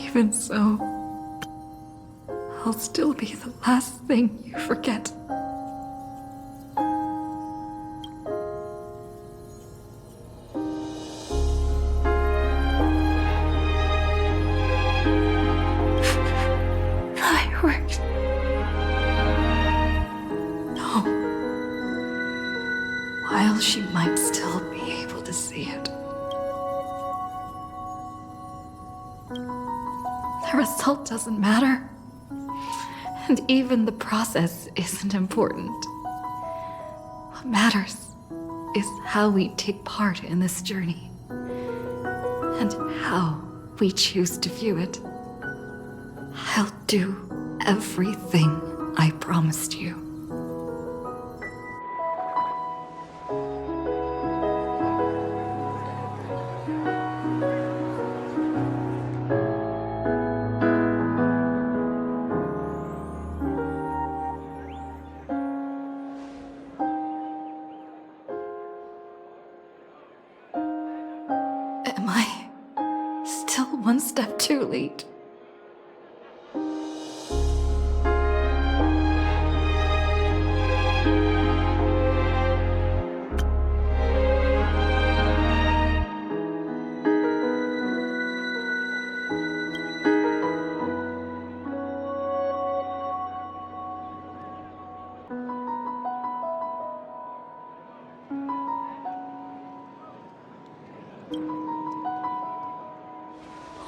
Even so, I'll still be the last thing you forget. Fireworks. No. While she might still be able to see it. The result doesn't matter. And even the process isn't important. What matters is how we take part in this journey. And how we choose to view it. I'll do everything I promised you. Am I still one step too late?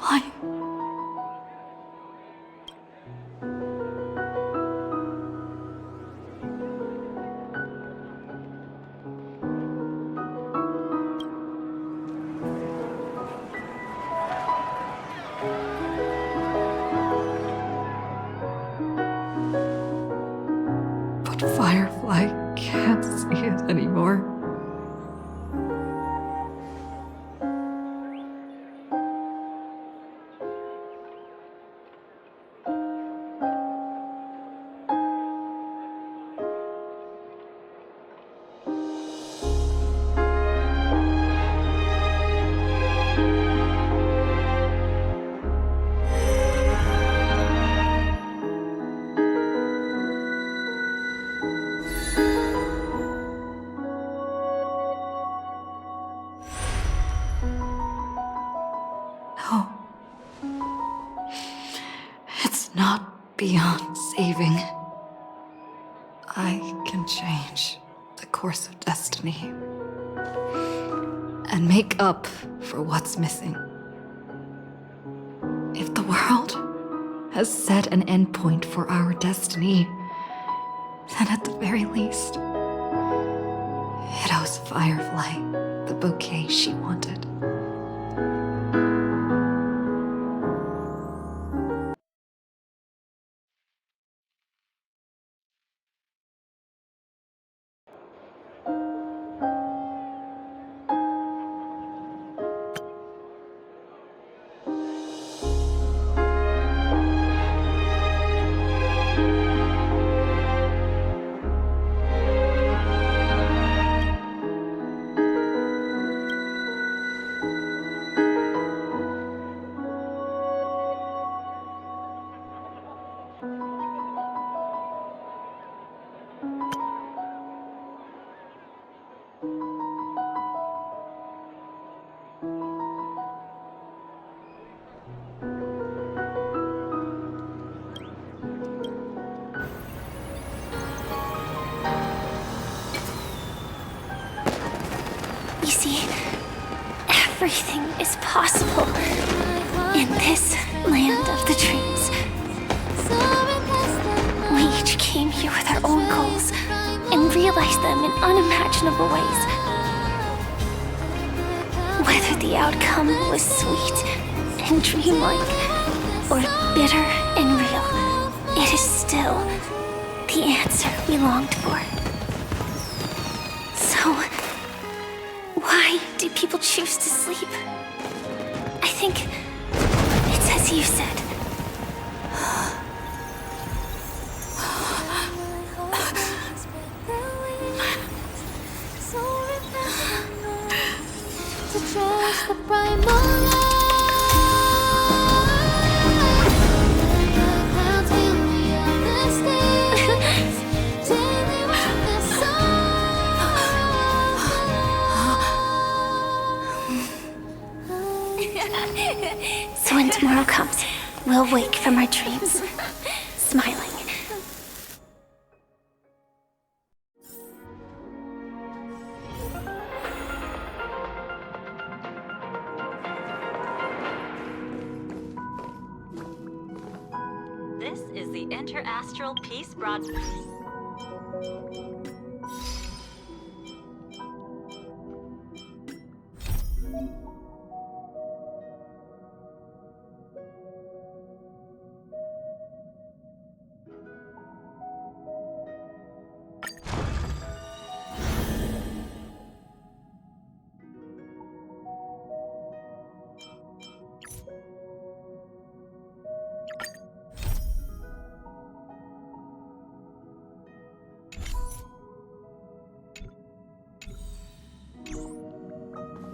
Why? But Firefly can't see it anymore. No. It's not beyond saving. I can change the course of destiny and make up for what's missing. If the world has set an endpoint for our destiny, then at the very least, it owes Firefly the bouquet she wanted. You see, everything is possible in this land of the dreams. We each came here with our own goals and realized them in unimaginable ways. Whether the outcome was sweet and dreamlike or bitter and real, it is still the answer we longed for. So, why do people choose to sleep? I think it's as you said. So when tomorrow comes, we'll wake from our dreams, smiling. This is the Interastral Peace Broadcast.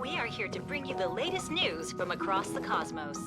We are here to bring you the latest news from across the cosmos.